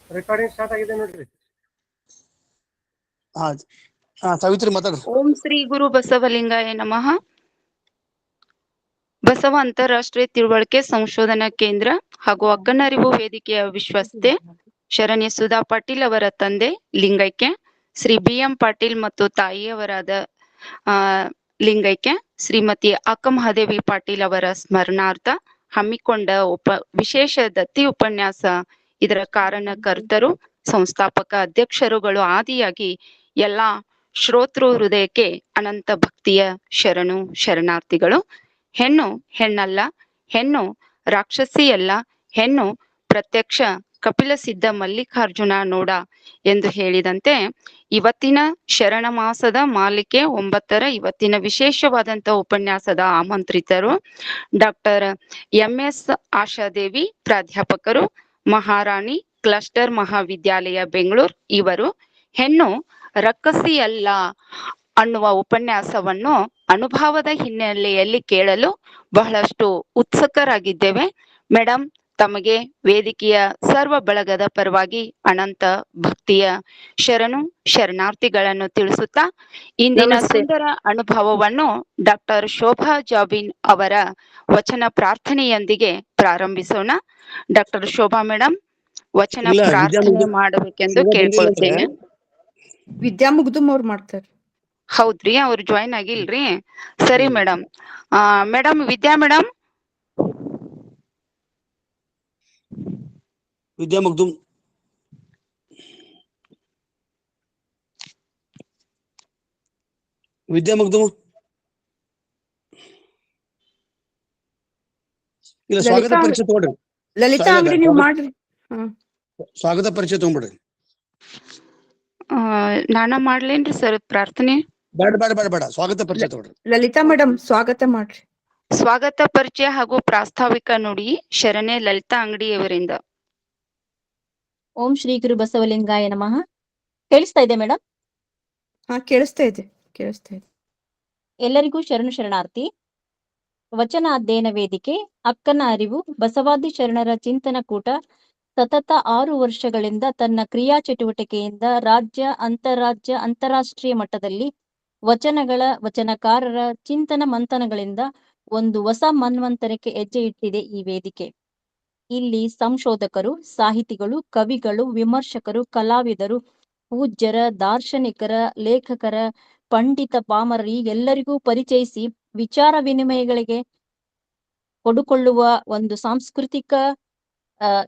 Recording start ಆಗಿದೆ ನೋಡ್ರಿ. ಸಾವಿತ್ರಿ ಮಾತಾಡ್ರಿ. ಓಂ ಶ್ರೀ ಗುರು ಬಸವಲಿಂಗಾಯ ನಮಃ. ಬಸವ ಅಂತಾರಾಷ್ಟ್ರೀಯ ತಿಳುವಳಿಕೆ ಸಂಶೋಧನಾ ಕೇಂದ್ರ ಹಾಗೂ ಅಕ್ಕನರಿವು ವೇದಿಕೆಯ ವಿಶ್ವಸ್ತೆ ಶರಣ್ಯ ಸುಧಾ ಪಾಟೀಲ್ ಅವರ ತಂದೆ ಲಿಂಗೈಕ್ಯ ಶ್ರೀ BM ಪಾಟೀಲ್ ಮತ್ತು ತಾಯಿಯವರಾದ ಲಿಂಗೈಕ್ಯ ಶ್ರೀಮತಿ ಅಕ್ಕಮಹಾದೇವಿ ಪಾಟೀಲ್ ಅವರ ಸ್ಮರಣಾರ್ಥ ಹಮ್ಮಿಕೊಂಡ ವಿಶೇಷ ದತ್ತಿ ಉಪನ್ಯಾಸ. ಇದರ ಕಾರಣಕರ್ತರು ಸಂಸ್ಥಾಪಕ ಅಧ್ಯಕ್ಷರುಗಳು ಆದಿಯಾಗಿ ಎಲ್ಲಾ ಶ್ರೋತೃ ಹೃದಯಕ್ಕೆ ಅನಂತ ಭಕ್ತಿಯ ಶರಣು ಶರಣಾರ್ಥಿಗಳು. ಹೆಣ್ಣು ಹೆಣ್ಣಲ್ಲ, ಹೆಣ್ಣು ರಾಕ್ಷಸಿಯಲ್ಲ, ಹೆಣ್ಣು ಪ್ರತ್ಯಕ್ಷ ಕಪಿಲ ಸಿದ್ಧ ಮಲ್ಲಿಕಾರ್ಜುನ ನೋಡ ಎಂದು ಹೇಳಿದಂತೆ ಇವತ್ತಿನ ಶರಣ ಮಾಸದ ಮಾಲಿಕೆ 9ರ ಇವತ್ತಿನ ವಿಶೇಷವಾದಂತಹ ಉಪನ್ಯಾಸದ ಆಮಂತ್ರಿತರು ಡಾಕ್ಟರ್ MS ಆಶಾದೇವಿ, ಪ್ರಾಧ್ಯಾಪಕರು, ಮಹಾರಾಣಿ ಕ್ಲಸ್ಟರ್ ಮಹಾವಿದ್ಯಾಲಯ ಬೆಂಗಳೂರು. ಇವರು ಹೆಣ್ಣು ರಕ್ಕಸಿಯಲ್ಲ ಅನ್ನುವ ಉಪನ್ಯಾಸವನ್ನು ಅನುಭವದ ಹಿನ್ನೆಲೆಯಲ್ಲಿ ಕೇಳಲು ಬಹಳಷ್ಟು ಉತ್ಸುಕರಾಗಿದ್ದೇವೆ. ಮೇಡಮ್, ತಮಗೆ ವೇದಿಕೆಯ ಸರ್ವ ಬಳಗದ ಪರವಾಗಿ ಅನಂತ ಭಕ್ತಿಯ ಶರಣು ಶರಣಾರ್ಥಿಗಳನ್ನು ತಿಳಿಸುತ್ತಾ ಇಂದಿನ ಸುಂದರ ಅನುಭವವನ್ನು ಡಾಕ್ಟರ್ ಶೋಭಾ ಜಾಬಿನ್ ಅವರ ವಚನ ಪ್ರಾರ್ಥನೆಯೊಂದಿಗೆ ಪ್ರಾರಂಭಿಸೋಣ. ಡಾಕ್ಟರ್ ಶೋಭಾ ಮೇಡಮ್ ವಚನ ಪ್ರಾರ್ಥನೆ ಮಾಡಬೇಕೆಂದು ಕೇಳ್ಕೊಳ್ತೇನೆ. ವಿದ್ಯಾ ಮುಗ್ದುಮ್ ಅವ್ರು ಮಾಡ್ತಾರೆ. ಹೌದ್ರಿ, ಅವ್ರು ಜಾಯಿನ್ ಆಗಿಲ್ರಿ. ಸರಿ ಮೇಡಮ್. ಮೇಡಮ್ ವಿದ್ಯಾ ಮೇಡಮ್. ವಿದ್ಯಾ ಮುಗ್ದುಮ್. ವಿದ್ಯಾ ಮುಗ್ದುಮ್ ಇಲ್ಲ, ಸ್ವಾಗತ ಪರಿಚಯ ತಗೊಳ್ರಿ. ಲಲಿತಾ ಅಂಗಡಿ ನೀವು ಮಾಡ್ರಿ. ಸ್ವಾಗತ ಪರಿಚಯ ತಗೊಂಡ್ಬಿಡ್ರಿ. ನಾನ ಮಾಡ್ಲೇನ್ರಿ ಸರ್ ಪ್ರಾರ್ಥನೆ? ಬೇಡ ಬೇಡ ಬೇಡ ಬೇಡ, ಸ್ವಾಗತ ಪರಿಚಯ ತಗೊಳ್ರಿ. ಲಲಿತಾ ಮೇಡಮ್ ಸ್ವಾಗತ ಮಾಡ್ರಿ. ಸ್ವಾಗತ ಪರಿಚಯ ಹಾಗೂ ಪ್ರಾಸ್ತಾವಿಕ ನುಡಿ ಶರಣೆ ಲಲಿತಾ ಅಂಗಡಿಯವರಿಂದ. ಓಂ ಶ್ರೀ ಗುರು ಬಸವಲಿಂಗಾಯ ನಮಃ. ಕೇಳಿಸ್ತಾ ಇದೆ ಮೇಡಮ್? ಕೇಳಿಸ್ತಾ ಇದೆ. ಎಲ್ಲರಿಗೂ ಶರಣು ಶರಣಾರ್ಥಿ. ವಚನ ಅಧ್ಯಯನ ವೇದಿಕೆ ಅಕ್ಕನ ಅರಿವು ಬಸವಾದಿ ಶರಣರ ಚಿಂತನ ಕೂಟ ಸತತ 6 ವರ್ಷಗಳಿಂದ ತನ್ನ ಕ್ರಿಯಾ ಚಟುವಟಿಕೆಯಿಂದ ರಾಜ್ಯ, ಅಂತಾರಾಜ್ಯ, ಅಂತಾರಾಷ್ಟ್ರೀಯ ಮಟ್ಟದಲ್ಲಿ ವಚನಗಳ, ವಚನಕಾರರ ಚಿಂತನ ಮಂಥನಗಳಿಂದ ಒಂದು ಹೊಸ ಮನ್ವಂತರಕ್ಕೆ ಹೆಜ್ಜೆ ಇಟ್ಟಿದೆ ಈ ವೇದಿಕೆ. ಇಲ್ಲಿ ಸಂಶೋಧಕರು, ಸಾಹಿತಿಗಳು, ಕವಿಗಳು, ವಿಮರ್ಶಕರು, ಕಲಾವಿದರು, ಪೂಜ್ಯರ, ದಾರ್ಶನಿಕರ, ಲೇಖಕರ, ಪಂಡಿತ ಪಾಮರರಿ ಎಲ್ಲರಿಗೂ ಪರಿಚಯಿಸಿ ವಿಚಾರ ವಿನಿಮಯಗಳಿಗೆ ಕೊಡುಕೊಳ್ಳುವ ಒಂದು ಸಾಂಸ್ಕೃತಿಕ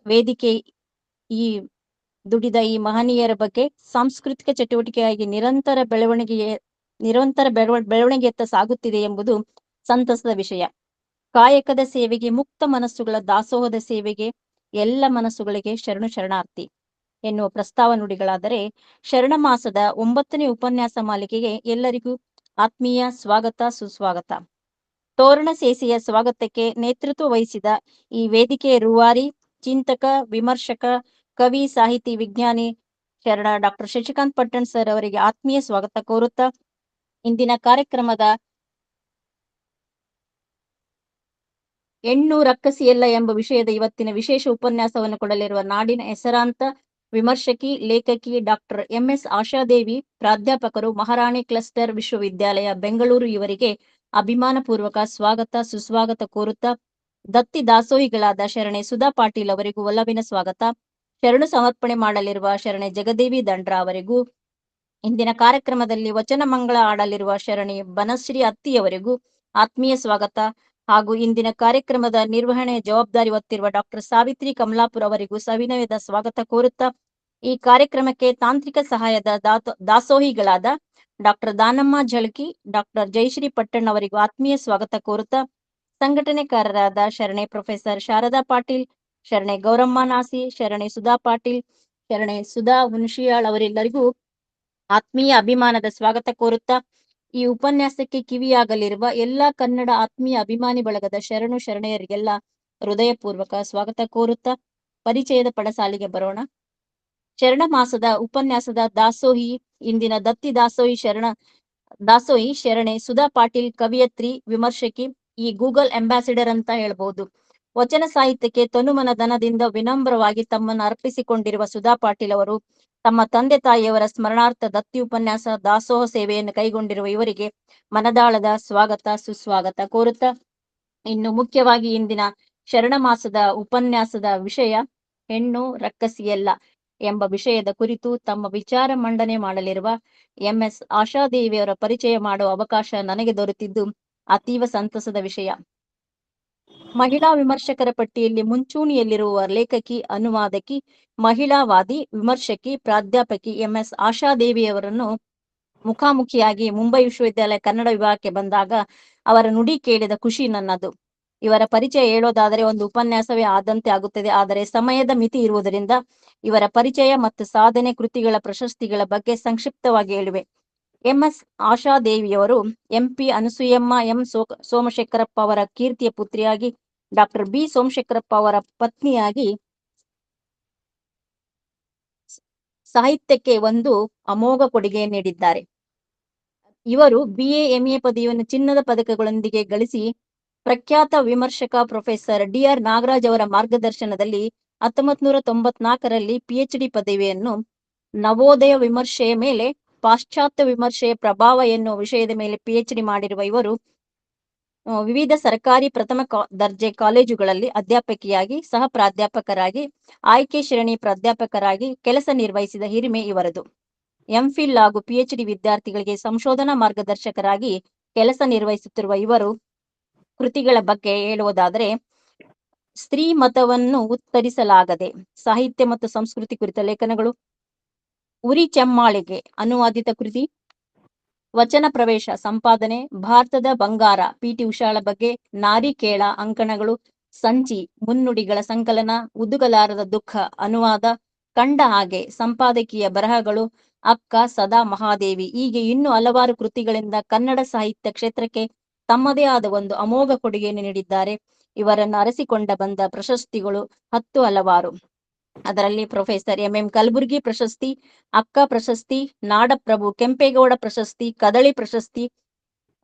ವೇದಿಕೆ. ಈ ದುಡಿದ ಈ ಮಹನೀಯರ ಬಗ್ಗೆ ಸಾಂಸ್ಕೃತಿಕ ಚಟುವಟಿಕೆಯಾಗಿ ನಿರಂತರ ಬೆಳವಣಿಗೆಯತ್ತ ಸಾಗುತ್ತಿದೆ ಎಂಬುದು ಸಂತಸದ ವಿಷಯ. ಕಾಯಕದ ಸೇವೆಗೆ, ಮುಕ್ತ ಮನಸ್ಸುಗಳ ದಾಸೋಹದ ಸೇವೆಗೆ ಎಲ್ಲ ಮನಸ್ಸುಗಳಿಗೆ ಶರಣು ಶರಣಾರ್ಥಿ ಎನ್ನುವ ಪ್ರಸ್ತಾವ ನುಡಿಗಳಾದರೆ, ಶರಣ ಮಾಸದ 9ನೇ ಉಪನ್ಯಾಸ ಮಾಲಿಕೆಗೆ ಎಲ್ಲರಿಗೂ ಆತ್ಮೀಯ ಸ್ವಾಗತ, ಸುಸ್ವಾಗತ. ತೋರಣ ಸೇಸಿಯ ಸ್ವಾಗತಕ್ಕೆ ನೇತೃತ್ವ ವಹಿಸಿದ ಈ ವೇದಿಕೆಯ ರೂವಾರಿ, ಚಿಂತಕ, ವಿಮರ್ಶಕ, ಕವಿ, ಸಾಹಿತಿ, ವಿಜ್ಞಾನಿ ಶರಣ ಡಾಕ್ಟರ್ ಶಶಿಕಾಂತ್ ಪಟ್ಟಣ್ ಸರ್ ಅವರಿಗೆ ಆತ್ಮೀಯ ಸ್ವಾಗತ ಕೋರುತ್ತಾ ಇಂದಿನ ಕಾರ್ಯಕ್ರಮದ ಹೆಣ್ಣು ರಕ್ಕಸಿಯಲ್ಲ ಎಂಬ ವಿಷಯದ ಇವತ್ತಿನ ವಿಶೇಷ ಉಪನ್ಯಾಸವನ್ನು ಕೊಡಲಿರುವ ನಾಡಿನ ಹೆಸರಾಂತ ವಿಮರ್ಶಕಿ, ಲೇಖಕಿ ಡಾಕ್ಟರ್ MS ಆಶಾದೇವಿ, ಪ್ರಾಧ್ಯಾಪಕರು, ಮಹಾರಾಣಿ ಕ್ಲಸ್ಟರ್ ವಿಶ್ವವಿದ್ಯಾಲಯ ಬೆಂಗಳೂರು ಇವರಿಗೆ ಅಭಿಮಾನಪೂರ್ವಕ ಸ್ವಾಗತ, ಸುಸ್ವಾಗತ ಕೋರುತ್ತಾ ದತ್ತಿ ದಾಸೋಹಿಗಳಾದ ಶರಣೆ ಸುಧಾ ಪಾಟೀಲ್ ಅವರಿಗೂ ಒಲವಿನ ಸ್ವಾಗತ. ಶರಣು ಸಮರ್ಪಣೆ ಮಾಡಲಿರುವ ಶರಣೆ ಜಗದೇವಿ ದಂಡ್ರ ಅವರಿಗೂ, ಇಂದಿನ ಕಾರ್ಯಕ್ರಮದಲ್ಲಿ ವಚನ ಮಂಗಳ ಆಡಲಿರುವ ಶರಣೆ ಬನಶ್ರೀ ಅತ್ತಿಯವರಿಗೂ ಆತ್ಮೀಯ ಸ್ವಾಗತ ಹಾಗೂ ಇಂದಿನ ಕಾರ್ಯಕ್ರಮದ ನಿರ್ವಹಣೆಯ ಜವಾಬ್ದಾರಿ ಹೊತ್ತಿರುವ ಡಾಕ್ಟರ್ ಸಾವಿತ್ರಿ ಕಮಲಾಪುರ ಅವರಿಗೂ ಸವಿನಯದ ಸ್ವಾಗತ ಕೋರುತ್ತಾ ಈ ಕಾರ್ಯಕ್ರಮಕ್ಕೆ ತಾಂತ್ರಿಕ ಸಹಾಯದ ದಾಸೋಹಿಗಳಾದ ಡಾಕ್ಟರ್ ದಾನಮ್ಮ ಜಳಕಿ, ಡಾಕ್ಟರ್ ಜಯಶ್ರೀ ಪಟ್ಟಣ್ ಅವರಿಗೂ ಆತ್ಮೀಯ ಸ್ವಾಗತ ಕೋರುತ್ತಾ ಸಂಘಟನೆಕಾರರಾದ ಶರಣೆ ಪ್ರೊಫೆಸರ್ ಶಾರದಾ ಪಾಟೀಲ್, ಶರಣೆ ಗೌರಮ್ಮ ನಾಸಿ, ಶರಣೆ ಸುಧಾ ಪಾಟೀಲ್, ಶರಣೆ ಸುಧಾ ಹುಣಶಿಯಾಳ್ ಅವರೆಲ್ಲರಿಗೂ ಆತ್ಮೀಯ ಅಭಿಮಾನದ ಸ್ವಾಗತ ಕೋರುತ್ತಾ ಈ ಉಪನ್ಯಾಸಕ್ಕೆ ಕಿವಿಯಾಗಲಿರುವ ಎಲ್ಲಾ ಕನ್ನಡ ಆತ್ಮೀಯ ಅಭಿಮಾನಿ ಬಳಗದ ಶರಣು ಶರಣೆಯರಿಗೆಲ್ಲ ಹೃದಯಪೂರ್ವಕ ಸ್ವಾಗತ ಕೋರುತ್ತಾ ಪರಿಚಯದ ಪಡಸಾಲಿಗೆ ಬರೋಣ. ಶರಣ ಮಾಸದ ಉಪನ್ಯಾಸದ ದಾಸೋಹಿ, ಇಂದಿನ ದತ್ತಿ ದಾಸೋಹಿ ಶರಣೆ ಸುಧಾ ಪಾಟೀಲ್, ಕವಿಯತ್ರಿ, ವಿಮರ್ಶಕಿ, ಈ ಗೂಗಲ್ ಅಂಬಾಸಿಡರ್ ಅಂತ ಹೇಳ್ಬಹುದು. ವಚನ ಸಾಹಿತ್ಯಕ್ಕೆ ತನುಮನ ಧನದಿಂದ ವಿನಮ್ರವಾಗಿ ತಮ್ಮನ್ನು ಅರ್ಪಿಸಿಕೊಂಡಿರುವ ಸುಧಾ ಪಾಟೀಲ್ ಅವರು ತಮ್ಮ ತಂದೆ ತಾಯಿಯವರ ಸ್ಮರಣಾರ್ಥ ದತ್ತಿ ಉಪನ್ಯಾಸ ದಾಸೋಹ ಸೇವೆಯನ್ನು ಕೈಗೊಂಡಿರುವ ಇವರಿಗೆ ಮನದಾಳದ ಸ್ವಾಗತ ಸುಸ್ವಾಗತ ಕೋರುತ್ತಾ, ಇನ್ನು ಮುಖ್ಯವಾಗಿ ಇಂದಿನ ಶರಣ ಮಾಸದ ಉಪನ್ಯಾಸದ ವಿಷಯ ಹೆಣ್ಣು ರಕ್ಕಸಿಯಲ್ಲ ಎಂಬ ವಿಷಯದ ಕುರಿತು ತಮ್ಮ ವಿಚಾರ ಮಂಡನೆ ಮಾಡಲಿರುವ MS ಆಶಾದೇವಿಯವರ ಪರಿಚಯ ಮಾಡುವ ಅವಕಾಶ ನನಗೆ ದೊರೆತಿದ್ದು ಅತೀವ ಸಂತಸದ ವಿಷಯ. ಮಹಿಳಾ ವಿಮರ್ಶಕರ ಪಟ್ಟಿಯಲ್ಲಿ ಮುಂಚೂಣಿಯಲ್ಲಿರುವ ಲೇಖಕಿ, ಅನುವಾದಕಿ, ಮಹಿಳಾವಾದಿ, ವಿಮರ್ಶಕಿ, ಪ್ರಾಧ್ಯಾಪಕಿ MS ಆಶಾದೇವಿಯವರನ್ನು ಮುಖಾಮುಖಿಯಾಗಿ ಮುಂಬೈ ವಿಶ್ವವಿದ್ಯಾಲಯ ಕನ್ನಡ ವಿಭಾಗಕ್ಕೆ ಬಂದಾಗ ಅವರ ನುಡಿ ಕೇಳಿದ ಖುಷಿ ನನ್ನದು. ಇವರ ಪರಿಚಯ ಹೇಳೋದಾದರೆ ಒಂದು ಉಪನ್ಯಾಸವೇ ಆದಂತೆ ಆಗುತ್ತದೆ. ಆದರೆ ಸಮಯದ ಮಿತಿ ಇರುವುದರಿಂದ ಇವರ ಪರಿಚಯ ಮತ್ತು ಸಾಧನೆ, ಕೃತಿಗಳ, ಪ್ರಶಸ್ತಿಗಳ ಬಗ್ಗೆ ಸಂಕ್ಷಿಪ್ತವಾಗಿ ಹೇಳುವೆ. MS ಆಶಾದೇವಿಯವರು MP Anasuyamma M Somashekharappa ಅವರ ಕೀರ್ತಿಯ ಪುತ್ರಿಯಾಗಿ, ಡಾಕ್ಟರ್ B ಸೋಮಶೇಖರಪ್ಪ ಅವರ ಪತ್ನಿಯಾಗಿ ಸಾಹಿತ್ಯಕ್ಕೆ ಒಂದು ಅಮೋಘ ಕೊಡುಗೆ ನೀಡಿದ್ದಾರೆ. ಇವರು BA MA ಪದವಿಯನ್ನು ಚಿನ್ನದ ಪದಕಗಳೊಂದಿಗೆ ಗಳಿಸಿ ಪ್ರಖ್ಯಾತ ವಿಮರ್ಶಕ ಪ್ರೊಫೆಸರ್ DR ನಾಗರಾಜ್ ಅವರ ಮಾರ್ಗದರ್ಶನದಲ್ಲಿ 1994ರಲ್ಲಿ PhD ಪದವಿಯನ್ನು ನವೋದಯ ವಿಮರ್ಶೆಯ ಮೇಲೆ ಪಾಶ್ಚಾತ್ಯ ವಿಮರ್ಶೆಯ ಪ್ರಭಾವ ಎನ್ನುವ ವಿಷಯದ ಮೇಲೆ PhD ಮಾಡಿರುವ ಇವರು ವಿವಿಧ ಸರ್ಕಾರಿ ಪ್ರಥಮ ದರ್ಜೆ ಕಾಲೇಜುಗಳಲ್ಲಿ ಅಧ್ಯಾಪಕಿಯಾಗಿ, ಸಹ ಪ್ರಾಧ್ಯಾಪಕರಾಗಿ, ಆಯ್ಕೆ ಶ್ರೇಣಿ ಪ್ರಾಧ್ಯಾಪಕರಾಗಿ ಕೆಲಸ ನಿರ್ವಹಿಸಿದ ಹಿರಿಮೆ ಇವರದು. MPhil ಹಾಗೂ PhD ವಿದ್ಯಾರ್ಥಿಗಳಿಗೆ ಸಂಶೋಧನಾ ಮಾರ್ಗದರ್ಶಕರಾಗಿ ಕೆಲಸ ನಿರ್ವಹಿಸುತ್ತಿರುವ ಇವರು ಕೃತಿಗಳ ಬಗ್ಗೆ ಹೇಳುವುದಾದರೆ, ಸ್ತ್ರೀ ಮತವನ್ನು ಉತ್ತರಿಸಲಾಗದೆ ಸಾಹಿತ್ಯ ಮತ್ತು ಸಂಸ್ಕೃತಿ ಕುರಿತ ಲೇಖನಗಳು, ಉರಿ ಚೆಮ್ಮಾಳಿಗೆ ಅನುವಾದಿತ ಕೃತಿ, ವಚನ ಪ್ರವೇಶ ಸಂಪಾದನೆ, ಭಾರತದ ಬಂಗಾರ PT ಉಷಾಳ ಬಗ್ಗೆ, ನಾರಿಕೇಳ ಅಂಕಣಗಳು, ಸಂಚಿ ಮುನ್ನುಡಿಗಳ ಸಂಕಲನ, ಉದುಗಲಾರದ ದುಃಖ ಅನುವಾದ, ಕಂಡ ಹಾಗೆ ಸಂಪಾದಕೀಯ ಬರಹಗಳು, ಅಕ್ಕ ಸದಾ ಮಹಾದೇವಿ, ಹೀಗೆ ಇನ್ನೂ ಹಲವಾರು ಕೃತಿಗಳಿಂದ ಕನ್ನಡ ಸಾಹಿತ್ಯ ಕ್ಷೇತ್ರಕ್ಕೆ ತಮ್ಮದೇ ಆದ ಒಂದು ಅಮೋಘ ಕೊಡುಗೆಯನ್ನು ನೀಡಿದ್ದಾರೆ. ಇವರನ್ನು ಅರಸಿಕೊಂಡ ಬಂದ ಪ್ರಶಸ್ತಿಗಳು ಹಲವಾರು. ಅದರಲ್ಲಿ ಪ್ರೊಫೆಸರ್ MM ಕಲಬುರ್ಗಿ ಪ್ರಶಸ್ತಿ, ಅಕ್ಕ ಪ್ರಶಸ್ತಿ, ನಾಡಪ್ರಭು ಕೆಂಪೇಗೌಡ ಪ್ರಶಸ್ತಿ, ಕದಳಿ ಪ್ರಶಸ್ತಿ,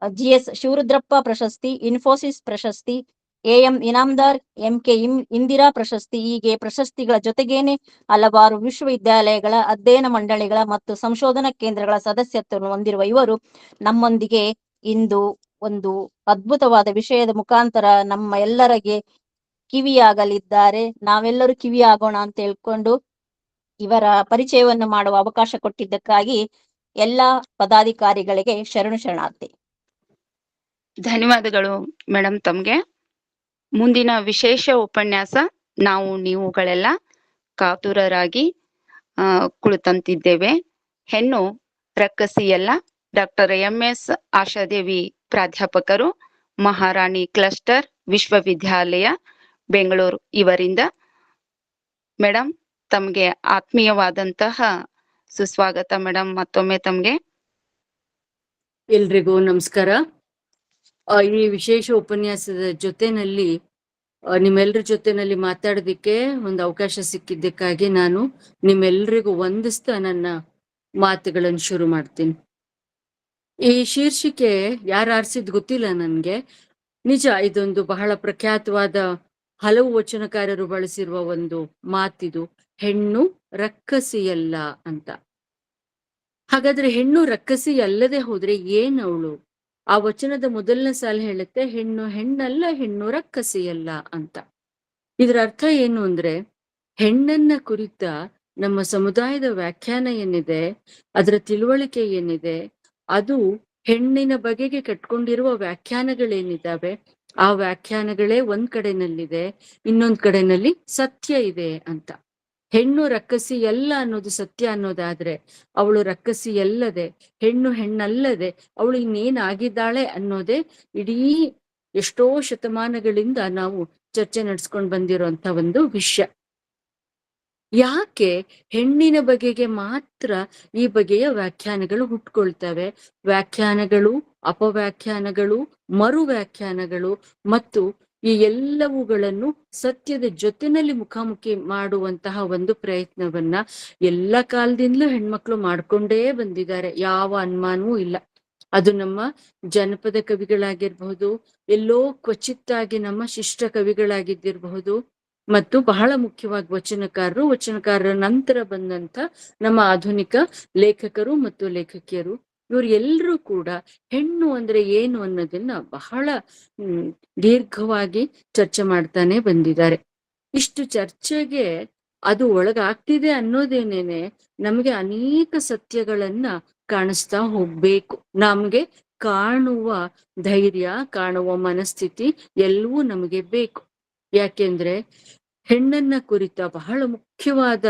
GS ಶಿವರುದ್ರಪ್ಪ ಪ್ರಶಸ್ತಿ, ಇನ್ಫೋಸಿಸ್ ಪ್ರಶಸ್ತಿ, AM ಇನಾಮದಾರ್, MK ಇಂದಿರಾ ಪ್ರಶಸ್ತಿ, ಹೀಗೆ ಪ್ರಶಸ್ತಿಗಳ ಜೊತೆಗೇನೆ ಹಲವಾರು ವಿಶ್ವವಿದ್ಯಾಲಯಗಳ ಅಧ್ಯಯನ ಮಂಡಳಿಗಳ ಮತ್ತು ಸಂಶೋಧನಾ ಕೇಂದ್ರಗಳ ಸದಸ್ಯತ್ವವನ್ನು ಹೊಂದಿರುವ ಇವರು ನಮ್ಮೊಂದಿಗೆ ಇಂದು ಒಂದು ಅದ್ಭುತವಾದ ವಿಷಯದ ಮುಖಾಂತರ ನಮ್ಮ ಎಲ್ಲರಿಗೆ ಕಿವಿಯಾಗಲಿದ್ದಾರೆ. ನಾವೆಲ್ಲರೂ ಕಿವಿಯಾಗೋಣ ಅಂತ ಹೇಳ್ಕೊಂಡು ಇವರ ಪರಿಚಯವನ್ನು ಮಾಡುವ ಅವಕಾಶ ಕೊಟ್ಟಿದ್ದಕ್ಕಾಗಿ ಎಲ್ಲಾ ಪದಾಧಿಕಾರಿಗಳಿಗೆ ಶರಣಾರ್ಥಿ. ಧನ್ಯವಾದಗಳು ಮೇಡಮ್ ತಮ್ಗೆ. ಮುಂದಿನ ವಿಶೇಷ ಉಪನ್ಯಾಸ ನಾವು ನೀವುಗಳೆಲ್ಲ ಕಾತುರರಾಗಿ ಕುಳಿತಂತಿದ್ದೇವೆ. ಹೆಣ್ಣು ರಕ್ಕಸಿಯಲ್ಲ, ಡಾಕ್ಟರ್ MS ಆಶಾದೇವಿ ಪ್ರಾಧ್ಯಾಪಕರು, ಮಹಾರಾಣಿ ಕ್ಲಸ್ಟರ್ ವಿಶ್ವವಿದ್ಯಾಲಯ ಬೆಂಗಳೂರು ಇವರಿಂದ. ಮೇಡಮ್ ತಮ್ಗೆ ಆತ್ಮೀಯವಾದಂತಹ ಸುಸ್ವಾಗತ ಮೇಡಮ್. ಮತ್ತೊಮ್ಮೆ ತಮ್ಗೆ ಎಲ್ರಿಗೂ ನಮಸ್ಕಾರ. ಈ ವಿಶೇಷ ಉಪನ್ಯಾಸದ ಜೊತೆನಲ್ಲಿ ನಿಮ್ಮೆಲ್ಲರ ಜೊತೆನಲ್ಲಿ ಮಾತಾಡೋದಿಕ್ಕೆ ಒಂದು ಅವಕಾಶ ಸಿಕ್ಕಿದ್ದಕ್ಕಾಗಿ ನಾನು ನಿಮ್ಮೆಲ್ಲರಿಗೂ ವಂದಿಸ್ತಾ ನನ್ನ ಮಾತುಗಳನ್ನು ಶುರು ಮಾಡ್ತೀನಿ. ಈ ಶೀರ್ಷಿಕೆ ಯಾರು ಆರಿಸಿದ್ ಗೊತ್ತಿಲ್ಲ ನನ್ಗೆ. ನಿಜ, ಇದೊಂದು ಬಹಳ ಪ್ರಖ್ಯಾತವಾದ ಹಲವು ವಚನಕಾರರು ಬಳಸಿರುವ ಒಂದು ಮಾತಿದು, ಹೆಣ್ಣು ರಕ್ಕಸಿಯಲ್ಲ ಅಂತ. ಹಾಗಾದ್ರೆ ಹೆಣ್ಣು ರಕ್ಕಸಿ ಅಲ್ಲದೆ ಹೋದ್ರೆ ಏನವಳು? ಆ ವಚನದ ಮೊದಲನೇ ಸಾಲು ಹೇಳುತ್ತೆ, ಹೆಣ್ಣು ಹೆಣ್ಣಲ್ಲ, ಹೆಣ್ಣು ರಕ್ಕಸಿಯಲ್ಲ ಅಂತ. ಇದರ ಅರ್ಥ ಏನು ಅಂದ್ರೆ, ಹೆಣ್ಣನ್ನ ಕುರಿತ ನಮ್ಮ ಸಮುದಾಯದ ವ್ಯಾಖ್ಯಾನ ಏನಿದೆ, ಅದರ ತಿಳುವಳಿಕೆ ಏನಿದೆ, ಅದು ಹೆಣ್ಣಿನ ಬಗೆಗೆ ಕಟ್ಕೊಂಡಿರುವ ವ್ಯಾಖ್ಯಾನಗಳೇನಿದ್ದಾವೆ, ಆ ವ್ಯಾಖ್ಯಾನಗಳೇ ಒಂದ್ ಕಡೆನಲ್ಲಿದೆ, ಇನ್ನೊಂದ್ ಕಡೆನಲ್ಲಿ ಸತ್ಯ ಇದೆ ಅಂತ. ಹೆಣ್ಣು ರಕ್ಕಸಿ ಎಲ್ಲ ಅನ್ನೋದು ಸತ್ಯ ಅನ್ನೋದಾದ್ರೆ, ಅವಳು ರಕ್ಕಸಿ ಅಲ್ಲದೆ, ಹೆಣ್ಣು ಹೆಣ್ಣಲ್ಲದೆ ಅವಳು ಇನ್ನೇನಾಗಿದ್ದಾಳೆ ಅನ್ನೋದೇ ಇಡೀ ಎಷ್ಟೋ ಶತಮಾನಗಳಿಂದ ನಾವು ಚರ್ಚೆ ನಡೆಸ್ಕೊಂಡು ಬಂದಿರೋಂಥ ಒಂದು ವಿಷಯ. ಯಾಕೆ ಹೆಣ್ಣಿನ ಬಗೆಗೆ ಮಾತ್ರ ಈ ಬಗೆಯ ವ್ಯಾಖ್ಯಾನಗಳು ಹುಟ್ಕೊಳ್ತವೆ? ವ್ಯಾಖ್ಯಾನಗಳು, ಅಪವ್ಯಾಖ್ಯಾನಗಳು, ಮರು ವ್ಯಾಖ್ಯಾನಗಳು ಮತ್ತು ಈ ಎಲ್ಲವುಗಳನ್ನು ಸತ್ಯದ ಜೊತೆನಲ್ಲಿ ಮುಖಾಮುಖಿ ಮಾಡುವಂತಹ ಒಂದು ಪ್ರಯತ್ನವನ್ನ ಎಲ್ಲ ಕಾಲದಿಂದಲೂ ಹೆಣ್ಮಕ್ಳು ಮಾಡ್ಕೊಂಡೇ ಬಂದಿದ್ದಾರೆ, ಯಾವ ಅನುಮಾನವೂ ಇಲ್ಲ. ಅದು ನಮ್ಮ ಜನಪದ ಕವಿಗಳಾಗಿರ್ಬಹುದು, ಎಲ್ಲೋ ಕ್ವಚಿತ್ತಾಗಿ ನಮ್ಮ ಶಿಷ್ಟ ಕವಿಗಳಾಗಿದ್ದಿರಬಹುದು, ಮತ್ತು ಬಹಳ ಮುಖ್ಯವಾಗಿ ವಚನಕಾರರ ನಂತರ ಬಂದಂತ ನಮ್ಮ ಆಧುನಿಕ ಲೇಖಕರು ಮತ್ತು ಲೇಖಕಿಯರು, ಇವ್ರು ಎಲ್ಲರೂ ಕೂಡ ಹೆಣ್ಣು ಅಂದ್ರೆ ಏನು ಅನ್ನೋದನ್ನ ಬಹಳ ದೀರ್ಘವಾಗಿ ಚರ್ಚೆ ಮಾಡ್ತಾನೆ ಬಂದಿದ್ದಾರೆ. ಇಷ್ಟು ಚರ್ಚೆಗೆ ಅದು ಒಳಗಾಗ್ತಿದೆ ಅನ್ನೋದೇನೇನೆ ನಮಗೆ ಅನೇಕ ಸತ್ಯಗಳನ್ನ ಕಾಣಿಸ್ತಾ ಹೋಗ್ಬೇಕು. ನಮ್ಗೆ ಕಾಣುವ ಧೈರ್ಯ, ಕಾಣುವ ಮನಸ್ಥಿತಿ ಎಲ್ಲವೂ ನಮಗೆ ಬೇಕು. ಯಾಕೆಂದ್ರೆ ಹೆಣ್ಣನ್ನ ಕುರಿತ ಬಹಳ ಮುಖ್ಯವಾದ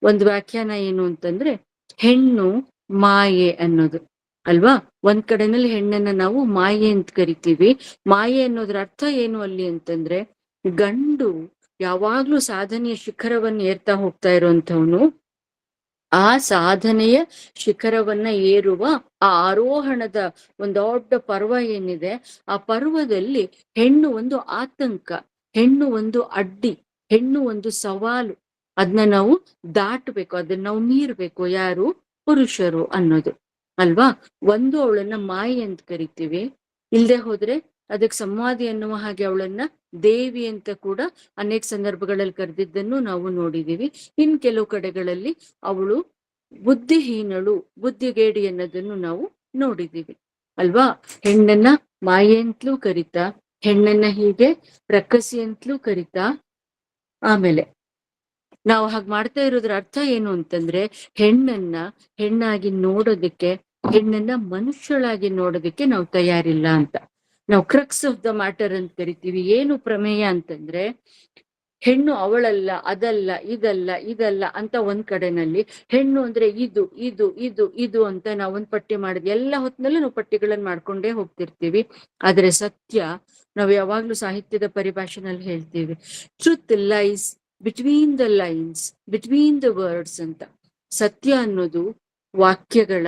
ಒಂದು ವ್ಯಾಖ್ಯಾನ ಏನು ಅಂತಂದ್ರೆ ಹೆಣ್ಣು ಮಾಯೆ ಅನ್ನೋದು ಅಲ್ವಾ. ಒಂದ್ ಕಡೆನಲ್ಲಿ ಹೆಣ್ಣನ್ನ ನಾವು ಮಾಯೆ ಅಂತ ಕರಿತೀವಿ. ಮಾಯೆ ಅನ್ನೋದ್ರ ಅರ್ಥ ಏನು ಅಲ್ಲಿ ಅಂತಂದ್ರೆ, ಗಂಡು ಯಾವಾಗ್ಲೂ ಸಾಧನೆಯ ಶಿಖರವನ್ನು ಏರ್ತಾ ಹೋಗ್ತಾ ಇರುವಂತವನು, ಆ ಸಾಧನೆಯ ಶಿಖರವನ್ನ ಏರುವ ಆ ಆರೋಹಣದ ಒಂದು ದೊಡ್ಡ ಪರ್ವ ಏನಿದೆ, ಆ ಪರ್ವದಲ್ಲಿ ಹೆಣ್ಣು ಒಂದು ಆತಂಕ, ಹೆಣ್ಣು ಒಂದು ಅಡ್ಡಿ, ಹೆಣ್ಣು ಒಂದು ಸವಾಲು. ಅದನ್ನ ನಾವು ದಾಟಬೇಕು, ಅದನ್ನ ನಾವು ಮೀರ್ಬೇಕು. ಯಾರು? ಪುರುಷರು ಅನ್ನೋದು ಅಲ್ವಾ. ಒಂದು ಅವಳನ್ನ ಮಾಯೆ ಅಂತ ಕರಿತೀವಿ. ಇಲ್ದೆ ಹೋದ್ರೆ ಅದಕ್ಕೆ ಸಂವಾದಿ ಅನ್ನುವ ಹಾಗೆ ಅವಳನ್ನ ದೇವಿ ಅಂತ ಕೂಡ ಅನೇಕ ಸಂದರ್ಭಗಳಲ್ಲಿ ಕರೆದಿದ್ದನ್ನು ನಾವು ನೋಡಿದೀವಿ. ಇನ್ ಕೆಲವು ಕಡೆಗಳಲ್ಲಿ ಅವಳು ಬುದ್ಧಿಹೀನಳು, ಬುದ್ಧಿಗೇಡಿ ಅನ್ನೋದನ್ನು ನಾವು ನೋಡಿದೀವಿ ಅಲ್ವಾ. ಹೆಣ್ಣನ್ನ ಮಾಯೆ ಅಂತಲೂ ಕರಿತಾ, ಹೆಣ್ಣನ್ನ ಹೀಗೆ ಪ್ರಕಸಿ ಅಂತಲೂ ಕರಿತಾ. ಆಮೇಲೆ ನಾವು ಹಾಗೆ ಮಾಡ್ತಾ ಇರೋದ್ರ ಅರ್ಥ ಏನು ಅಂತಂದ್ರೆ, ಹೆಣ್ಣನ್ನ ಹೆಣ್ಣಾಗಿ ನೋಡೋದಕ್ಕೆ, ಹೆಣ್ಣನ್ನ ಮನುಷ್ಯಳಾಗಿ ನೋಡೋದಕ್ಕೆ ನಾವು ತಯಾರಿಲ್ಲ ಅಂತ. ನಾವು ಕ್ರಕ್ಸ್ ಆಫ್ ದ ಮ್ಯಾಟರ್ ಅಂತ ಕರಿತೀವಿ. ಏನು ಪ್ರಮೇಯ ಅಂತಂದ್ರೆ, ಹೆಣ್ಣು ಅವಳಲ್ಲ, ಅದಲ್ಲ, ಇದಲ್ಲ ಅಂತ ಒಂದ್ ಕಡೆನಲ್ಲಿ, ಹೆಣ್ಣು ಅಂದ್ರೆ ಇದು ಇದು ಇದು ಇದು ಅಂತ ನಾವು ಒಂದ್ ಪಟ್ಟಿ ಮಾಡಿದ್ವಿ. ಎಲ್ಲ ಹೊತ್ತಿನಲ್ಲೂ ನಾವು ಪಟ್ಟಿಗಳನ್ನ ಮಾಡ್ಕೊಂಡೇ ಹೋಗ್ತಿರ್ತೀವಿ. ಆದ್ರೆ ಸತ್ಯ, ನಾವು ಯಾವಾಗ್ಲೂ ಸಾಹಿತ್ಯದ ಪರಿಭಾಷೆನಲ್ಲಿ ಹೇಳ್ತೀವಿ, truth lies between the lines, between the words ಅಂತ. ಸತ್ಯ ಅನ್ನೋದು ವಾಕ್ಯಗಳ,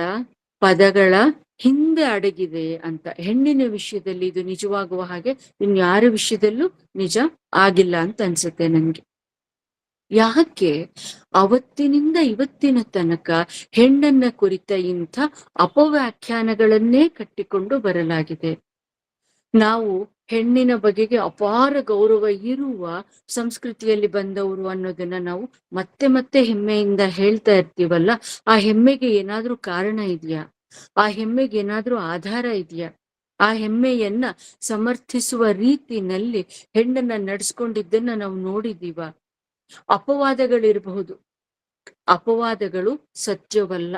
ಪದಗಳ ಹಿಂದೆ ಅಡಗಿದೆ ಅಂತ. ಹೆಣ್ಣಿನ ವಿಷಯದಲ್ಲಿ ಇದು ನಿಜವಾಗುವ ಹಾಗೆ ಇನ್ಯಾರ ವಿಷಯದಲ್ಲೂ ನಿಜ ಆಗಿಲ್ಲ ಅಂತ ಅನ್ಸುತ್ತೆ ನನ್ಗೆ. ಯಾಕೆ ಅವತ್ತಿನಿಂದ ಇವತ್ತಿನ ತನಕ ಹೆಣ್ಣನ್ನ ಕುರಿತ ಇಂಥ ಅಪವ್ಯಾಖ್ಯಾನಗಳನ್ನೇ ಕಟ್ಟಿಕೊಂಡು ಬರಲಾಗಿದೆ. ನಾವು ಹೆಣ್ಣಿನ ಬಗೆಗೆ ಅಪಾರ ಗೌರವ ಇರುವ ಸಂಸ್ಕೃತಿಯಲ್ಲಿ ಬಂದವರು ಅನ್ನೋದನ್ನ ನಾವು ಮತ್ತೆ ಮತ್ತೆ ಹೆಮ್ಮೆಯಿಂದ ಹೇಳ್ತಾ ಇರ್ತೀವಲ್ಲ. ಆ ಹೆಮ್ಮೆಗೆ ಏನಾದ್ರೂ ಕಾರಣ ಇದೆಯಾ? ಆ ಹೆಮ್ಮೆಗೆ ಏನಾದ್ರೂ ಆಧಾರ ಇದೆಯಾ? ಆ ಹೆಮ್ಮೆಯನ್ನ ಸಮರ್ಥಿಸುವ ರೀತಿನಲ್ಲಿ ಹೆಣ್ಣನ್ನ ನಡೆಸ್ಕೊಂಡಿದ್ದನ್ನ ನಾವು ನೋಡಿದೀವ. ಅಪವಾದಗಳಿರಬಹುದು, ಅಪವಾದಗಳು ಸತ್ಯವಲ್ಲ.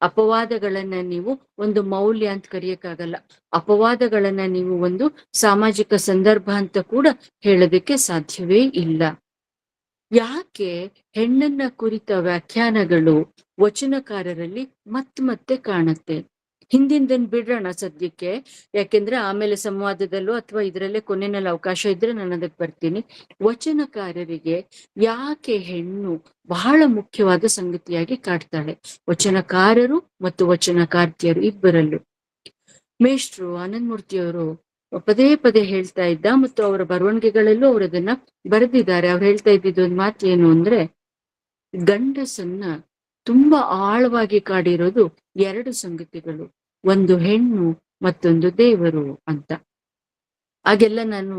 ಅಪವಾದಗಳನ್ನ ನೀವು ಒಂದು ಮೌಲ್ಯ ಅಂತ ಕರೆಯಕ್ಕಾಗಲ್ಲ. ಅಪವಾದಗಳನ್ನ ನೀವು ಒಂದು ಸಾಮಾಜಿಕ ಸಂದರ್ಭ ಅಂತ ಕೂಡ ಹೇಳೋದಕ್ಕೆ ಸಾಧ್ಯವೇ ಇಲ್ಲ. ಯಾಕೆ ಹೆಣ್ಣನ್ನ ಕುರಿತ ವ್ಯಾಖ್ಯಾನಗಳು ವಚನಕಾರರಲ್ಲಿ ಮತ್ತೆ ಕಾಣುತ್ತೆ? ಹಿಂದಿಂದನ್ ಬಿಡೋಣ ಸದ್ಯಕ್ಕೆ, ಯಾಕೆಂದ್ರೆ ಆಮೇಲೆ ಸಂವಾದದಲ್ಲೂ ಅಥವಾ ಇದರಲ್ಲೇ ಕೊನೆಯಲ್ಲಿ ಅವಕಾಶ ಇದ್ರೆ ನಾನು ಅದಕ್ಕೆ ಬರ್ತೀನಿ. ವಚನಕಾರರಿಗೆ ಯಾಕೆ ಹೆಣ್ಣು ಬಹಳ ಮುಖ್ಯವಾದ ಸಂಗತಿಯಾಗಿ ಕಾಡ್ತಾಳೆ? ವಚನಕಾರರು ಮತ್ತು ವಚನಕಾರ್ತಿಯರು ಇಬ್ಬರಲ್ಲೂ. ಮೇಷ್ಟ್ರು ಆನಂದಮೂರ್ತಿಯವರು ಪದೇ ಪದೇ ಹೇಳ್ತಾ ಇದ್ದ, ಮತ್ತು ಅವರ ಬರವಣಿಗೆಗಳಲ್ಲೂ ಅವರು ಅದನ್ನ ಬರೆದಿದ್ದಾರೆ. ಅವ್ರು ಹೇಳ್ತಾ ಇದ್ದಿದ್ದು ಒಂದು ಮಾತು ಏನು ಅಂದ್ರೆ, ಗಂಡಸನ್ನ ತುಂಬಾ ಆಳವಾಗಿ ಕಾಡಿರೋದು ಎರಡು ಸಂಗತಿಗಳು, ಒಂದು ಹೆಣ್ಣು ಮತ್ತೊಂದು ದೇವರು ಅಂತ. ಹಾಗೆಲ್ಲ ನಾನು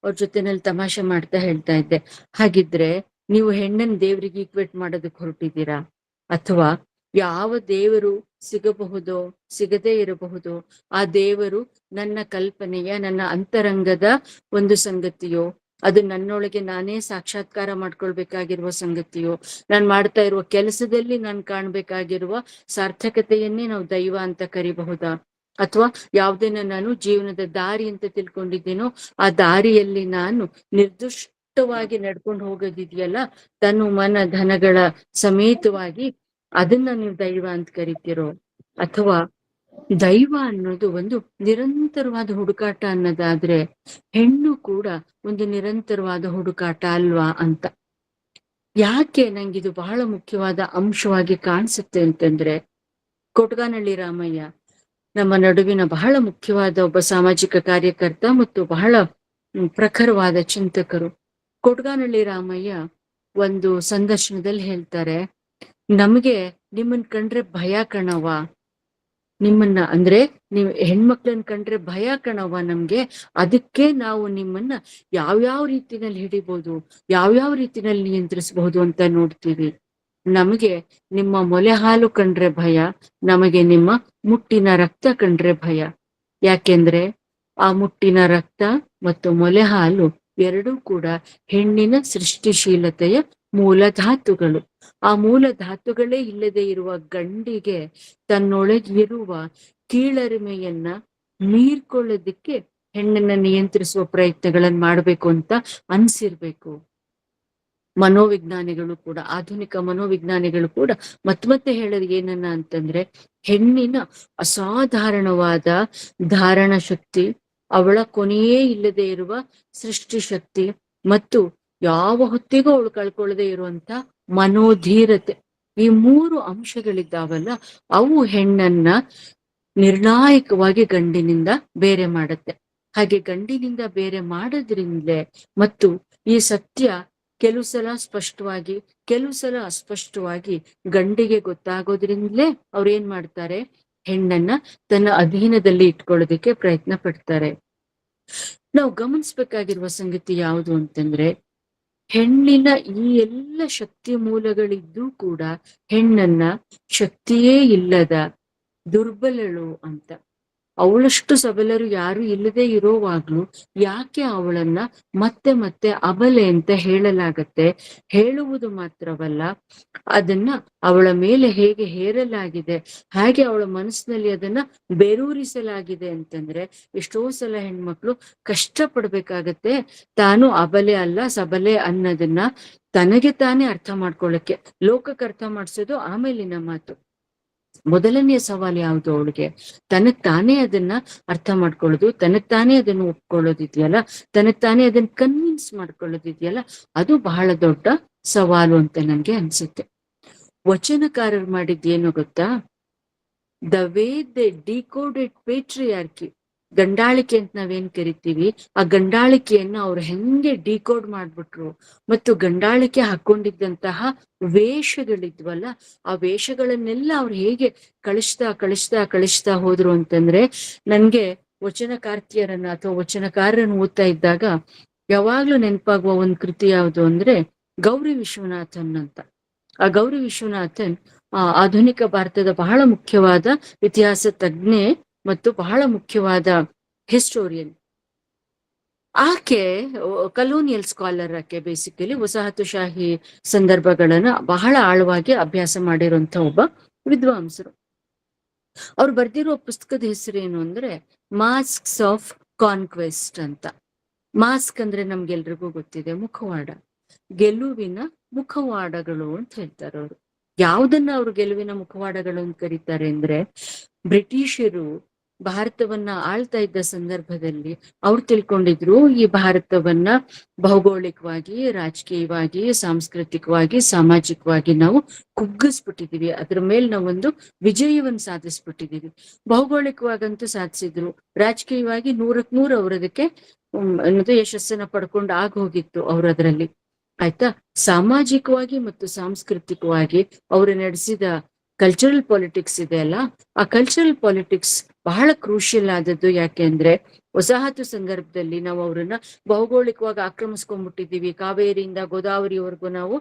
ಅವ್ರ ಜೊತೆನಲ್ಲಿ ತಮಾಷೆ ಮಾಡ್ತಾ ಹೇಳ್ತಾ ಇದ್ದೆ, ಹಾಗಿದ್ರೆ ನೀವು ಹೆಣ್ಣನ್ ದೇವರಿಗೆ ಈಕ್ವೇಟ್ ಮಾಡೋದಕ್ಕೆ ಹೊರಟಿದ್ದೀರಾ? ಅಥವಾ ಯಾವ ದೇವರು ಸಿಗಬಹುದೋ ಸಿಗದೇ ಇರಬಹುದು, ಆ ದೇವರು ನನ್ನ ಕಲ್ಪನೆಯ, ನನ್ನ ಅಂತರಂಗದ ಒಂದು ಸಂಗತಿಯೋ, ಅದು ನನ್ನೊಳಗೆ ನಾನೇ ಸಾಕ್ಷಾತ್ಕಾರ ಮಾಡ್ಕೊಳ್ಬೇಕಾಗಿರುವ ಸಂಗತಿಯೋ, ನಾನು ಮಾಡ್ತಾ ಇರುವ ಕೆಲಸದಲ್ಲಿ ನಾನು ಕಾಣ್ಬೇಕಾಗಿರುವ ಸಾರ್ಥಕತೆಯನ್ನೇ ನಾವು ದೈವ ಅಂತ ಕರಿಬಹುದಾ? ಅಥವಾ ಯಾವುದನ್ನ ನಾನು ಜೀವನದ ದಾರಿ ಅಂತ ತಿಳ್ಕೊಂಡಿದ್ದೀನೋ ಆ ದಾರಿಯಲ್ಲಿ ನಾನು ನಿರ್ದಿಷ್ಟವಾಗಿ ನಡ್ಕೊಂಡು ಹೋಗೋದಿದೆಯಲ್ಲ, ತನು ಮನ ಧನಗಳ ಸಮೇತವಾಗಿ, ಅದನ್ನ ನೀವು ದೈವ ಅಂತ ಕರಿತೀರೋ? ಅಥವಾ ದೈವ ಅನ್ನೋದು ಒಂದು ನಿರಂತರವಾದ ಹುಡುಕಾಟ ಅನ್ನೋದಾದ್ರೆ, ಹೆಣ್ಣು ಕೂಡ ಒಂದು ನಿರಂತರವಾದ ಹುಡುಕಾಟ ಅಲ್ವಾ ಅಂತ. ಯಾಕೆ ನಂಗಿದು ಬಹಳ ಮುಖ್ಯವಾದ ಅಂಶವಾಗಿ ಕಾಣಿಸುತ್ತೆ ಅಂತಂದ್ರೆ, ಕೊಟ್ಗಾನಹಳ್ಳಿ ರಾಮಯ್ಯ ನಮ್ಮ ನಡುವಿನ ಬಹಳ ಮುಖ್ಯವಾದ ಒಬ್ಬ ಸಾಮಾಜಿಕ ಕಾರ್ಯಕರ್ತ ಮತ್ತು ಬಹಳ ಪ್ರಖರವಾದ ಚಿಂತಕರು. ಕೊಟ್ಗಾನಹಳ್ಳಿ ರಾಮಯ್ಯ ಒಂದು ಸಂದರ್ಶನದಲ್ಲಿ ಹೇಳ್ತಾರೆ, ನಮಗೆ ನಿಮ್ಮನ್ ಕಂಡ್ರೆ ಭಯ ಕಣವ, ನಿಮ್ಮನ್ನ ಅಂದ್ರೆ ನೀವು ಹೆಣ್ಮಕ್ಳನ್ನ ಕಂಡ್ರೆ ಭಯ ಕಣವ್ವ ನಮ್ಗೆ, ಅದಕ್ಕೆ ನಾವು ನಿಮ್ಮನ್ನ ಯಾವ್ಯಾವ ರೀತಿನಲ್ಲಿ ಹಿಡಿಬಹುದು, ಯಾವ್ಯಾವ ರೀತಿನಲ್ಲಿ ನಿಯಂತ್ರಿಸಬಹುದು ಅಂತ ನೋಡ್ತೀವಿ. ನಮಗೆ ನಿಮ್ಮ ಮೊಲೆ ಹಾಲು ಕಂಡ್ರೆ ಭಯ, ನಮಗೆ ನಿಮ್ಮ ಮುಟ್ಟಿನ ರಕ್ತ ಕಂಡ್ರೆ ಭಯ. ಯಾಕೆಂದ್ರೆ ಆ ಮುಟ್ಟಿನ ರಕ್ತ ಮತ್ತು ಮೊಲೆ ಹಾಲು ಎರಡೂ ಕೂಡ ಹೆಣ್ಣಿನ ಸೃಷ್ಟಿಶೀಲತೆಯ ಮೂಲ ಧಾತುಗಳು. ಆ ಮೂಲ ಧಾತುಗಳೇ ಇಲ್ಲದೆ ಇರುವ ಗಂಡಿಗೆ ತನ್ನೊಳಗಿರುವ ಕೀಳರಿಮೆಯನ್ನ ಮೀರ್ಕೊಳ್ಳೋದಿಕ್ಕೆ ಹೆಣ್ಣನ್ನ ನಿಯಂತ್ರಿಸುವ ಪ್ರಯತ್ನಗಳನ್ನ ಮಾಡ್ಬೇಕು ಅಂತ ಅನ್ಸಿರ್ಬೇಕು. ಮನೋವಿಜ್ಞಾನಿಗಳು ಕೂಡ, ಆಧುನಿಕ ಮನೋವಿಜ್ಞಾನಿಗಳು ಕೂಡ ಮತ್ತೆ ಹೇಳೋದು ಏನನ್ನ ಅಂತಂದ್ರೆ, ಹೆಣ್ಣಿನ ಅಸಾಧಾರಣವಾದ ಧಾರಣ ಶಕ್ತಿ, ಅವಳ ಕೊನೆಯೇ ಇಲ್ಲದೆ ಇರುವ ಸೃಷ್ಟಿ ಶಕ್ತಿ, ಮತ್ತು ಯಾವ ಹೊತ್ತಿಗೂ ಅವಳು ಕಳ್ಕೊಳ್ಳದೆ ಇರುವಂತ ಮನೋಧೀರತೆ, ಈ 3 ಅಂಶಗಳಿದ್ದಾವಲ್ಲ, ಅವು ಹೆಣ್ಣನ್ನ ನಿರ್ಣಾಯಕವಾಗಿ ಗಂಡಿನಿಂದ ಬೇರೆ ಮಾಡುತ್ತೆ. ಹಾಗೆ ಗಂಡಿನಿಂದ ಬೇರೆ ಮಾಡೋದ್ರಿಂದಲೇ, ಮತ್ತು ಈ ಸತ್ಯ ಕೆಲವು ಸಲ ಸ್ಪಷ್ಟವಾಗಿ ಕೆಲವು ಸಲ ಅಸ್ಪಷ್ಟವಾಗಿ ಗಂಡಿಗೆ ಗೊತ್ತಾಗೋದ್ರಿಂದಲೇ ಅವ್ರೇನ್ ಮಾಡ್ತಾರೆ, ಹೆಣ್ಣನ್ನ ತನ್ನ ಅಧೀನದಲ್ಲಿ ಇಟ್ಕೊಳ್ಳೋದಕ್ಕೆ ಪ್ರಯತ್ನ ಪಡ್ತಾರೆ. ನಾವು ಗಮನಿಸ್ಬೇಕಾಗಿರುವ ಸಂಗತಿ ಯಾವುದು ಅಂತಂದ್ರೆ, ಹೆಣ್ಣಿನ ಈ ಎಲ್ಲ ಶಕ್ತಿ ಮೂಲಗಳಿದ್ದು ಕೂಡ ಹೆಣ್ಣನ್ನ ಶಕ್ತಿಯೇ ಇಲ್ಲದ ದುರ್ಬಲಳು ಅಂತ, ಅವಳಷ್ಟು ಸಬಲರು ಯಾರು ಇಲ್ಲದೆ ಇರೋವಾಗ್ಲೂ ಯಾಕೆ ಅವಳನ್ನ ಮತ್ತೆ ಮತ್ತೆ ಅಬಲೆ ಅಂತ ಹೇಳಲಾಗತ್ತೆ? ಹೇಳುವುದು ಮಾತ್ರವಲ್ಲ, ಅದನ್ನ ಅವಳ ಮೇಲೆ ಹೇಗೆ ಹೇರಲಾಗಿದೆ, ಹಾಗೆ ಅವಳ ಮನಸ್ಸಿನಲ್ಲಿ ಅದನ್ನ ಬೆರೂರಿಸಲಾಗಿದೆ ಅಂತಂದ್ರೆ, ಎಷ್ಟೋ ಸಲ ಹೆಣ್ಮಕ್ಳು ಕಷ್ಟ ಪಡ್ಬೇಕಾಗತ್ತೆ ತಾನು ಅಬಲೆ ಅಲ್ಲ ಸಬಲೆ ಅನ್ನೋದನ್ನ ತನಗೆ ತಾನೇ ಅರ್ಥ ಮಾಡ್ಕೊಳ್ಳಕ್ಕೆ. ಲೋಕಕ್ಕೆ ಅರ್ಥ ಮಾಡ್ಸೋದು ಆಮೇಲಿನ ಮಾತು. ಮೊದಲನೆಯ ಸವಾಲು ಯಾವುದು ಅವಳಿಗೆ? ತನಗ್ ತಾನೇ ಅದನ್ನ ಅರ್ಥ ಮಾಡ್ಕೊಳ್ಳೋದು, ತನಗ್ ತಾನೇ ಅದನ್ನು ಒಪ್ಕೊಳ್ಳೋದಿದೆಯಲ್ಲ, ತನಗ್ ತಾನೇ ಅದನ್ನ ಕನ್ವಿನ್ಸ್ ಮಾಡ್ಕೊಳ್ಳೋದಿದೆಯಲ್ಲ, ಅದು ಬಹಳ ದೊಡ್ಡ ಸವಾಲು ಅಂತ ನನ್ಗೆ ಅನ್ಸುತ್ತೆ. ವಚನಕಾರರು ಮಾಡಿದ್ದೇನು ಗೊತ್ತಾ? ದ ವೇ ದೇ ಡಿಕೋಡೆಡ್ ಪೇಟ್ರಿಯಾರ್ಕಿ, ಗಂಡಾಳಿಕೆ ಅಂತ ನಾವೇನ್ ಕರಿತೀವಿ, ಆ ಗಂಡಾಳಿಕೆಯನ್ನ ಅವ್ರು ಹೆಂಗೆ ಡಿಕೋಡ್ ಮಾಡ್ಬಿಟ್ರು, ಮತ್ತು ಗಂಡಾಳಿಕೆ ಹಾಕೊಂಡಿದ್ದಂತಹ ವೇಷಗಳಿದ್ವಲ್ಲ, ಆ ವೇಷಗಳನ್ನೆಲ್ಲ ಅವ್ರು ಹೇಗೆ ಕಳಿಸ್ತಾ ಹೋದ್ರು ಅಂತಂದ್ರೆ, ನನ್ಗೆ ವಚನಕಾರ್ತಿಯರನ್ನ ಅಥವಾ ವಚನಕಾರರನ್ನು ಓದ್ತಾ ಇದ್ದಾಗ ಯಾವಾಗ್ಲೂ ನೆನಪಾಗುವ ಒಂದು ಕೃತಿ ಯಾವುದು ಅಂದ್ರೆ ಗೌರಿ ವಿಶ್ವನಾಥನ್ ಅಂತ. ಆ ಗೌರಿ ವಿಶ್ವನಾಥನ್ ಆಧುನಿಕ ಭಾರತದ ಬಹಳ ಮುಖ್ಯವಾದ ಇತಿಹಾಸ ತಜ್ಞೆ ಮತ್ತು ಬಹಳ ಮುಖ್ಯವಾದ ಹಿಸ್ಟೋರಿಯನ್. ಆಕೆ ಕಲೋನಿಯಲ್ ಸ್ಕಾಲರ್. ಆಕೆ ಬೇಸಿಕಲಿ ವಸಾಹತುಶಾಹಿ ಸಂದರ್ಭಗಳನ್ನ ಬಹಳ ಆಳವಾಗಿ ಅಭ್ಯಾಸ ಮಾಡಿರುವಂತ ಒಬ್ಬ ವಿದ್ವಾಂಸರು. ಅವ್ರು ಬರ್ದಿರೋ ಪುಸ್ತಕದ ಹೆಸರೇನು ಅಂದ್ರೆ ಮಾಸ್ಕ್ಸ್ ಆಫ್ ಕಾನ್ಕ್ವೆಸ್ಟ್ ಅಂತ. ಮಾಸ್ಕ್ ಅಂದ್ರೆ ನಮ್ಗೆಲ್ರಿಗೂ ಗೊತ್ತಿದೆ, ಮುಖವಾಡ. ಗೆಲುವಿನ ಮುಖವಾಡಗಳು ಅಂತ ಹೇಳ್ತಾರೆ ಅವರು. ಯಾವ್ದನ್ನ ಅವ್ರು ಗೆಲುವಿನ ಮುಖವಾಡಗಳು ಅಂತ ಕರೀತಾರೆ ಅಂದ್ರೆ, ಬ್ರಿಟಿಷರು ಭಾರತವನ್ನ ಆಳ್ತಾ ಇದ್ದ ಸಂದರ್ಭದಲ್ಲಿ ಅವ್ರು ತಿಳ್ಕೊಂಡಿದ್ರು, ಈ ಭಾರತವನ್ನ ಭೌಗೋಳಿಕವಾಗಿ, ರಾಜಕೀಯವಾಗಿ, ಸಾಂಸ್ಕೃತಿಕವಾಗಿ, ಸಾಮಾಜಿಕವಾಗಿ ನಾವು ಕುಗ್ಗಿಸ್ಬಿಟ್ಟಿದೀವಿ. ಅದ್ರ ಮೇಲೆ ನಾವೊಂದು ವಿಜಯವನ್ನ ಸಾಧಿಸ್ಬಿಟ್ಟಿದೀವಿ. ಭೌಗೋಳಿಕವಾಗಂತೂ ಸಾಧಿಸಿದ್ರು, ರಾಜಕೀಯವಾಗಿ 100ಕ್ಕೆ 100 ಅವ್ರದಕ್ಕೆ ಅನ್ನೋದು ಯಶಸ್ಸನ್ನ ಪಡ್ಕೊಂಡು ಹೋಗಿತ್ತು ಅವ್ರದ್ರಲ್ಲಿ. ಆಯ್ತಾ? ಸಾಮಾಜಿಕವಾಗಿ ಮತ್ತು ಸಾಂಸ್ಕೃತಿಕವಾಗಿ ಅವರು ನಡೆಸಿದ ಕಲ್ಚರಲ್ ಪಾಲಿಟಿಕ್ಸ್ ಇದೆ ಅಲ್ಲ, ಆ ಕಲ್ಚರಲ್ ಪಾಲಿಟಿಕ್ಸ್ ಬಹಳ ಕ್ರೂಷಿಯಲ್ ಆದದ್ದು. ಯಾಕೆ ಅಂದ್ರೆ, ವಸಾಹತು ಸಂದರ್ಭದಲ್ಲಿ ನಾವು ಅವ್ರನ್ನ ಭೌಗೋಳಿಕವಾಗಿ ಆಕ್ರಮಿಸ್ಕೊಂಡ್ಬಿಟ್ಟಿದ್ದೀವಿ. ಕಾವೇರಿಯಿಂದ ಗೋದಾವರಿವರೆಗೂ ನಾವು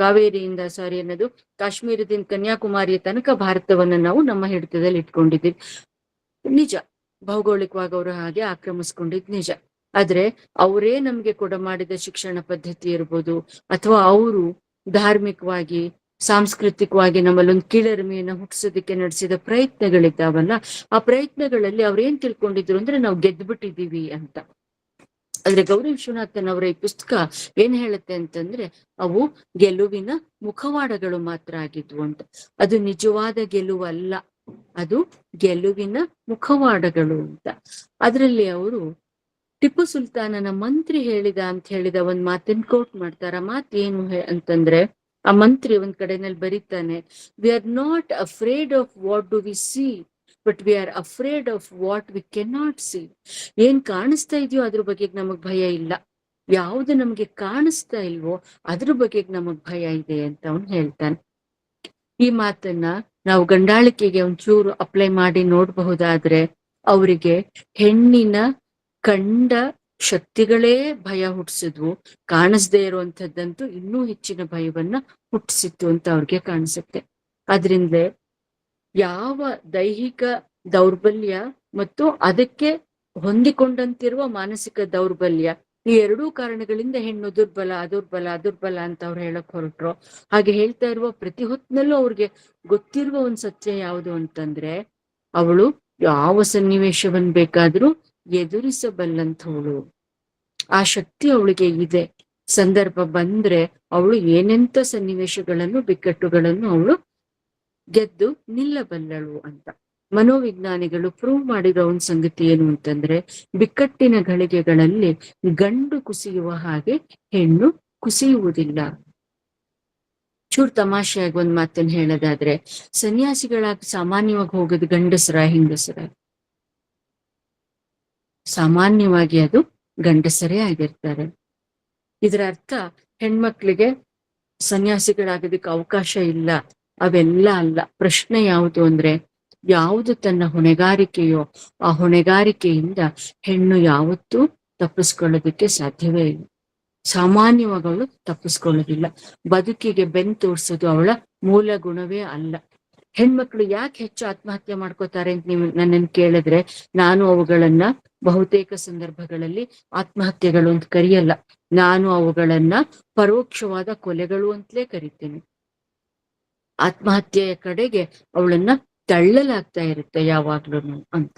ಕಾವೇರಿಯಿಂದ ಅನ್ನೋದು ಕಾಶ್ಮೀರದಿಂದ ಕನ್ಯಾಕುಮಾರಿಯ ತನಕ ಭಾರತವನ್ನ ನಾವು ನಮ್ಮ ಹಿಡಿತದಲ್ಲಿ ಇಟ್ಕೊಂಡಿದ್ದೀವಿ. ನಿಜ, ಭೌಗೋಳಿಕವಾಗಿ ಅವರು ಹಾಗೆ ಆಕ್ರಮಿಸ್ಕೊಂಡಿದ್ ನಿಜ. ಆದ್ರೆ ಅವರೇ ನಮ್ಗೆ ಮಾಡಿದ ಶಿಕ್ಷಣ ಪದ್ಧತಿ ಇರ್ಬೋದು, ಅಥವಾ ಅವರು ಧಾರ್ಮಿಕವಾಗಿ ಸಾಂಸ್ಕೃತಿಕವಾಗಿ ನಮ್ಮಲ್ಲೊಂದು ಕೀಳರಿಮೆಯನ್ನ ಹುಟ್ಟಿಸೋದಕ್ಕೆ ನಡೆಸಿದ ಪ್ರಯತ್ನಗಳಿದ್ದಾವಲ್ಲ, ಆ ಪ್ರಯತ್ನಗಳಲ್ಲಿ ಅವ್ರೇನ್ ತಿಳ್ಕೊಂಡಿದ್ರು ಅಂದ್ರೆ ನಾವು ಗೆದ್ಬಿಟ್ಟಿದೀವಿ ಅಂತ. ಆದ್ರೆ ಗೌರಿ ವಿಶ್ವನಾಥನ್ ಅವರ ಈ ಪುಸ್ತಕ ಏನ್ ಹೇಳುತ್ತೆ ಅಂತಂದ್ರೆ, ಅವು ಗೆಲುವಿನ ಮುಖವಾಡಗಳು ಮಾತ್ರ ಆಗಿದ್ವು ಅಂತ. ಅದು ನಿಜವಾದ ಗೆಲುವಲ್ಲ, ಅದು ಗೆಲುವಿನ ಮುಖವಾಡಗಳು ಅಂತ. ಅದರಲ್ಲಿ ಅವರು ಟಿಪ್ಪು ಸುಲ್ತಾನನ ಮಂತ್ರಿ ಹೇಳಿದ ಒಂದ್ ಮಾತನ್ನ ಕೋಟ್ ಮಾಡ್ತಾರ. ಮಾತ್ ಏನು ಅಂತಂದ್ರೆ, ಆ ಮಂತ್ರಿ ಒಂದ್ ಕಡೆನಲ್ಲಿ ಬರೀತಾನೆ, we are not afraid of what do we see, but we are afraid of what we can not see. ಏನ್ ಕಾಣಿಸ್ತಾ ಇದೆಯೋ ಅದ್ರ ಬಗ್ಗೆ ನಮಗ್ ಭಯ ಇಲ್ಲ, ಯಾವ್ದು ನಮ್ಗೆ ಕಾಣಿಸ್ತಾ ಇಲ್ವೋ ಅದ್ರ ಬಗ್ಗೆ ನಮಗ್ ಭಯ ಇದೆ ಅಂತ ಅವ್ನು ಹೇಳ್ತಾನೆ. ಈ ಮಾತನ್ನ ನಾವು ಗಂಡಾಳಿಕೆಗೆ ಒಂಚೂರು ಅಪ್ಲೈ ಮಾಡಿ ನೋಡಬಹುದಾದ್ರೆ ಅವರಿಗೆ ಹೆಣ್ಣಿನ ಕಂಡ ಶಕ್ತಿಗಳೇ ಭಯ ಹುಟ್ಟಿಸಿದ್ವು, ಕಾಣಿಸ್ದೇ ಇರುವಂತದ್ದಂತೂ ಇನ್ನೂ ಹೆಚ್ಚಿನ ಭಯವನ್ನ ಹುಟ್ಟಿಸಿತ್ತು ಅಂತ ಅವ್ರಿಗೆ ಕಾಣಿಸುತ್ತೆ. ಆದ್ರಿಂದಲೇ ಯಾವ ದೈಹಿಕ ದೌರ್ಬಲ್ಯ ಮತ್ತು ಅದಕ್ಕೆ ಹೊಂದಿಕೊಂಡಂತಿರುವ ಮಾನಸಿಕ ದೌರ್ಬಲ್ಯ, ಈ ಎರಡೂ ಕಾರಣಗಳಿಂದ ಹೆಣ್ಣು ದುರ್ಬಲ ಅದುರ್ಬಲ ಅಂತ ಅವ್ರು ಹೇಳಕ್ ಹೊರಟ್ರು. ಹಾಗೆ ಹೇಳ್ತಾ ಇರುವ ಪ್ರತಿ ಹೊತ್ತಿನಲ್ಲೂ ಅವ್ರಿಗೆ ಗೊತ್ತಿರುವ ಒಂದ್ ಸತ್ಯ ಯಾವುದು ಅಂತಂದ್ರೆ, ಅವಳು ಯಾವ ಸನ್ನಿವೇಶವನ್ನ ಬೇಕಾದ್ರೂ ಎದುರಿಸಬಲ್ಲಂಥವಳು. ಆ ಶಕ್ತಿ ಅವಳಿಗೆ ಇದೆ. ಸಂದರ್ಭ ಬಂದ್ರೆ ಅವಳು ಏನೆಂತ ಸನ್ನಿವೇಶಗಳನ್ನು ಬಿಕ್ಕಟ್ಟುಗಳನ್ನು ಅವಳು ಗೆದ್ದು ನಿಲ್ಲಬಲ್ಲಳು ಅಂತ. ಮನೋವಿಜ್ಞಾನಿಗಳು ಪ್ರೂವ್ ಮಾಡಿರೋ ಒಂದ್ ಸಂಗತಿ ಏನು ಅಂತಂದ್ರೆ, ಬಿಕ್ಕಟ್ಟಿನ ಘಳಿಗೆಗಳಲ್ಲಿ ಗಂಡು ಕುಸಿಯುವ ಹಾಗೆ ಹೆಣ್ಣು ಕುಸಿಯುವುದಿಲ್ಲ. ಚೂರ್ ತಮಾಷೆಯಾಗಿ ಒಂದ್ ಮಾತನ್ನ ಹೇಳೋದಾದ್ರೆ, ಸನ್ಯಾಸಿಗಳಾಗಿ ಸಾಮಾನ್ಯವಾಗಿ ಹೋಗೋದು ಗಂಡಸರ ಹೆಂಗಸರ? ಸಾಮಾನ್ಯವಾಗಿ ಅದು ಗಂಡಸರೇ ಆಗಿರ್ತಾರೆ. ಇದರ ಅರ್ಥ ಹೆಣ್ಮಕ್ಳಿಗೆ ಸನ್ಯಾಸಿಗಳಾಗೋದಕ್ಕೆ ಅವಕಾಶ ಇಲ್ಲ, ಅವೆಲ್ಲ ಅಲ್ಲ. ಪ್ರಶ್ನೆ ಯಾವುದು ಅಂದ್ರೆ, ಯಾವುದು ತನ್ನ ಹೊಣೆಗಾರಿಕೆಯೋ ಆ ಹೊಣೆಗಾರಿಕೆಯಿಂದ ಹೆಣ್ಣು ಯಾವತ್ತೂ ತಪ್ಪಿಸ್ಕೊಳ್ಳೋದಕ್ಕೆ ಸಾಧ್ಯವೇ ಇಲ್ಲ. ಸಾಮಾನ್ಯವಾಗಿ ಅವಳು ತಪ್ಪಿಸ್ಕೊಳ್ಳೋದಿಲ್ಲ. ಬದುಕಿಗೆ ಬೆನ್ನು ತೋರ್ಸೋದು ಅವಳ ಮೂಲ ಗುಣವೇ ಅಲ್ಲ. ಹೆಣ್ಮಕ್ಳು ಯಾಕೆ ಹೆಚ್ಚು ಆತ್ಮಹತ್ಯೆ ಮಾಡ್ಕೋತಾರೆ ಅಂತ ನೀವು ನನ್ನನ್ನು ಕೇಳಿದ್ರೆ, ನಾನು ಅವುಗಳನ್ನ ಬಹುತೇಕ ಸಂದರ್ಭಗಳಲ್ಲಿ ಆತ್ಮಹತ್ಯೆಗಳು ಅಂತ ಕರೆಯಲ್ಲ, ನಾನು ಅವುಗಳನ್ನ ಪರೋಕ್ಷವಾದ ಕೊಲೆಗಳು ಅಂತಲೇ ಕರಿತೀನಿ. ಆತ್ಮಹತ್ಯೆಯ ಕಡೆಗೆ ಅವಳನ್ನ ತಳ್ಳಲಾಗ್ತಾ ಇರುತ್ತೆ ಯಾವಾಗ್ಲೂ ಅಂತ.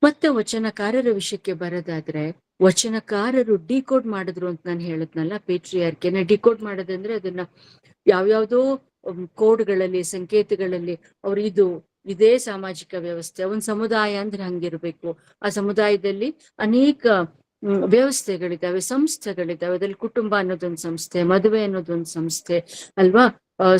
ಮತ್ತೆ ವಚನಕಾರರ ವಿಷಯಕ್ಕೆ ಬರೋದಾದ್ರೆ, ವಚನಕಾರರು ಡಿಕೋಡ್ ಮಾಡಿದ್ರು ಅಂತ ನಾನು ಹೇಳಿದ್ನಲ್ಲ, ಪೇಟ್ರಿಯಾರ್ಕಿನ ಡಿಕೋಡ್ ಮಾಡೋದಂದ್ರೆ ಅದನ್ನ ಯಾವ್ಯಾವ್ದೋ ಕೋಡ್ಗಳಲ್ಲಿ ಸಂಕೇತಗಳಲ್ಲಿ ಅವ್ರು ಇದೇ ಸಾಮಾಜಿಕ ವ್ಯವಸ್ಥೆ, ಒಂದ್ ಸಮುದಾಯ ಅಂದ್ರೆ ಹಂಗಿರ್ಬೇಕು, ಆ ಸಮುದಾಯದಲ್ಲಿ ಅನೇಕ ವ್ಯವಸ್ಥೆಗಳಿದ್ದಾವೆ, ಸಂಸ್ಥೆಗಳಿದ್ದಾವೆ. ಅದ್ರಲ್ಲಿ ಕುಟುಂಬ ಅನ್ನೋದೊಂದು ಸಂಸ್ಥೆ, ಮದುವೆ ಅನ್ನೋದೊಂದು ಸಂಸ್ಥೆ ಅಲ್ವಾ,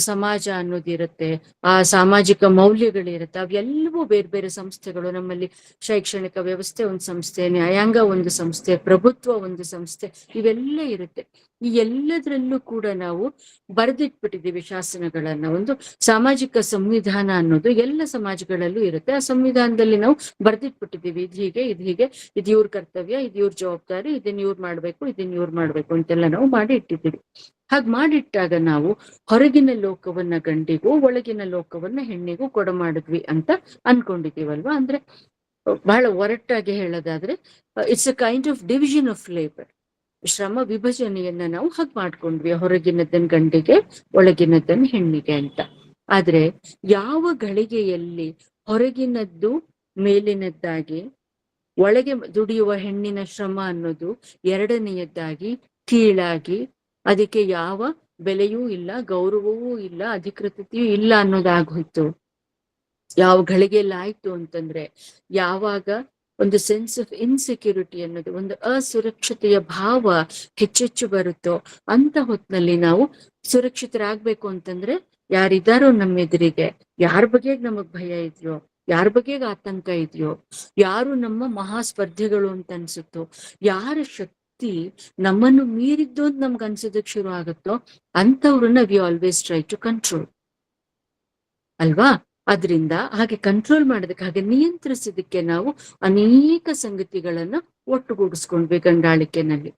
ಸಮಾಜ ಅನ್ನೋದಿರುತ್ತೆ, ಆ ಸಾಮಾಜಿಕ ಮೌಲ್ಯಗಳಿರುತ್ತೆ. ಅವೆಲ್ಲವೂ ಬೇರೆ ಬೇರೆ ಸಂಸ್ಥೆಗಳು. ನಮ್ಮಲ್ಲಿ ಶೈಕ್ಷಣಿಕ ವ್ಯವಸ್ಥೆ ಒಂದು ಸಂಸ್ಥೆ, ನ್ಯಾಯಾಂಗ ಒಂದು ಸಂಸ್ಥೆ, ಪ್ರಭುತ್ವ ಒಂದು ಸಂಸ್ಥೆ, ಇವೆಲ್ಲ ಇರುತ್ತೆ. ಈ ಎಲ್ಲದರಲ್ಲೂ ಕೂಡ ನಾವು ಬರೆದಿಟ್ಬಿಟ್ಟಿದ್ದೀವಿ ಶಾಸನಗಳನ್ನ. ಒಂದು ಸಾಮಾಜಿಕ ಸಂವಿಧಾನ ಅನ್ನೋದು ಎಲ್ಲ ಸಮಾಜಗಳಲ್ಲೂ ಇರುತ್ತೆ. ಆ ಸಂವಿಧಾನದಲ್ಲಿ ನಾವು ಬರೆದಿಟ್ಬಿಟ್ಟಿದ್ದೀವಿ, ಇದು ಹೀಗೆ, ಇದು ಇವ್ರ ಕರ್ತವ್ಯ, ಇದು ಇವ್ರ ಜವಾಬ್ದಾರಿ, ಇದನ್ನ ಇವ್ರು ಮಾಡ್ಬೇಕು ಅಂತೆಲ್ಲ ನಾವು ಮಾಡಿ ಇಟ್ಟಿದ್ದೀವಿ. ಹಾಗೆ ಮಾಡಿಟ್ಟಾಗ ನಾವು ಹೊರಗಿನ ಲೋಕವನ್ನ ಗಂಡಿಗೂ ಒಳಗಿನ ಲೋಕವನ್ನ ಹೆಣ್ಣಿಗೂ ಕೊಡಮಾಡಿದ್ವಿ ಅಂತ ಅನ್ಕೊಂಡಿದೀವಲ್ವಾ. ಅಂದ್ರೆ ಬಹಳ ಒರಟಾಗಿ ಹೇಳೋದಾದ್ರೆ, it's a kind of division of labour. ಶ್ರಮ ವಿಭಜನೆಯನ್ನ ನಾವು ಹಾಗೆ ಮಾಡ್ಕೊಂಡ್ವಿ, ಹೊರಗಿನದನ್ ಗಂಡಿಗೆ ಒಳಗಿನದನ್ ಹೆಣ್ಣಿಗೆ ಅಂತ. ಆದ್ರೆ ಯಾವ ಗಳಿಗೆಯಲ್ಲಿ ಹೊರಗಿನದ್ದು ಮೇಲಿನದ್ದಾಗಿ, ಒಳಗೆ ದುಡಿಯುವ ಹೆಣ್ಣಿನ ಶ್ರಮ ಅನ್ನೋದು ಎರಡನೆಯದ್ದಾಗಿ ಕೀಳಾಗಿ, ಅದಕ್ಕೆ ಯಾವ ಬೆಲೆಯೂ ಇಲ್ಲ, ಗೌರವವೂ ಇಲ್ಲ, ಅಧಿಕೃತತೆಯೂ ಇಲ್ಲ ಅನ್ನೋದಾಗೋಯ್ತು, ಯಾವ ಗಳಿಗೆಯಲ್ಲಿ ಆಯ್ತು ಅಂತಂದ್ರೆ, ಯಾವಾಗ ಒಂದು ಸೆನ್ಸ್ ಆಫ್ ಇನ್ಸೆಕ್ಯೂರಿಟಿ ಅನ್ನೋದು, ಒಂದು ಅಸುರಕ್ಷತೆಯ ಭಾವ ಹೆಚ್ಚೆಚ್ಚು ಬರುತ್ತೋ ಅಂತ ಹೊತ್ನಲ್ಲಿ ನಾವು ಸುರಕ್ಷಿತರಾಗ್ಬೇಕು ಅಂತಂದ್ರೆ, ಯಾರಿದ್ದಾರೋ ನಮ್ಮ ಎದುರಿಗೆ, ಯಾರ ಬಗ್ಗೆ ನಮಗ್ ಭಯ ಇದೆಯೋ, ಯಾರ ಬಗ್ಗೆ ಆತಂಕ ಇದೆಯೋ, ಯಾರು ನಮ್ಮ ಮಹಾಸ್ಪರ್ಧೆಗಳು ಅಂತ ಅನ್ಸುತ್ತೋ, ಯಾರ ಶಕ್ತಿ ನಮ್ಮನ್ನು ಮೀರಿದ್ದು ಅಂತ ನಮ್ಗೆ ಅನ್ಸೋದಕ್ ಶುರು ಆಗುತ್ತೋ ಅಂತವ್ರನ್ನ we always try to control ಅಲ್ವಾ. ಅದರಿಂದ ಹಾಗೆ ಕಂಟ್ರೋಲ್ ಮಾಡೋದಕ್ಕೆ, ಹಾಗೆ ನಿಯಂತ್ರಿಸೋದಕ್ಕೆ ನಾವು ಅನೇಕ ಸಂಗತಿಗಳನ್ನ ಒಟ್ಟುಗೂಡಿಸ್ಕೊಂಡ್ವಿ ಗಂಡಾಳಿಕೆನಲ್ಲಿ.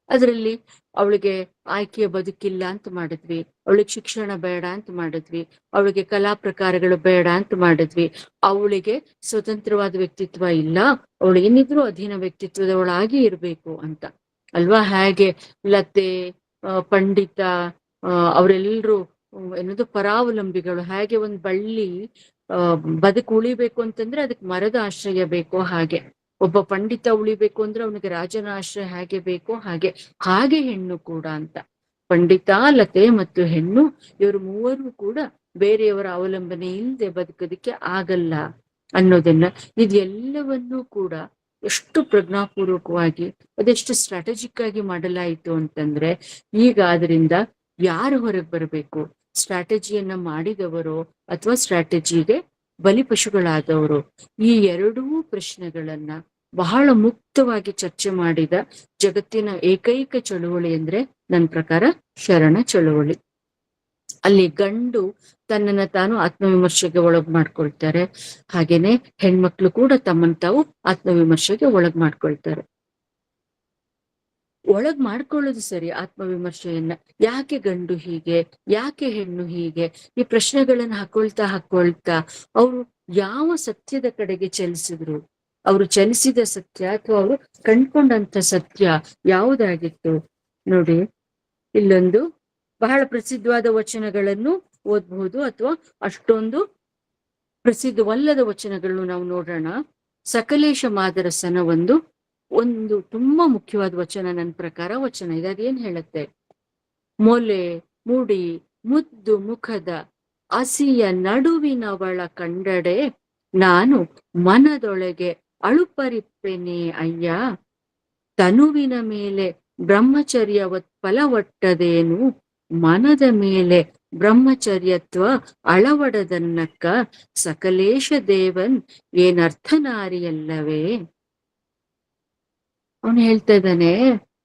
ಅದರಲ್ಲಿ ಅವಳಿಗೆ ಆಯ್ಕೆಯ ಬದುಕಿಲ್ಲ ಅಂತ ಮಾಡಿದ್ವಿ, ಅವಳಿಗೆ ಶಿಕ್ಷಣ ಬೇಡ ಅಂತ ಮಾಡಿದ್ವಿ, ಅವಳಿಗೆ ಕಲಾ ಪ್ರಕಾರಗಳು ಬೇಡ ಅಂತ ಮಾಡಿದ್ವಿ, ಅವಳಿಗೆ ಸ್ವತಂತ್ರವಾದ ವ್ಯಕ್ತಿತ್ವ ಇಲ್ಲ, ಅವಳು ಏನಿದ್ರು ಅಧೀನ ವ್ಯಕ್ತಿತ್ವದವಳಾಗಿ ಇರ್ಬೇಕು ಅಂತ ಅಲ್ವಾ. ಹಾಗೆ ಲತೆ, ಪಂಡಿತ, ಅವರೆಲ್ಲರೂ ಏನದು ಪರಾವಲಂಬಿಗಳು. ಹಾಗೆ ಒಂದ್ ಬಳ್ಳಿ ಬದುಕು ಉಳಿಬೇಕು ಅಂತಂದ್ರೆ ಅದಕ್ಕೆ ಮರದ ಆಶ್ರಯ ಬೇಕೋ ಹಾಗೆ, ಒಬ್ಬ ಪಂಡಿತ ಉಳಿಬೇಕು ಅಂದ್ರೆ ಅವನಿಗೆ ರಾಜನ ಆಶ್ರಯ ಹೇಗೆ ಬೇಕೋ ಹಾಗೆ ಹೆಣ್ಣು ಕೂಡ ಅಂತ. ಪಂಡಿತ, ಲತೆ ಮತ್ತು ಹೆಣ್ಣು, ಇವರು ಮೂವರು ಕೂಡ ಬೇರೆಯವರ ಅವಲಂಬನೆ ಇಲ್ಲದೆ ಬದುಕೋದಿಕ್ಕೆ ಆಗಲ್ಲ ಅನ್ನೋದನ್ನ, ಇದೆಲ್ಲವನ್ನೂ ಕೂಡ ಎಷ್ಟು ಪ್ರಜ್ಞಾಪೂರ್ವಕವಾಗಿ, ಅದೆಷ್ಟು ಸ್ಟ್ರಾಟಜಿಕ್ ಆಗಿ ಮಾಡಲಾಯಿತು ಅಂತಂದ್ರೆ, ಈಗ ಅದರಿಂದ ಯಾರು ಹೊರಗೆ ಬರಬೇಕು, ಸ್ಟ್ರಾಟಜಿಯನ್ನ ಮಾಡಿದವರು ಅಥವಾ ಸ್ಟ್ರಾಟಜಿಗೆ ಬಲಿಪಶುಗಳಾದವರು? ಈ ಎರಡೂ ಪ್ರಶ್ನೆಗಳನ್ನ ಬಹಳ ಮುಕ್ತವಾಗಿ ಚರ್ಚೆ ಮಾಡಿದ ಜಗತ್ತಿನ ಏಕೈಕ ಚಳುವಳಿ ಅಂದ್ರೆ ನನ್ನ ಪ್ರಕಾರ ಶರಣ ಚಳುವಳಿ. ಅಲ್ಲಿ ಗಂಡು ತನ್ನನ್ನ ತಾನು ಆತ್ಮವಿಮರ್ಶೆಗೆ ಒಳಗ್ ಮಾಡ್ಕೊಳ್ತಾರೆ, ಹಾಗೇನೆ ಹೆಣ್ಮಕ್ಳು ಕೂಡ ತಮ್ಮನ್ನ ತಾವು ಆತ್ಮವಿಮರ್ಶೆಗೆ ಒಳಗ್ ಮಾಡ್ಕೊಳ್ತಾರೆ. ಒಳಗ್ ಮಾಡ್ಕೊಳ್ಳೋದು ಸರಿ ಆತ್ಮವಿಮರ್ಶೆಯನ್ನ. ಯಾಕೆ ಗಂಡು ಹೀಗೆ, ಯಾಕೆ ಹೆಣ್ಣು ಹೀಗೆ, ಈ ಪ್ರಶ್ನೆಗಳನ್ನ ಹಾಕೊಳ್ತಾ ಅವರು ಯಾವ ಸತ್ಯದ ಕಡೆಗೆ ಚಲಿಸಿದ್ರು, ಅವರು ಚಲಿಸಿದ ಸತ್ಯ ಅಥವಾ ಅವರು ಕಂಡ್ಕೊಂಡಂತ ಸತ್ಯ ಯಾವುದಾಗಿತ್ತು ನೋಡಿ. ಇಲ್ಲೊಂದು ಬಹಳ ಪ್ರಸಿದ್ಧವಾದ ವಚನಗಳನ್ನು ಓದ್ಬಹುದು ಅಥವಾ ಅಷ್ಟೊಂದು ಪ್ರಸಿದ್ಧವಲ್ಲದ ವಚನಗಳನ್ನು ನಾವು ನೋಡೋಣ. ಸಕಲೇಶ ಮಾದರಸನ ಒಂದು ತುಂಬಾ ಮುಖ್ಯವಾದ ವಚನ, ನನ್ನ ಪ್ರಕಾರ ವಚನ ಇದೆ. ಅದೇನ್ ಹೇಳುತ್ತೆ? ಮೊಲೆ ಮುಡಿ ಮುದ್ದು ಮುಖದ ಹಸಿಯ ನಡುವಿನವಳ ಕಂಡಡೆ ನಾನು ಮನದೊಳಗೆ ಅಳುಪರಿಪ್ಪೆನೆ ಅಯ್ಯ, ತನುವಿನ ಮೇಲೆ ಬ್ರಹ್ಮಚರ್ಯ ಫಲವಟ್ಟದೇನು, ಮನದ ಮೇಲೆ ಬ್ರಹ್ಮಚರ್ಯತ್ವ ಅಳವಡದನ್ನಕ್ಕ, ಸಕಲೇಶ ದೇವನ್ ಏನರ್ಥನಾರಿಯಲ್ಲವೇ. ಅವನು ಹೇಳ್ತಾ ಇದ್ದಾನೆ,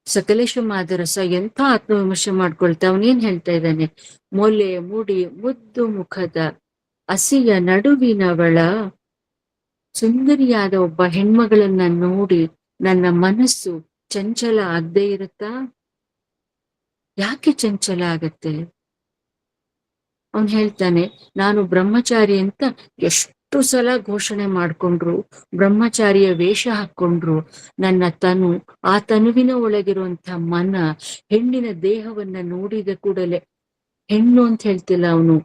ಸಕಲೇಶ ಮಾದರಸ ಎಂಥ ಆತ್ಮವಿಮರ್ಶೆ ಮಾಡ್ಕೊಳ್ತಾ ಅವನೇನ್ ಹೇಳ್ತಾ ಇದ್ದಾನೆ? ಮೊಲೆ ಮುಡಿ ಮುದ್ದು ಮುಖದ ಹಸಿಯ ನಡುವಿನವಳ, ಸುಂದರಿಯಾದ ಒಬ್ಬ ಹೆಣ್ಮಗಳನ್ನ ನೋಡಿ ನನ್ನ ಮನಸ್ಸು ಚಂಚಲ ಆಗದೆ ಇರುತ್ತಾ? ಯಾಕೆ ಚಂಚಲ ಆಗತ್ತೆ? ಅವನ್ ಹೇಳ್ತಾನೆ, ನಾನು ಬ್ರಹ್ಮಚಾರಿ ಅಂತ ಎಷ್ಟು ಸಲ ಘೋಷಣೆ ಮಾಡ್ಕೊಂಡ್ರು, ಬ್ರಹ್ಮಚಾರಿಯ ವೇಷ ಹಾಕೊಂಡ್ರು, ನನ್ನ ತನು, ಆ ತನುವಿನ ಒಳಗಿರುವಂತ ಮನ, ಹೆಣ್ಣಿನ ದೇಹವನ್ನ ನೋಡಿದ ಕೂಡಲೇ, ಹೆಣ್ಣು ಅಂತ ಹೇಳ್ತಿಲ್ಲ ಅವನು,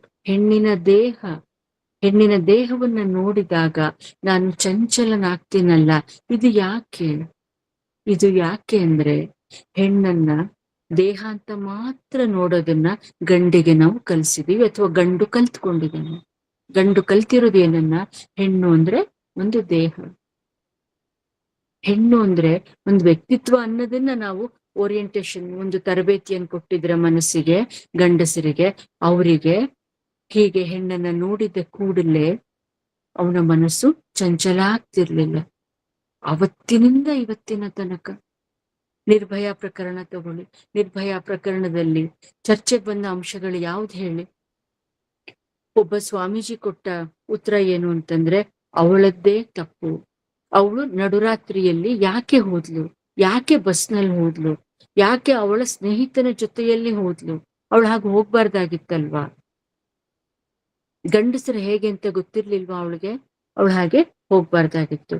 ಹೆಣ್ಣಿನ ದೇಹವನ್ನ ನೋಡಿದಾಗ ನಾನು ಚಂಚಲನಾಗ್ತೀನಲ್ಲ. ಇದು ಯಾಕೆ ಅಂದ್ರೆ ಹೆಣ್ಣನ್ನ ದೇಹ ಅಂತ ಮಾತ್ರ ನೋಡೋದನ್ನ ಗಂಡಿಗೆ ನಾವು ಕಲ್ಸಿದೀವಿ, ಅಥವಾ ಗಂಡು ಕಲ್ತ್ಕೊಂಡಿದ್ದಾನೆ. ಗಂಡು ಕಲ್ತಿರೋದು ಏನನ್ನ? ಹೆಣ್ಣು ಅಂದ್ರೆ ಒಂದು ದೇಹ, ಹೆಣ್ಣು ಅಂದ್ರೆ ಒಂದು ವ್ಯಕ್ತಿತ್ವ ಅನ್ನೋದನ್ನ ನಾವು ಓರಿಯಂಟೇಶನ್, ಒಂದು ತರಬೇತಿಯನ್ನು ಕೊಟ್ಟಿದ್ರೆ ಮನಸ್ಸಿಗೆ, ಗಂಡಸರಿಗೆ, ಅವರಿಗೆ ಹೀಗೆ ಹೆಣ್ಣನ್ನ ನೋಡಿದ ಕೂಡಲೇ ಅವನ ಮನಸ್ಸು ಚಂಚಲ ಆಗ್ತಿರ್ಲಿಲ್ಲ. ಅವತ್ತಿನಿಂದ ಇವತ್ತಿನ ತನಕ. ನಿರ್ಭಯ ಪ್ರಕರಣ ತಗೊಳ್ಳಿ, ನಿರ್ಭಯ ಪ್ರಕರಣದಲ್ಲಿ ಚರ್ಚೆಗೆ ಬಂದ ಅಂಶಗಳು ಯಾವ್ದು ಹೇಳಿ? ಒಬ್ಬ ಸ್ವಾಮೀಜಿ ಕೊಟ್ಟ ಉತ್ತರ ಏನು ಅಂತಂದ್ರೆ, ಅವಳದ್ದೇ ತಪ್ಪು, ಅವಳು ನಡುರಾತ್ರಿಯಲ್ಲಿ ಯಾಕೆ ಹೋದ್ಲು, ಯಾಕೆ ಬಸ್ನಲ್ಲಿ ಹೋದ್ಲು, ಯಾಕೆ ಅವಳ ಸ್ನೇಹಿತನ ಜೊತೆಯಲ್ಲಿ ಹೋದ್ಲು, ಅವಳು ಹಾಗೆ ಹೋಗ್ಬಾರ್ದಾಗಿತ್ತಲ್ವಾ? ಗಂಡಸರು ಹೇಗೆ ಅಂತ ಗೊತ್ತಿರ್ಲಿಲ್ವಾ ಅವಳಿಗೆ? ಅವಳು ಹಾಗೆ ಹೋಗ್ಬಾರ್ದಾಗಿತ್ತು.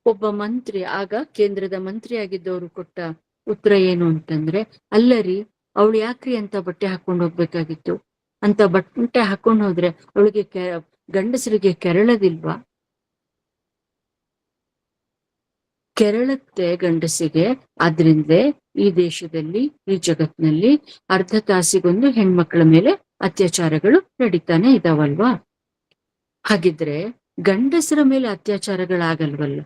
ಒಬ್ಬ ಮಂತ್ರಿ, ಆಗ ಕೇಂದ್ರದ ಮಂತ್ರಿ ಆಗಿದ್ದವರು ಕೊಟ್ಟ ಉತ್ತರ ಏನು ಅಂತಂದ್ರೆ, ಅಲ್ಲರಿ ಅವಳು ಯಾಕ್ರಿ ಅಂತ ಬಟ್ಟೆ ಹಾಕೊಂಡು ಹೋಗ್ಬೇಕಾಗಿತ್ತು, ಅಂತ ಬಟ್ಟೆ ಹಾಕೊಂಡು ಹೋದ್ರೆ ಅವಳಿಗೆ ಗಂಡಸರಿಗೆ ಕೆರಳದಿಲ್ವಾ? ಕೆರಳತ್ತೆ ಗಂಡಸಿಗೆ. ಆದ್ರಿಂದಲೇ ಈ ದೇಶದಲ್ಲಿ, ಈ ಜಗತ್ನಲ್ಲಿ ಅರ್ಧ ತಾಸಿಗೊಂದು ಹೆಣ್ಮಕ್ಳ ಮೇಲೆ ಅತ್ಯಾಚಾರಗಳು ನಡೀತಾನೆ ಇದಾವಲ್ವಾ? ಹಾಗಿದ್ರೆ ಗಂಡಸರ ಮೇಲೆ ಅತ್ಯಾಚಾರಗಳಾಗಲ್ವಲ್ಲ?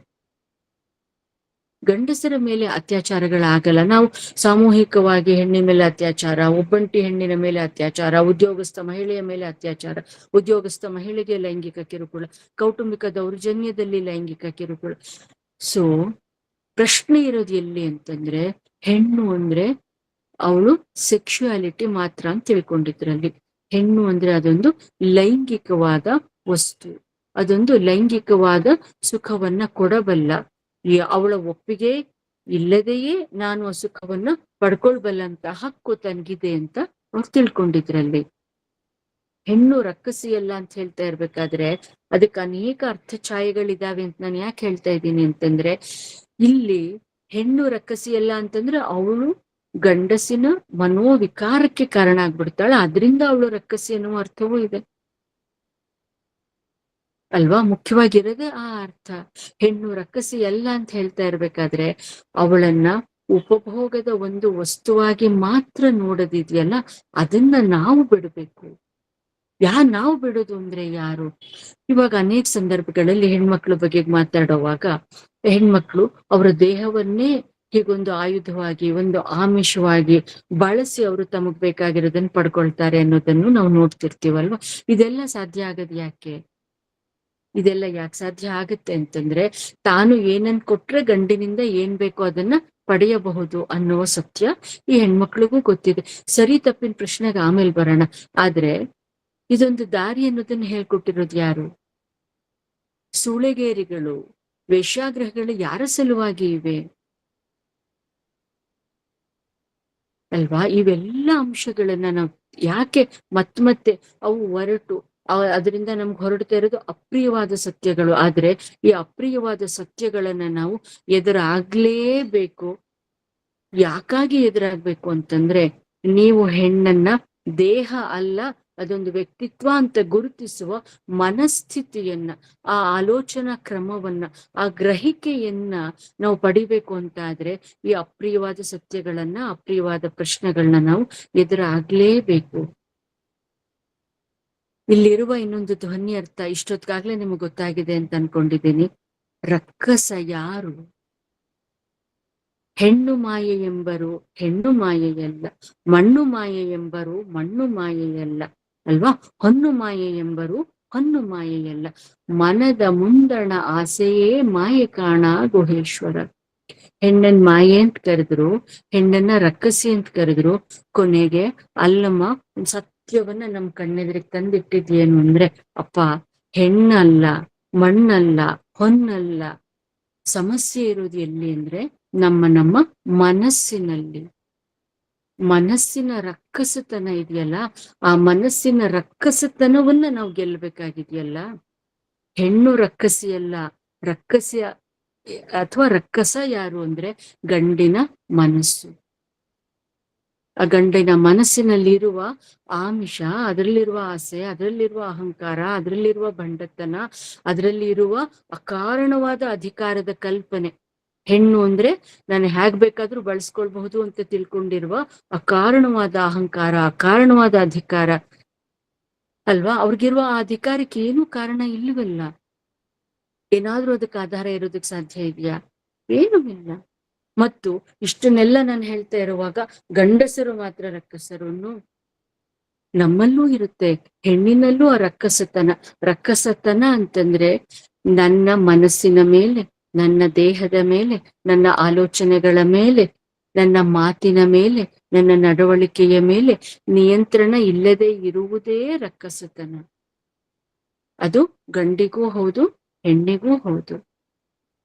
ಗಂಡಸರ ಮೇಲೆ ಅತ್ಯಾಚಾರಗಳಾಗಲ್ಲ. ನಾವು ಸಾಮೂಹಿಕವಾಗಿ ಹೆಣ್ಣಿನ ಮೇಲೆ ಅತ್ಯಾಚಾರ, ಒಬ್ಬಂಟಿ ಹೆಣ್ಣಿನ ಮೇಲೆ ಅತ್ಯಾಚಾರ, ಉದ್ಯೋಗಸ್ಥ ಮಹಿಳೆಯ ಮೇಲೆ ಅತ್ಯಾಚಾರ, ಉದ್ಯೋಗಸ್ಥ ಮಹಿಳೆಗೆ ಲೈಂಗಿಕ ಕಿರುಕುಳ, ಕೌಟುಂಬಿಕ ದೌರ್ಜನ್ಯದಲ್ಲಿ ಲೈಂಗಿಕ ಕಿರುಕುಳ. ಸೊ ಪ್ರಶ್ನೆ ಇರೋದು ಎಲ್ಲಿ ಅಂತಂದ್ರೆ, ಹೆಣ್ಣು ಅಂದ್ರೆ ಅವಳು ಸೆಕ್ಸುಯಾಲಿಟಿ ಮಾತ್ರ ಅಂತ ತಿಳ್ಕೊಂಡಿದ್ರಲ್ಲಿ. ಹೆಣ್ಣು ಅಂದ್ರೆ ಅದೊಂದು ಲೈಂಗಿಕವಾದ ವಸ್ತು, ಅದೊಂದು ಲೈಂಗಿಕವಾದ ಸುಖವನ್ನ ಕೊಡಬಲ್ಲ, ಅವಳ ಒಪ್ಪಿಗೆ ಇಲ್ಲದೆಯೇ ನಾನು ಆ ಸುಖವನ್ನ ಪಡ್ಕೊಳ್ಬಲ್ಲಂತ ಹಕ್ಕು ತನಗಿದೆ ಅಂತ ಅವ್ರು ತಿಳ್ಕೊಂಡಿದ್ರಲ್ಲಿ. ಹೆಣ್ಣು ರಕ್ಕಸಿಯಲ್ಲ ಅಂತ ಹೇಳ್ತಾ ಇರ್ಬೇಕಾದ್ರೆ ಅದಕ್ಕೆ ಅನೇಕ ಅರ್ಥ ಛಾಯೆಗಳಿದಾವೆ ಅಂತ ನಾನು ಯಾಕೆ ಹೇಳ್ತಾ ಇದ್ದೀನಿ ಅಂತಂದ್ರೆ, ಇಲ್ಲಿ ಹೆಣ್ಣು ರಕ್ಕಸಿಯಲ್ಲ ಅಂತಂದ್ರೆ ಅವಳು ಗಂಡಸಿನ ಮನೋವಿಕಾರಕ್ಕೆ ಕಾರಣ ಆಗ್ಬಿಡ್ತಾಳೆ, ಅದರಿಂದ ಅವಳು ರಕ್ಕಸಿ ಅನ್ನುವ ಅರ್ಥವೂ ಇದೆ ಅಲ್ವಾ? ಮುಖ್ಯವಾಗಿರೋದೇ ಆ ಅರ್ಥ. ಹೆಣ್ಣು ರಕ್ಕಸಿ ಅಲ್ಲ ಅಂತ ಹೇಳ್ತಾ ಇರ್ಬೇಕಾದ್ರೆ ಅವಳನ್ನ ಉಪಭೋಗದ ಒಂದು ವಸ್ತುವಾಗಿ ಮಾತ್ರ ನೋಡೋದಿದೆಯಲ್ಲ, ಅದನ್ನ ನಾವು ಬಿಡಬೇಕು. ನಾವು ಬಿಡೋದು ಅಂದ್ರೆ ಯಾರು? ಇವಾಗ ಅನೇಕ ಸಂದರ್ಭಗಳಲ್ಲಿ ಹೆಣ್ಮಕ್ಳ ಬಗ್ಗೆ ಮಾತಾಡುವಾಗ ಹೆಣ್ಮಕ್ಳು ಅವರ ದೇಹವನ್ನೇ ಹೀಗೊಂದು ಆಯುಧವಾಗಿ, ಒಂದು ಆಮಿಷವಾಗಿ ಬಳಸಿ ಅವರು ತಮಗ್ ಬೇಕಾಗಿರೋದನ್ನ ಪಡ್ಕೊಳ್ತಾರೆ ಅನ್ನೋದನ್ನು ನಾವು ನೋಡ್ತಿರ್ತೀವಲ್ವಾ? ಇದೆಲ್ಲ ಸಾಧ್ಯ ಆಗದ್ ಯಾಕೆ? ಇದೆಲ್ಲ ಯಾಕೆ ಸಾಧ್ಯ ಆಗುತ್ತೆ ಅಂತಂದ್ರೆ, ತಾನು ಏನನ್ ಕೊಟ್ರೆ ಗಂಡಿನಿಂದ ಏನ್ ಬೇಕೋ ಅದನ್ನ ಪಡೆಯಬಹುದು ಅನ್ನುವ ಸತ್ಯ ಈ ಹೆಣ್ಮಕ್ಳಿಗೂ ಗೊತ್ತಿದೆ. ಸರಿ ತಪ್ಪಿನ ಪ್ರಶ್ನೆಗೆ ಆಮೇಲೆ ಬರೋಣ. ಆದ್ರೆ ಇದೊಂದು ದಾರಿ ಅನ್ನೋದನ್ನ ಹೇಳ್ಕೊಟ್ಟಿರೋದು ಯಾರು? ಸೂಳೆಗೇರಿಗಳು, ವೇಶ್ಯಾಗ್ರಹಗಳು ಯಾರ ಸಲುವಾಗಿ ಇವೆ ಅಲ್ವಾ? ಇವೆಲ್ಲ ಅಂಶಗಳನ್ನ ನಾವು ಯಾಕೆ ಮತ್ತೆ ಅವು ಹೊರಟು ಅದರಿಂದ ನಮ್ಗೆ ಹೊರಡ್ತಾ ಇರೋದು ಅಪ್ರಿಯವಾದ ಸತ್ಯಗಳು. ಆದ್ರೆ ಈ ಅಪ್ರಿಯವಾದ ಸತ್ಯಗಳನ್ನ ನಾವು ಎದುರಾಗ್ಲೇಬೇಕು. ಯಾಕಾಗಿ ಎದುರಾಗ್ಬೇಕು ಅಂತಂದ್ರೆ, ನೀವು ಹೆಣ್ಣನ್ನ ದೇಹ ಅಲ್ಲ, ಅದೊಂದು ವ್ಯಕ್ತಿತ್ವ ಅಂತ ಗುರುತಿಸುವ ಮನಸ್ಥಿತಿಯನ್ನ, ಆ ಆಲೋಚನಾ ಕ್ರಮವನ್ನ, ಆ ಗ್ರಹಿಕೆಯನ್ನ ನಾವು ಪಡಿಬೇಕು ಅಂತ ಆದ್ರೆ ಈ ಅಪ್ರಿಯವಾದ ಸತ್ಯಗಳನ್ನ, ಅಪ್ರಿಯವಾದ ಪ್ರಶ್ನೆಗಳನ್ನ ನಾವು ಎದುರಾಗ್ಲೇಬೇಕು. ಇಲ್ಲಿರುವ ಇನ್ನೊಂದು ಧ್ವನಿ ಅರ್ಥ ಇಷ್ಟೊತ್ತಿಗಾಗ್ಲೇ ನಿಮಗೆ ಗೊತ್ತಾಗಿದೆ ಅಂತ ಅನ್ಕೊಂಡಿದ್ದೀನಿ. ರಕ್ಕಸ ಯಾರು? ಹೆಣ್ಣು ಮಾಯೆ ಎಂಬರು ಹೆಣ್ಣು ಮಾಯೆಯಲ್ಲ, ಮಣ್ಣು ಮಾಯೆ ಎಂಬರು ಮಣ್ಣು ಮಾಯೆಯಲ್ಲ ಅಲ್ವಾ? ಹೊನ್ನು ಮಾಯೆ ಎಂಬರು ಹೊನ್ನು ಮಾಯೆಯಲ್ಲ. ಮನದ ಮುಂದಣ ಆಸೆಯೇ ಮಾಯೆ ಕಾಣ ಗುಹೇಶ್ವರ. ಹೆಣ್ಣನ್ ಮಾಯೆ ಅಂತ ಕರೆದ್ರು, ಹೆಣ್ಣನ್ನ ರಕ್ಕಸಿ ಅಂತ ಕರೆದ್ರು. ಕೊನೆಗೆ ಅಲ್ಲಮ್ಮ ಸತ್ಯವನ್ನ ನಮ್ ಕಣ್ಣೆದ್ರಿಗೆ ತಂದಿಟ್ಟಿದ್ಯೇನು ಅಂದ್ರೆ, ಅಪ್ಪ ಹೆಣ್ಣಲ್ಲ, ಮಣ್ಣಲ್ಲ, ಹೊನ್ನಲ್ಲ. ಸಮಸ್ಯೆ ಇರೋದು ಎಲ್ಲಿ ಅಂದ್ರೆ ನಮ್ಮ ಮನಸ್ಸಿನಲ್ಲಿ. ಮನಸ್ಸಿನ ರಕ್ಕಸತನ ಇದೆಯಲ್ಲ, ಆ ಮನಸ್ಸಿನ ರಕ್ಕಸತನವನ್ನ ನಾವು ಗೆಲ್ಲಬೇಕಾಗಿದೆಯಲ್ಲ. ಹೆಣ್ಣು ರಕ್ಕಸಿಯಲ್ಲ, ರಕ್ಕಸಿ ಅಥವಾ ರಕ್ಕಸ ಯಾರು ಅಂದ್ರೆ ಗಂಡಿನ ಮನಸ್ಸು. ಆ ಗಂಡಿನ ಮನಸ್ಸಿನಲ್ಲಿರುವ ಆಮಿಷ, ಅದರಲ್ಲಿರುವ ಆಸೆ, ಅದರಲ್ಲಿರುವ ಅಹಂಕಾರ, ಅದರಲ್ಲಿರುವ ಬಂಡತನ, ಅದರಲ್ಲಿರುವ ಅಕಾರಣವಾದ ಅಧಿಕಾರದ ಕಲ್ಪನೆ. ಹೆಣ್ಣು ಅಂದ್ರೆ ನಾನು ಹೇಗ್ ಬೇಕಾದ್ರೂ ಬಳಸ್ಕೊಳ್ಬಹುದು ಅಂತ ತಿಳ್ಕೊಂಡಿರುವ ಅಕಾರಣವಾದ ಅಹಂಕಾರ, ಅಕಾರಣವಾದ ಅಧಿಕಾರ ಅಲ್ವಾ? ಅವ್ರಿಗಿರುವ ಆ ಅಧಿಕಾರಕ್ಕೆ ಏನೂ ಕಾರಣ ಇಲ್ಲವಲ್ಲ. ಏನಾದ್ರೂ ಅದಕ್ಕೆ ಆಧಾರ ಇರೋದಕ್ಕೆ ಸಾಧ್ಯ ಇದೆಯಾ? ಏನೂ ಇಲ್ಲ. ಮತ್ತು ಇಷ್ಟನ್ನೆಲ್ಲ ನಾನು ಹೇಳ್ತಾ ಇರುವಾಗ ಗಂಡಸರು ಮಾತ್ರ ರಕ್ಕಸರು ನಮ್ಮಲ್ಲೂ ಇರುತ್ತೆ, ಹೆಣ್ಣಿನಲ್ಲೂ ಆ ರಕ್ಕಸತನ ಅಂತಂದ್ರೆ ನನ್ನ ಮನಸ್ಸಿನ ಮೇಲೆ, ನನ್ನ ದೇಹದ ಮೇಲೆ, ನನ್ನ ಆಲೋಚನೆಗಳ ಮೇಲೆ, ನನ್ನ ಮಾತಿನ ಮೇಲೆ, ನನ್ನ ನಡವಳಿಕೆಯ ಮೇಲೆ ನಿಯಂತ್ರಣ ಇಲ್ಲದೆ ಇರುವುದೇ ರಕ್ಕಸತನ. ಅದು ಗಂಡಿಗೂ ಹೌದು, ಹೆಣ್ಣಿಗೂ ಹೌದು.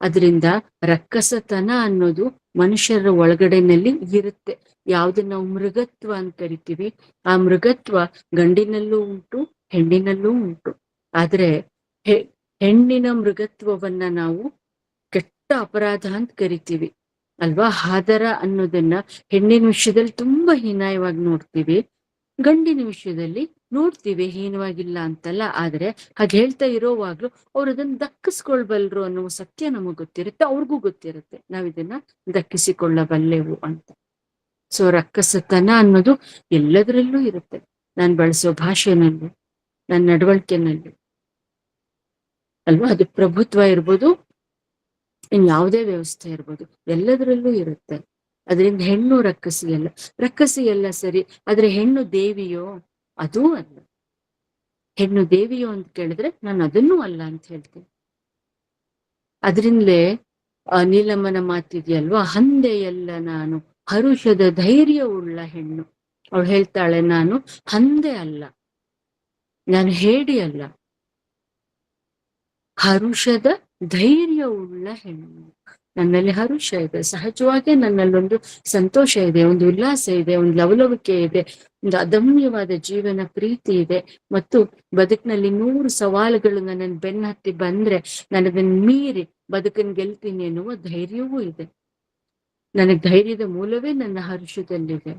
ಅದರಿಂದ ರಕ್ಕಸತನ ಅನ್ನೋದು ಮನುಷ್ಯರ ಒಳಗಡೆನಲ್ಲಿ ಇರುತ್ತೆ. ಯಾವ್ದು ನಾವು ಮೃಗತ್ವ ಅಂತ ಕರಿತೀವಿ, ಆ ಮೃಗತ್ವ ಗಂಡಿನಲ್ಲೂ ಉಂಟು, ಹೆಣ್ಣಿನಲ್ಲೂ ಉಂಟು. ಆದ್ರೆ ಹೆಣ್ಣಿನ ಮೃಗತ್ವವನ್ನ ನಾವು ಕೆಟ್ಟ ಅಪರಾಧ ಅಂತ ಕರಿತೀವಿ ಅಲ್ವಾ? ಹಾದರ ಅನ್ನೋದನ್ನ ಹೆಣ್ಣಿನ ವಿಷಯದಲ್ಲಿ ತುಂಬಾ ಹೀನಾಯವಾಗಿ ನೋಡ್ತೀವಿ, ಗಂಡಿನ ವಿಷಯದಲ್ಲಿ ನೋಡ್ತೀವಿ ಹೀನವಾಗಿಲ್ಲ ಅಂತಲ್ಲ. ಆದ್ರೆ ಹಾಗೆ ಹೇಳ್ತಾ ಇರೋವಾಗ್ಲೂ ಅವ್ರು ಅದನ್ನ ದಕ್ಕಿಸ್ಕೊಳ್ಬಲ್ರು ಅನ್ನೋ ಸತ್ಯ ನಮಗ್ ಗೊತ್ತಿರುತ್ತೆ, ಅವ್ರಿಗೂ ಗೊತ್ತಿರುತ್ತೆ ನಾವಿದನ್ನ ದಕ್ಕಿಸಿಕೊಳ್ಳಬಲ್ಲೆವು ಅಂತ. ಸೊ ರಕ್ಕಸತನ ಅನ್ನೋದು ಎಲ್ಲದರಲ್ಲೂ ಇರುತ್ತೆ. ನಾನು ಬಳಸೋ ಭಾಷೆನಲ್ಲಿ, ನನ್ನ ನಡವಳಿಕೆನಲ್ಲಿ ಅಲ್ವಾ? ಅದು ಪ್ರಭುತ್ವ ಇರ್ಬೋದು, ಇನ್ ಯಾವುದೇ ವ್ಯವಸ್ಥೆ ಇರ್ಬೋದು, ಎಲ್ಲದರಲ್ಲೂ ಇರುತ್ತೆ. ಅದರಿಂದ ಹೆಣ್ಣು ರಕ್ಕಸಿ ಅಲ್ಲ ಸರಿ, ಆದ್ರೆ ಹೆಣ್ಣು ದೇವಿಯೋ? ಅದೂ ಅಲ್ಲ. ಹೆಣ್ಣು ದೇವಿಯೋ ಅಂತ ಕೇಳಿದ್ರೆ ನಾನು ಅದನ್ನೂ ಅಲ್ಲ ಅಂತ ಹೇಳ್ತೀನಿ. ಅದರಿಂದಲೇ ನೀಲಮ್ಮನ ಮಾತಿದೆಯಲ್ವಾ, ಹಂದೆಯಲ್ಲ ನಾನು ಹರುಷದ ಧೈರ್ಯವುಳ್ಳ ಹೆಣ್ಣು. ಅವಳು ಹೇಳ್ತಾಳೆ, ನಾನು ಹಂದೆ ಅಲ್ಲ, ನಾನು ಹೇಡಿ ಅಲ್ಲ, ಹರುಷದ ಧೈರ್ಯವುಳ್ಳ ಹೆಣ್ಣು. ನನ್ನಲ್ಲಿ ಹರುಷ ಇದೆ, ಸಹಜವಾಗಿ ನನ್ನಲ್ಲೊಂದು ಸಂತೋಷ ಇದೆ, ಒಂದು ಉಲ್ಲಾಸ ಇದೆ, ಒಂದು ಲವಲವಿಕೆ ಇದೆ, ಒಂದು ಅದಮ್ಯವಾದ ಜೀವನ ಪ್ರೀತಿ ಇದೆ. ಮತ್ತು ಬದುಕಿನಲ್ಲಿ 100 ಸವಾಲುಗಳು ನನ್ನ ಬೆನ್ನ ಹತ್ತಿ ಬಂದ್ರೆ ನನಗನ್ನ ಮೀರಿ ಬದುಕನ್ನು ಗೆಲ್ತೀನಿ ಎನ್ನುವ ಧೈರ್ಯವೂ ಇದೆ. ನನಗೆ ಧೈರ್ಯದ ಮೂಲವೇ ನನ್ನ ಹರುಷದಲ್ಲಿದೆ.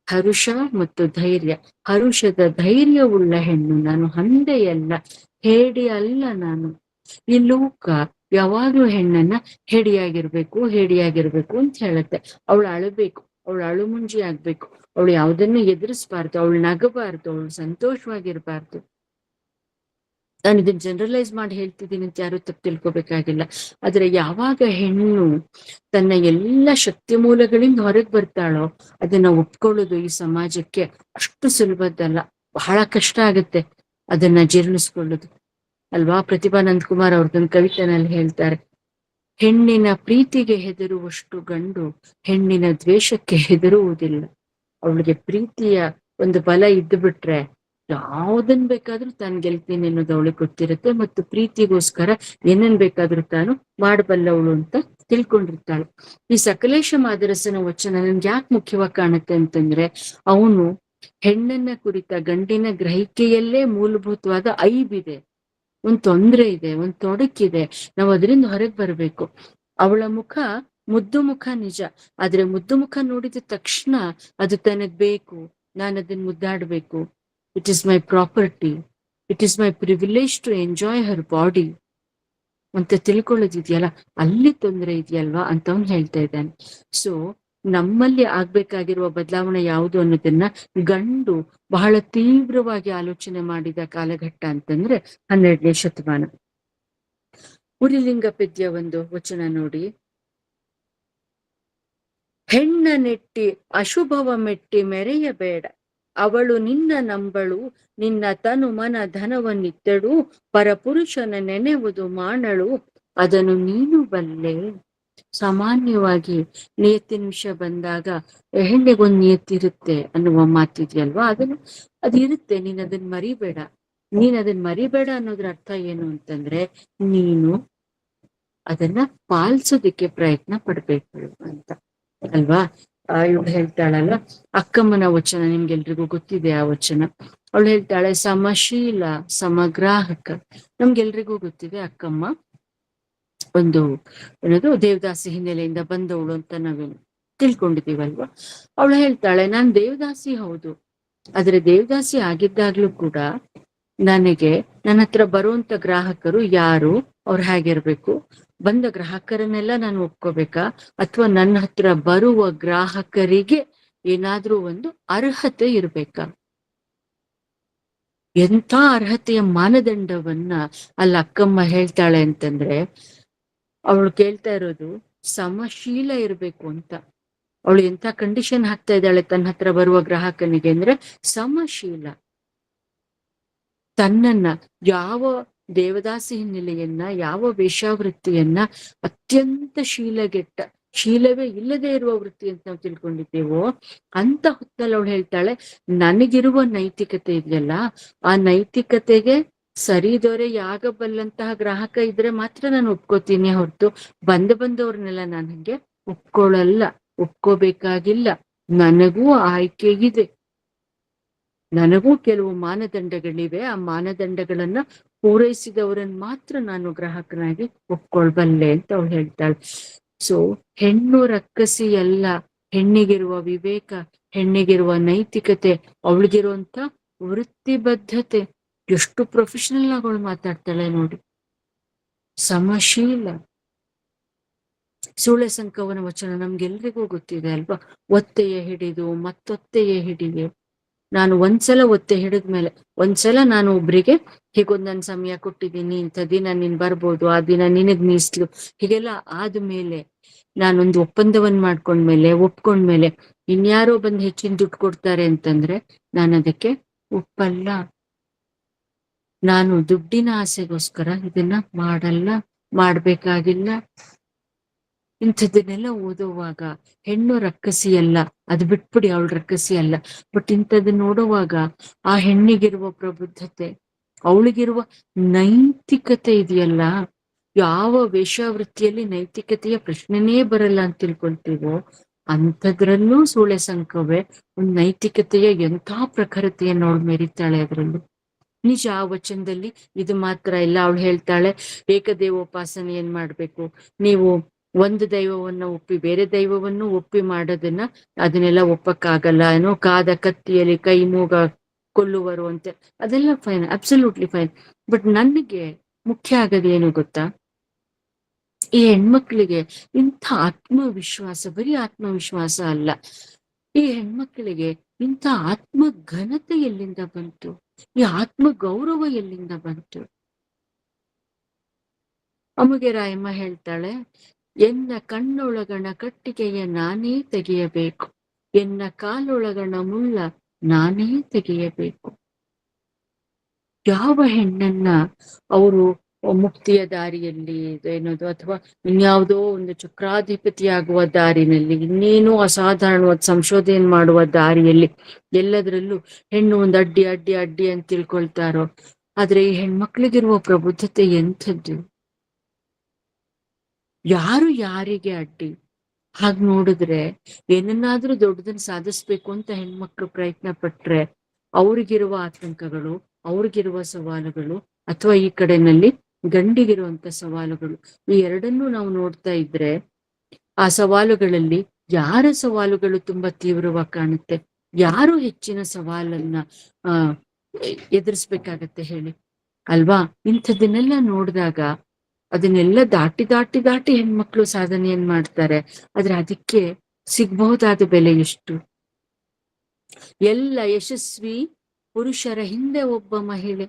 ಹರುಷ ಮತ್ತು ಧೈರ್ಯ, ಹರುಷದ ಧೈರ್ಯವುಳ್ಳ ಹೆಣ್ಣು ನಾನು, ಹಂದೆಯಲ್ಲ, ಹೇಡಿ ಅಲ್ಲ ನಾನು. ಈ ಲೋಕ ಯಾವಾಗ್ಲೂ ಹೆಣ್ಣನ್ನ ಹೇಡಿಯಾಗಿರ್ಬೇಕು ಅಂತ ಹೇಳುತ್ತೆ. ಅವಳು ಅಳಬೇಕು, ಅವಳು ಅಳುಮುಂಜಿ ಆಗ್ಬೇಕು, ಅವಳು ಯಾವುದನ್ನು ಎದುರಿಸ್ಬಾರ್ದು, ಅವಳು ನಗಬಾರ್ದು, ಅವಳು ಸಂತೋಷವಾಗಿರ್ಬಾರ್ದು. ನಾನು ಇದನ್ನ ಜನರಲೈಸ್ ಮಾಡಿ ಹೇಳ್ತಿದ್ದೀನಿ ಅಂತ ಯಾರು ತಪ್ಪು ತಿಳ್ಕೊಬೇಕಾಗಿಲ್ಲ. ಆದ್ರೆ ಯಾವಾಗ ಹೆಣ್ಣು ತನ್ನ ಎಲ್ಲ ಶಕ್ತಿ ಮೂಲಗಳಿಂದ ಹೊರಗೆ ಬರ್ತಾಳೋ ಅದನ್ನ ಒಪ್ಕೊಳ್ಳೋದು ಈ ಸಮಾಜಕ್ಕೆ ಅಷ್ಟು ಸುಲಭದ್ದಲ್ಲ, ಬಹಳ ಕಷ್ಟ ಆಗುತ್ತೆ ಅದನ್ನ ಜೀರ್ಣಿಸ್ಕೊಳ್ಳೋದು ಅಲ್ವಾ? ಪ್ರತಿಭಾ ನಂದಕುಮಾರ್ ಅವ್ರದ್ದೊಂದು ಕವಿತೆನಲ್ಲಿ ಹೇಳ್ತಾರೆ, ಹೆಣ್ಣಿನ ಪ್ರೀತಿಗೆ ಹೆದರುವಷ್ಟು ಗಂಡು ಹೆಣ್ಣಿನ ದ್ವೇಷಕ್ಕೆ ಹೆದರುವುದಿಲ್ಲ. ಅವಳಿಗೆ ಪ್ರೀತಿಯ ಒಂದು ಬಲ ಇದ್ದು ಬಿಟ್ರೆ ಯಾವುದನ್ ಬೇಕಾದ್ರೂ ತಾನು ಗೆಲ್ತೀನಿ ಅನ್ನೋದು ಅವಳಿಗೆ ಗೊತ್ತಿರುತ್ತೆ, ಮತ್ತು ಪ್ರೀತಿಗೋಸ್ಕರ ಏನನ್ ಬೇಕಾದ್ರೂ ತಾನು ಮಾಡಬಲ್ಲವಳು ಅಂತ ತಿಳ್ಕೊಂಡಿರ್ತಾಳೆ. ಈ ಸಕಲೇಶ ಮಾದರಸನ ವಚನ ನನ್ಗೆ ಯಾಕೆ ಮುಖ್ಯವಾಗಿ ಕಾಣುತ್ತೆ ಅಂತಂದ್ರೆ, ಅವನು ಹೆಣ್ಣನ್ನ ಕುರಿತ ಗಂಡಿನ ಗ್ರಹಿಕೆಯಲ್ಲೇ ಮೂಲಭೂತವಾದ ಐಬಿದೆ, ಒಂದ್ ತೊಂದ್ರೆ ಇದೆ, ಒಂದ್ ತೊಡಕಿದೆ, ನಾವು ಅದರಿಂದ ಹೊರಗೆ ಬರ್ಬೇಕು. ಅವಳ ಮುಖ ಮುದ್ದು ಮುಖ ನಿಜ, ಆದ್ರೆ ಮುದ್ದು ಮುಖ ನೋಡಿದ ತಕ್ಷಣ ಅದು ತನಗ್ ಬೇಕು, ನಾನು ಅದನ್ನ ಮುದ್ದಾಡ್ಬೇಕು, it is my property, it is my privilege to enjoy her body ಅಂತ ತಿಳ್ಕೊಳ್ಳೋದಿದ್ಯಲ್ಲ, ಅಲ್ಲಿ ತೊಂದರೆ ಇದೆಯಲ್ವಾ ಅಂತ ಅವ್ನು ಹೇಳ್ತಾ ಇದ್ದಾನೆ. ಸೊ ನಮ್ಮಲ್ಲಿ ಆಗ್ಬೇಕಾಗಿರುವ ಬದಲಾವಣೆ ಯಾವುದು ಅನ್ನೋದನ್ನ ಗಂಡು ಬಹಳ ತೀವ್ರವಾಗಿ ಆಲೋಚನೆ ಮಾಡಿದ ಕಾಲಘಟ್ಟ ಅಂತಂದ್ರೆ 12ನೇ ಶತಮಾನ. ಉರಿಲಿಂಗ ಪದ್ಯ ಒಂದು ವಚನ ನೋಡಿ. ಹೆಣ್ಣ ನೆಟ್ಟಿ ಅಶುಭವ ಮೆಟ್ಟಿ ಮೆರೆಯಬೇಡ, ಅವಳು ನಿನ್ನ ನಂಬಳು, ನಿನ್ನ ತನು ಮನ ಧನವನ್ನಿತ್ತಡು, ಪರಪುರುಷನ ನೆನೆವುದು ಮಾಡಳು, ಅದನ್ನು ನೀನು ಬಲ್ಲೆ. ಸಾಮಾನ್ಯವಾಗಿ ನಿಯತ್ತಿನ ವಿಷಯ ಬಂದಾಗ ಹೆಣ್ಣಿಗೊಂದು ನಿಯತ್ತಿರುತ್ತೆ ಅನ್ನುವ ಮಾತಿದೆಯಲ್ವಾ, ಅದು ಇರುತ್ತೆ, ನೀನ್ ಅದನ್ನ ಮರಿಬೇಡ. ನೀನ್ ಅದನ್ನ ಮರಿಬೇಡ ಅನ್ನೋದ್ರ ಅರ್ಥ ಏನು ಅಂತಂದ್ರೆ, ನೀನು ಅದನ್ನ ಪಾಲಿಸೋದಿಕ್ಕೆ ಪ್ರಯತ್ನ ಪಡ್ಬೇಕು ಅಂತ ಅಲ್ವಾ. ಇವಳು ಹೇಳ್ತಾಳಲ್ಲ, ಅಕ್ಕಮ್ಮನ ವಚನ ನಿಮ್ಗೆಲ್ರಿಗೂ ಗೊತ್ತಿದೆ ಆ ವಚನ. ಅವಳು ಹೇಳ್ತಾಳೆ, ಸಮಶೀಲ ಸಮಗ್ರಾಹಕ. ನಮ್ಗೆಲ್ರಿಗೂ ಗೊತ್ತಿದೆ ಅಕ್ಕಮ್ಮ ಒಂದು ಏನದು ದೇವದಾಸಿ ಹಿನ್ನೆಲೆಯಿಂದ ಬಂದವಳು ಅಂತ ನಾವೇನು ತಿಳ್ಕೊಂಡಿದೀವಲ್ವಾ. ಅವಳು ಹೇಳ್ತಾಳೆ, ನಾನ್ ದೇವದಾಸಿ ಹೌದು, ಆದ್ರೆ ದೇವದಾಸಿ ಆಗಿದ್ದಾಗ್ಲೂ ಕೂಡ ನನಗೆ ನನ್ನ ಹತ್ರ ಬರುವಂತ ಗ್ರಾಹಕರು ಯಾರು, ಅವ್ರು ಹೇಗಿರ್ಬೇಕು, ಬಂದ ಗ್ರಾಹಕರನ್ನೆಲ್ಲ ನಾನು ಒಪ್ಕೋಬೇಕಾ, ಅಥವಾ ನನ್ನ ಹತ್ರ ಬರುವ ಗ್ರಾಹಕರಿಗೆ ಏನಾದ್ರೂ ಒಂದು ಅರ್ಹತೆ ಇರ್ಬೇಕಾ? ಎಂಥ ಅರ್ಹತೆಯ ಮಾನದಂಡವನ್ನ ಅಲ್ಲಿ ಅಕ್ಕಮ್ಮ ಹೇಳ್ತಾಳೆ ಅಂತಂದ್ರೆ, ಅವಳು ಕೇಳ್ತಾ ಇರೋದು ಸಮಶೀಲ ಇರ್ಬೇಕು ಅಂತ. ಅವಳು ಎಂಥ ಕಂಡೀಷನ್ ಹಾಕ್ತಾ ಇದ್ದಾಳೆ ತನ್ನ ಹತ್ರ ಬರುವ ಗ್ರಾಹಕನಿಗೆ ಅಂದ್ರೆ, ಸಮಶೀಲ. ತನ್ನನ್ನ ಯಾವ ದೇವದಾಸಿ ಹಿನ್ನೆಲೆಯನ್ನ, ಯಾವ ವೇಷಾವೃತ್ತಿಯನ್ನ ಅತ್ಯಂತ ಶೀಲಗೆಟ್ಟ, ಶೀಲವೇ ಇಲ್ಲದೆ ಇರುವ ವೃತ್ತಿ ಅಂತ ನಾವು ತಿಳ್ಕೊಂಡಿದ್ದೇವೋ ಅಂತ ಹೊತ್ತಲ್ಲಿ ಅವಳು ಹೇಳ್ತಾಳೆ, ನನಗಿರುವ ನೈತಿಕತೆ ಇದೆಯಲ್ಲ, ಆ ನೈತಿಕತೆಗೆ ಸರಿದೊರೆಯಾಗಬಲ್ಲಂತಹ ಗ್ರಾಹಕ ಇದ್ರೆ ಮಾತ್ರ ನಾನು ಒಪ್ಕೋತೀನಿ ಹೊರತು ಬಂದವ್ರನ್ನೆಲ್ಲ ನಾನು ಹಂಗೆ ಒಪ್ಕೊಳ್ಳಲ್ಲ, ಒಪ್ಕೋಬೇಕಾಗಿಲ್ಲ. ನನಗೂ ಆಯ್ಕೆ ಇದೆ, ನನಗೂ ಕೆಲವು ಮಾನದಂಡಗಳಿವೆ, ಆ ಮಾನದಂಡಗಳನ್ನ ಪೂರೈಸಿದವರನ್ನ ಮಾತ್ರ ನಾನು ಗ್ರಾಹಕನಾಗಿ ಒಪ್ಕೊಳ್ಬಲ್ಲೆ ಅಂತ ಅವಳು ಹೇಳ್ತಾಳೆ. ಸೊ ಹೆಣ್ಣು ರಕ್ಕಸಿ ಅಲ್ಲ, ಹೆಣ್ಣಿಗಿರುವ ವಿವೇಕ, ಹೆಣ್ಣಿಗಿರುವ ನೈತಿಕತೆ, ಅವಳಿಗಿರುವಂತ ವೃತ್ತಿಬದ್ಧತೆ, ಎಷ್ಟು ಪ್ರೊಫೆಷನಲ್ ಆಗಿ ಅವಳು ಮಾತಾಡ್ತಾಳೆ ನೋಡಿ. ಸಮಶೀಲ. ಸೂಳೆ ಸಂಕವನ ವಚನ ನಮ್ಗೆಲ್ರಿಗೂ ಗೊತ್ತಿದೆ ಅಲ್ವಾ, ಒತ್ತೆಯ ಹಿಡಿದು ಮತ್ತೊತ್ತೆಯ ಹಿಡಿಯೆ. ನಾನು ಒಂದ್ಸಲ ಒತ್ತೆ ಹಿಡಿದ್ಮೇಲೆ, ಒಂದ್ಸಲ ನಾನು ಒಬ್ರಿಗೆ ಹೀಗೊಂದ್ ನನ್ ಸಮಯ ಕೊಟ್ಟಿದ್ದೀನಿ, ಇಂಥ ದಿನ ನೀನ್ ಬರ್ಬೋದು, ಆ ದಿನ ನಿನಗ್ ಮೀಸ್ಲು, ಹೀಗೆಲ್ಲ ಆದ್ಮೇಲೆ, ನಾನೊಂದು ಒಪ್ಪಂದವನ್ನ ಮಾಡ್ಕೊಂಡ್ಮೇಲೆ, ಒಪ್ಕೊಂಡ್ಮೇಲೆ ಇನ್ಯಾರೋ ಬಂದು ಹೆಚ್ಚಿನ ದುಡ್ಡು ಕೊಡ್ತಾರೆ ಅಂತಂದ್ರೆ ನಾನು ಅದಕ್ಕೆ ಒಪ್ಪಲ್ಲ. ನಾನು ದುಡ್ಡಿನ ಆಸೆಗೋಸ್ಕರ ಇದನ್ನ ಮಾಡಲ್ಲ, ಮಾಡ್ಬೇಕಾಗಿಲ್ಲ. ಇಂಥದ್ದನ್ನೆಲ್ಲ ಓದುವಾಗ ಹೆಣ್ಣು ರಕ್ಕಸಿ ಅಲ್ಲ, ಅದು ಬಿಟ್ಬಿಡಿ, ಅವಳು ರಕ್ಕಸಿ ಅಲ್ಲ, ಬಟ್ ಇಂಥದ್ದು ನೋಡುವಾಗ ಆ ಹೆಣ್ಣಿಗಿರುವ ಪ್ರಬುದ್ಧತೆ, ಅವಳಿಗಿರುವ ನೈತಿಕತೆ ಇದೆಯಲ್ಲ, ಯಾವ ವೇಷಾವೃತ್ತಿಯಲ್ಲಿ ನೈತಿಕತೆಯ ಪ್ರಶ್ನೆನೇ ಬರಲ್ಲ ಅಂತ ತಿಳ್ಕೊಳ್ತೀವೋ ಅಂಥದ್ರಲ್ಲೂ ಸೂಳೆ ಸಂಕವೇ ಒಂದು ನೈತಿಕತೆಯ ಎಂಥ ಪ್ರಖರತೆಯನ್ನು ಅವಳು ಮೆರಿತಾಳೆ. ಅದರಲ್ಲೂ ನಿಜ ಆ ವಚನದಲ್ಲಿ ಇದು ಮಾತ್ರ ಇಲ್ಲ. ಅವಳು ಹೇಳ್ತಾಳೆ, ಏಕದೇವೋಪಾಸನೆ ಏನ್ ಮಾಡ್ಬೇಕು, ನೀವು ಒಂದು ದೈವವನ್ನ ಒಪ್ಪಿ ಬೇರೆ ದೈವವನ್ನು ಒಪ್ಪಿ ಮಾಡೋದನ್ನ ಅದನ್ನೆಲ್ಲ ಒಪ್ಪಕ್ಕಾಗಲ್ಲ, ಏನೋ ಕಾದ ಕತ್ತಿಯಲ್ಲಿ ಕೈ ಮೂಗ ಕೊಲ್ಲುವರು ಅಂತೆ, ಅದೆಲ್ಲ ಫೈನ್, ಅಬ್ಸಲ್ಯೂಟ್ಲಿ ಫೈನ್. ಬಟ್ ನನಗೆ ಮುಖ್ಯ ಆಗೋದು ಏನು ಗೊತ್ತಾ, ಈ ಹೆಣ್ಮಕ್ಳಿಗೆ ಇಂಥ ಆತ್ಮವಿಶ್ವಾಸ, ಬರೀ ಆತ್ಮವಿಶ್ವಾಸ ಅಲ್ಲ, ಈ ಹೆಣ್ಮಕ್ಳಿಗೆ ಇಂಥ ಆತ್ಮ ಘನತೆ ಎಲ್ಲಿಂದ ಬಂತು, ಈ ಆತ್ಮ ಗೌರವ ಎಲ್ಲಿಂದ ಬಂತು? ಅಮಗೆ ರಾಯಮ್ಮ ಹೇಳ್ತಾಳೆ, ಎನ್ನ ಕಣ್ಣೊಳಗಣ ಕಟ್ಟಿಗೆಯ ನಾನೇ ತೆಗೆಯಬೇಕು, ಎನ್ನ ಕಾಲೊಳಗಣ ಮುಳ್ಳ ನಾನೇ ತೆಗೆಯಬೇಕು. ಯಾವ ಹೆಣ್ಣನ್ನ ಅವರು ಮುಕ್ತಿಯ ದಾರಿಯಲ್ಲಿ ಏನದು ಅಥವಾ ಇನ್ಯಾವುದೋ ಒಂದು ಚಕ್ರಾಧಿಪತಿಯಾಗುವ ದಾರಿನಲ್ಲಿ, ಇನ್ನೇನೋ ಅಸಾಧಾರಣವಾದ ಸಂಶೋಧನೆ ಮಾಡುವ ದಾರಿಯಲ್ಲಿ ಎಲ್ಲದರಲ್ಲೂ ಹೆಣ್ಣು ಒಂದು ಅಡ್ಡಿ ಅಡ್ಡಿ ಅಡ್ಡಿ ಅಂತ ತಿಳ್ಕೊಳ್ತಾರೋ. ಆದ್ರೆ ಈ ಹೆಣ್ಮಕ್ಳಿಗಿರುವ ಪ್ರಬುದ್ಧತೆ ಎಂಥದ್ದು! ಯಾರು ಯಾರಿಗೆ ಅಡ್ಡಿ? ಹಾಗ್ ನೋಡಿದ್ರೆ ಏನನ್ನಾದ್ರೂ ದೊಡ್ಡದನ್ನ ಸಾಧಿಸ್ಬೇಕು ಅಂತ ಹೆಣ್ಮಕ್ಳು ಪ್ರಯತ್ನ ಪಟ್ರೆ ಅವ್ರಿಗಿರುವ ಆತಂಕಗಳು, ಅವ್ರಿಗಿರುವ ಸವಾಲುಗಳು, ಅಥವಾ ಈ ಕಡೆನಲ್ಲಿ ಗಂಡಿಗಿರುವಂತ ಸವಾಲುಗಳು, ಈ ಎರಡನ್ನೂ ನಾವು ನೋಡ್ತಾ ಇದ್ರೆ ಆ ಸವಾಲುಗಳಲ್ಲಿ ಯಾರ ಸವಾಲುಗಳು ತುಂಬಾ ತೀವ್ರವಾಗಿ ಕಾಣುತ್ತೆ, ಯಾರು ಹೆಚ್ಚಿನ ಸವಾಲನ್ನ ಎದುರಿಸ್ಬೇಕಾಗತ್ತೆ ಹೇಳಿ ಅಲ್ವಾ? ಇಂಥದನ್ನೆಲ್ಲ ನೋಡಿದಾಗ ಅದನ್ನೆಲ್ಲ ದಾಟಿ ದಾಟಿ ದಾಟಿ ಹೆಣ್ಮಕ್ಳು ಸಾಧನೆಯನ್ನ ಮಾಡ್ತಾರೆ. ಆದ್ರೆ ಅದಕ್ಕೆ ಸಿಗ್ಬಹುದಾದ ಬೆಲೆ ಎಷ್ಟು? ಎಲ್ಲ ಯಶಸ್ವಿ ಪುರುಷರ ಹಿಂದೆ ಒಬ್ಬ ಮಹಿಳೆ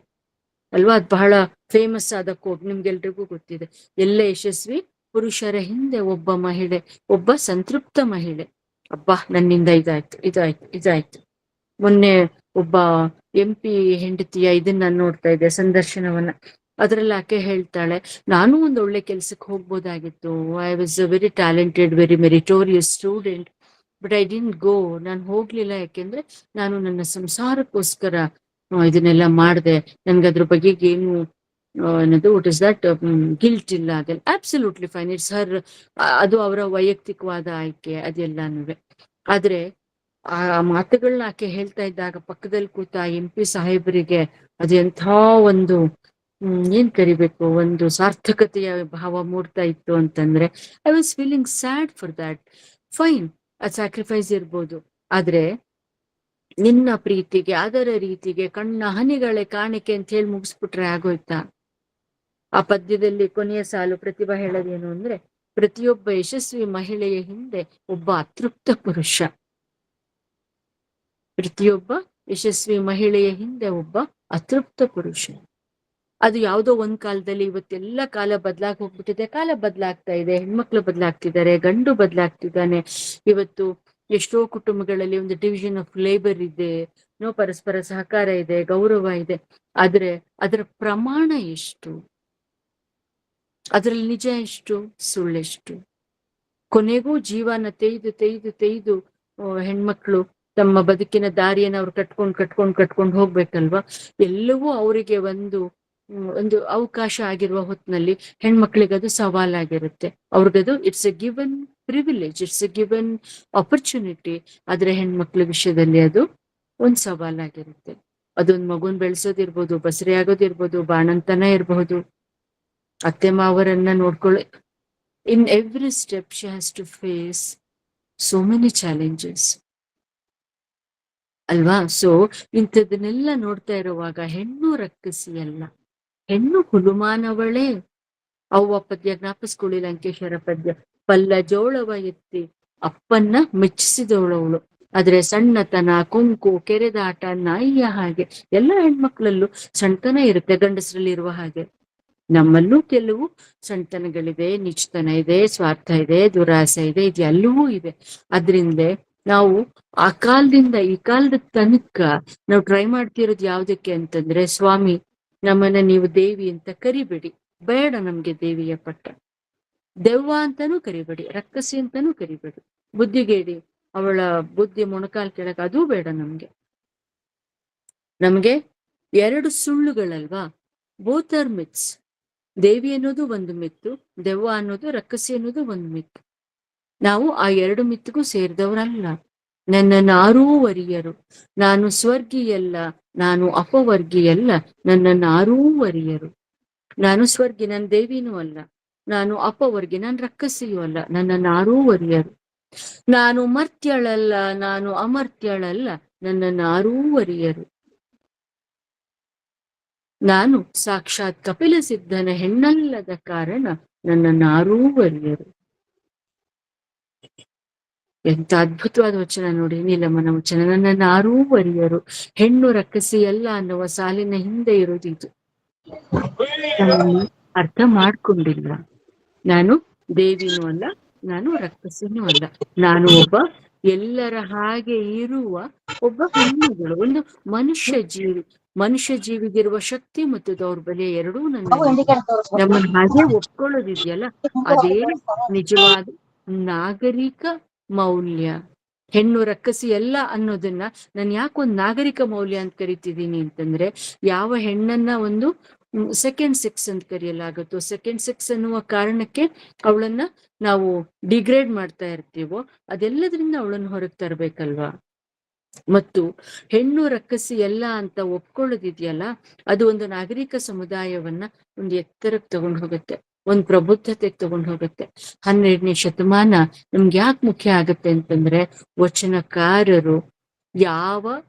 ಅಲ್ವಾ? ಅದ್ ಬಹಳ ಫೇಮಸ್ ಆದ ಕೋಟ್, ನಿಮ್ಗೆಲ್ರಿಗೂ ಗೊತ್ತಿದೆ. ಎಲ್ಲ ಯಶಸ್ವಿ ಪುರುಷರ ಹಿಂದೆ ಒಬ್ಬ ಮಹಿಳೆ, ಒಬ್ಬ ಸಂತೃಪ್ತ ಮಹಿಳೆ. ಅಬ್ಬಾ, ನನ್ನಿಂದ ಇದಾಯ್ತು. ಮೊನ್ನೆ ಒಬ್ಬ MP ಹೆಂಡತಿಯ ಇದನ್ನ ನೋಡ್ತಾ ಇದ್ದೆ, ಸಂದರ್ಶನವನ್ನ. ಅದ್ರಲ್ಲಿ ಆಕೆ ಹೇಳ್ತಾಳೆ, ನಾನು ಒಂದು ಒಳ್ಳೆ ಕೆಲ್ಸಕ್ಕೆ ಹೋಗ್ಬೋದಾಗಿತ್ತು. I was a very talented, very meritorious student, but I didn't go. ನಾನು ಹೋಗ್ಲಿಲ್ಲ ಯಾಕೆಂದ್ರೆ ನಾನು ನನ್ನ ಸಂಸಾರಕ್ಕೋಸ್ಕರ ಇದನ್ನೆಲ್ಲ ಮಾಡಿದೆ. ನನ್ಗದ್ರ ಬಗ್ಗೆ ಏನು ಏನದು ವಾಟ್ ಇಸ್ ದಟ್ ಗಿಲ್ಟ್ ಇಲ್ಲ. ಅದೆಲ್ಲ ಅಬ್ಸಲ್ಯೂಟ್ಲಿ ಫೈನ್, ಇಟ್ಸ್ ಹರ್, ಅದು ಅವರ ವೈಯಕ್ತಿಕವಾದ ಆಯ್ಕೆ, ಅದೆಲ್ಲಾನು. ಆದ್ರೆ ಆ ಮಾತುಗಳನ್ನ ಆಕೆ ಹೇಳ್ತಾ ಇದ್ದಾಗ ಪಕ್ಕದಲ್ಲಿ ಕೂತ MP ಸಾಹೇಬರಿಗೆ ಅದೆಂಥ ಒಂದು ಏನ್ ಕರಿಬೇಕು, ಒಂದು ಸಾರ್ಥಕತೆಯ ಭಾವ ಮೂಡ್ತಾ ಇತ್ತು ಅಂತಂದ್ರೆ, I was feeling sad for that. Fine, ಆ ಸ್ಯಾಕ್ರಿಫೈಸ್ ಇರ್ಬೋದು, ಆದ್ರೆ ನಿನ್ನ ಪ್ರೀತಿಗೆ ಅದರ ರೀತಿಗೆ ಕಣ್ಣ ಹನಿಗಳೇ ಕಾಣಿಕೆ ಅಂತ ಹೇಳಿ ಮುಗಿಸ್ಬಿಟ್ರೆ ಆಗೋಯ್ತಾ? ಆ ಪದ್ಯದಲ್ಲಿ ಕೊನೆಯ ಸಾಲು ಪ್ರತಿಭಾ ಹೇಳೋದೇನು ಅಂದ್ರೆ, ಪ್ರತಿಯೊಬ್ಬ ಯಶಸ್ವಿ ಮಹಿಳೆಯ ಹಿಂದೆ ಒಬ್ಬ ಅತೃಪ್ತ ಪುರುಷ. ಪ್ರತಿಯೊಬ್ಬ ಯಶಸ್ವಿ ಮಹಿಳೆಯ ಹಿಂದೆ ಒಬ್ಬ ಅತೃಪ್ತ ಪುರುಷ. ಅದು ಯಾವುದೋ ಒಂದ್ ಕಾಲದಲ್ಲಿ, ಇವತ್ತೆಲ್ಲ ಕಾಲ ಬದಲಾಗಿ ಹೋಗ್ಬಿಟ್ಟಿದೆ. ಕಾಲ ಬದಲಾಗ್ತಾ ಇದೆ, ಹೆಣ್ಮಕ್ಳು ಬದಲಾಗ್ತಿದ್ದಾರೆ, ಗಂಡು ಬದಲಾಗ್ತಿದ್ದಾನೆ. ಇವತ್ತು ಎಷ್ಟೋ ಕುಟುಂಬಗಳಲ್ಲಿ ಒಂದು ಡಿವಿಷನ್ ಆಫ್ ಲೇಬರ್ ಇದೆ, ಪರಸ್ಪರ ಸಹಕಾರ ಇದೆ, ಗೌರವ ಇದೆ. ಆದ್ರೆ ಅದರ ಪ್ರಮಾಣ ಎಷ್ಟು? ಅದ್ರಲ್ಲಿ ನಿಜ ಎಷ್ಟು, ಸುಳ್ಳೆಷ್ಟು? ಕೊನೆಗೂ ಜೀವನ ತೆಯ್ದು ಹೆಣ್ಮಕ್ಳು ತಮ್ಮ ಬದುಕಿನ ದಾರಿಯನ್ನು ಅವ್ರು ಕಟ್ಕೊಂಡು ಹೋಗ್ಬೇಕಲ್ವಾ? ಎಲ್ಲವೂ ಅವರಿಗೆ ಒಂದು ಅವಕಾಶ ಆಗಿರುವ ಹೊತ್ತಿನಲ್ಲಿ ಹೆಣ್ಮಕ್ಳಿಗದು ಸವಾಲಾಗಿರುತ್ತೆ. ಅವ್ರಿಗದು it's a given privilege, it's a given opportunity. ಆದ್ರೆ ಹೆಣ್ಮಕ್ಳ ವಿಷಯದಲ್ಲಿ ಅದು ಒಂದ್ ಸವಾಲಾಗಿರುತ್ತೆ. ಅದೊಂದ್ ಮಗುನ್ ಬೆಳೆಸೋದಿರ್ಬೋದು, ಬಸರಿ ಆಗೋದಿರ್ಬೋದು, ಬಾಣಂತನ ಇರಬಹುದು, ಅತ್ತೆ ಮಾವರನ್ನ ನೋಡ್ಕೊಳ್ಳೋ, in every step she has to face so many challenges ಅಲ್ವಾ? ಸೊ ಇಂಥದನ್ನೆಲ್ಲ ನೋಡ್ತಾ ಇರುವಾಗ ಹೆಣ್ಣು ರಕ್ಕಸಿ ಅಲ್ಲ, ಹೆಣ್ಣು ಹುಲುಮಾನವಳೇ. ಅವ್ವ ಪದ್ಯ ಜ್ಞಾಪಿಸ್ಕೊಳ್ಳಿ, ಲಂಕೇಶ್ವರ ಪದ್ಯ. ಪಲ್ಲ ಜೋಳವ ಎತ್ತಿ ಅಪ್ಪನ್ನ ಮೆಚ್ಚಿಸಿದವಳವಳು, ಆದ್ರೆ ಸಣ್ಣತನ, ಕೊಂಕು, ಕೆರೆದಾಟ, ನಾಯಿಯ ಹಾಗೆ. ಎಲ್ಲ ಹೆಣ್ಮಕ್ಳಲ್ಲೂ ಸಣ್ಣತನ ಇರುತ್ತೆ, ಗಂಡಸರಲ್ಲಿ ಇರುವ ಹಾಗೆ. ನಮ್ಮಲ್ಲೂ ಕೆಲವು ಸಣ್ಣತನಗಳಿದೆ, ನಿಚ್ಚತನ ಇದೆ, ಸ್ವಾರ್ಥ ಇದೆ, ದುರಾಸೆ ಇದೆ, ಇದೆಲ್ಲವೂ ಇದೆ. ಅದ್ರಿಂದ ನಾವು ಆ ಕಾಲದಿಂದ ಈ ಕಾಲದ ತನಕ ನಾವು ಟ್ರೈ ಮಾಡ್ತಿರೋದು ಯಾವ್ದಕ್ಕೆ ಅಂತಂದ್ರೆ, ಸ್ವಾಮಿ ನಮ್ಮನ್ನ ನೀವು ದೇವಿ ಅಂತ ಕರಿಬೇಡಿ, ಬೇಡ ನಮ್ಗೆ ದೇವಿಯ ಪಟ್ಟ. ದೆವ್ವ ಅಂತಾನೂ ಕರಿಬೇಡಿ, ರಕ್ಕಸಿ ಅಂತಾನೂ ಕರಿಬೇಡಿ, ಬುದ್ಧಿಗೇಡಿ, ಅವಳ ಬುದ್ಧಿ ಮೊಣಕಾಲ್ ಕೆಳಗೆ, ಅದೂ ಬೇಡ ನಮ್ಗೆ. ನಮ್ಗೆ ಎರಡು ಸುಳ್ಳುಗಳಲ್ವಾ, ಬೋತ್ ಆರ್ ಮಿತ್ಸ್. ದೇವಿ ಅನ್ನೋದು ಒಂದು ಮಿತ್ತು, ದೆವ್ವ ಅನ್ನೋದು, ರಕ್ಕಸಿ ಅನ್ನೋದು ಒಂದು ಮಿತ್ತು. ನಾವು ಆ ಎರಡು ಮಿತ್ತಿಗೂ ಸೇರಿದವರಲ್ಲ. ನನ್ನನ್ನಾರೂ ವರಿಯರು, ನಾನು ಸ್ವರ್ಗಿಯಲ್ಲ, ನಾನು ಅಪವರ್ಗಿಯಲ್ಲ, ನನ್ನನ್ನಾರೂ ವರಿಯರು. ನಾನು ಸ್ವರ್ಗಿ, ನನ್ನ ದೇವಿನೂ ಅಲ್ಲ, ನಾನು ಅಪವರ್ಗಿ, ನಾನು ರಕ್ಕಸಿಯೂ ಅಲ್ಲ, ನನ್ನನ್ನಾರೂ ವರಿಯರು. ನಾನು ಮರ್ತ್ಯಳಲ್ಲ, ನಾನು ಅಮರ್ತ್ಯಳಲ್ಲ, ನನ್ನನ್ನಾರೂ ವರಿಯರು. ನಾನು ಸಾಕ್ಷಾತ್ ಕಪಿಲ ಸಿದ್ಧನ ಹೆಣ್ಣಲ್ಲದ ಕಾರಣ ನನ್ನನ್ನಾರೂ ವರಿಯರು. ಎಂತ ಅದ್ಭುತವಾದ ವಚನ ನೋಡಿ, ನೀಲಮ್ಮನ ವಚನ. ನನ್ನನ್ನಾರೂ ವರಿಯರು, ಹೆಣ್ಣು ರಕ್ಕಸಿ ಅಲ್ಲ ಅನ್ನುವ ಸಾಲಿನ ಹಿಂದೆ ಇರೋದು ಇದು. ನಾನು ಅರ್ಥ ಮಾಡ್ಕೊಂಡಿಲ್ಲ. ನಾನು ದೇವಿನೂ ಅಲ್ಲ, ನಾನು ರಕ್ಕಸಿನೂ ಅಲ್ಲ, ನಾನು ಒಬ್ಬ ಎಲ್ಲರ ಹಾಗೆ ಇರುವ ಒಬ್ಬ ಹೆಣ್ಣುಗಳು, ಒಂದು ಮನುಷ್ಯ ಜೀವಿ. ಮನುಷ್ಯ ಜೀವಿಗಿರುವ ಶಕ್ತಿ ಮತ್ತು ದೌರ್ಬಲ್ಯ ಎರಡೂ ನನ್ನಲ್ಲಿ ನಮ್ಮನ್ನ ಹಾಗೆ ಒಪ್ಕೊಳ್ಳೋದಿದೆಯಲ್ಲ ಅದೇ ನಿಜವಾದ ನಾಗರಿಕ ಮೌಲ್ಯ. ಹೆಣ್ಣು ರಕ್ಕಸಿ ಎಲ್ಲ ಅನ್ನೋದನ್ನ ನಾನು ಯಾಕೊಂದ್ ನಾಗರಿಕ ಮೌಲ್ಯ ಅಂತ ಕರಿತಿದ್ದೀನಿ ಅಂತಂದ್ರೆ, ಯಾವ ಹೆಣ್ಣನ್ನ ಒಂದು ಸೆಕೆಂಡ್ ಸೆಕ್ಸ್ ಅಂತ ಕರೆಯಲಾಗುತ್ತೋ, ಸೆಕೆಂಡ್ ಸೆಕ್ಸ್ ಅನ್ನುವ ಕಾರಣಕ್ಕೆ ಅವಳನ್ನ ನಾವು ಡಿಗ್ರೇಡ್ ಮಾಡ್ತಾ ಇರ್ತೀವೋ, ಅದೆಲ್ಲದ್ರಿಂದ ಅವಳನ್ನ ಹೊರಗೆ ತರ್ಬೇಕಲ್ವಾ. ಮತ್ತು ಹೆಣ್ಣು ರಕ್ಕಸಿ ಎಲ್ಲ ಅಂತ ಒಪ್ಕೊಳ್ಳೋದಿದೆಯಲ್ಲ ಅದು ಒಂದು ನಾಗರಿಕ ಸಮುದಾಯವನ್ನ ಒಂದು ಎತ್ತರಕ್ಕೆ ತಗೊಂಡು ಹೋಗುತ್ತೆ, ಒಂದು ಪ್ರಬುದ್ಧತೆಗೆ ತಗೊಂಡು ಹೋಗುತ್ತೆ. 12ನೇ ಶತಮಾನ ನಮ್ಗೆ ಯಾಕೆ ಮುಖ್ಯ ಆಗತ್ತೆ ಅಂತಂದ್ರೆ, ವಚನಕಾರರು ಯಾವ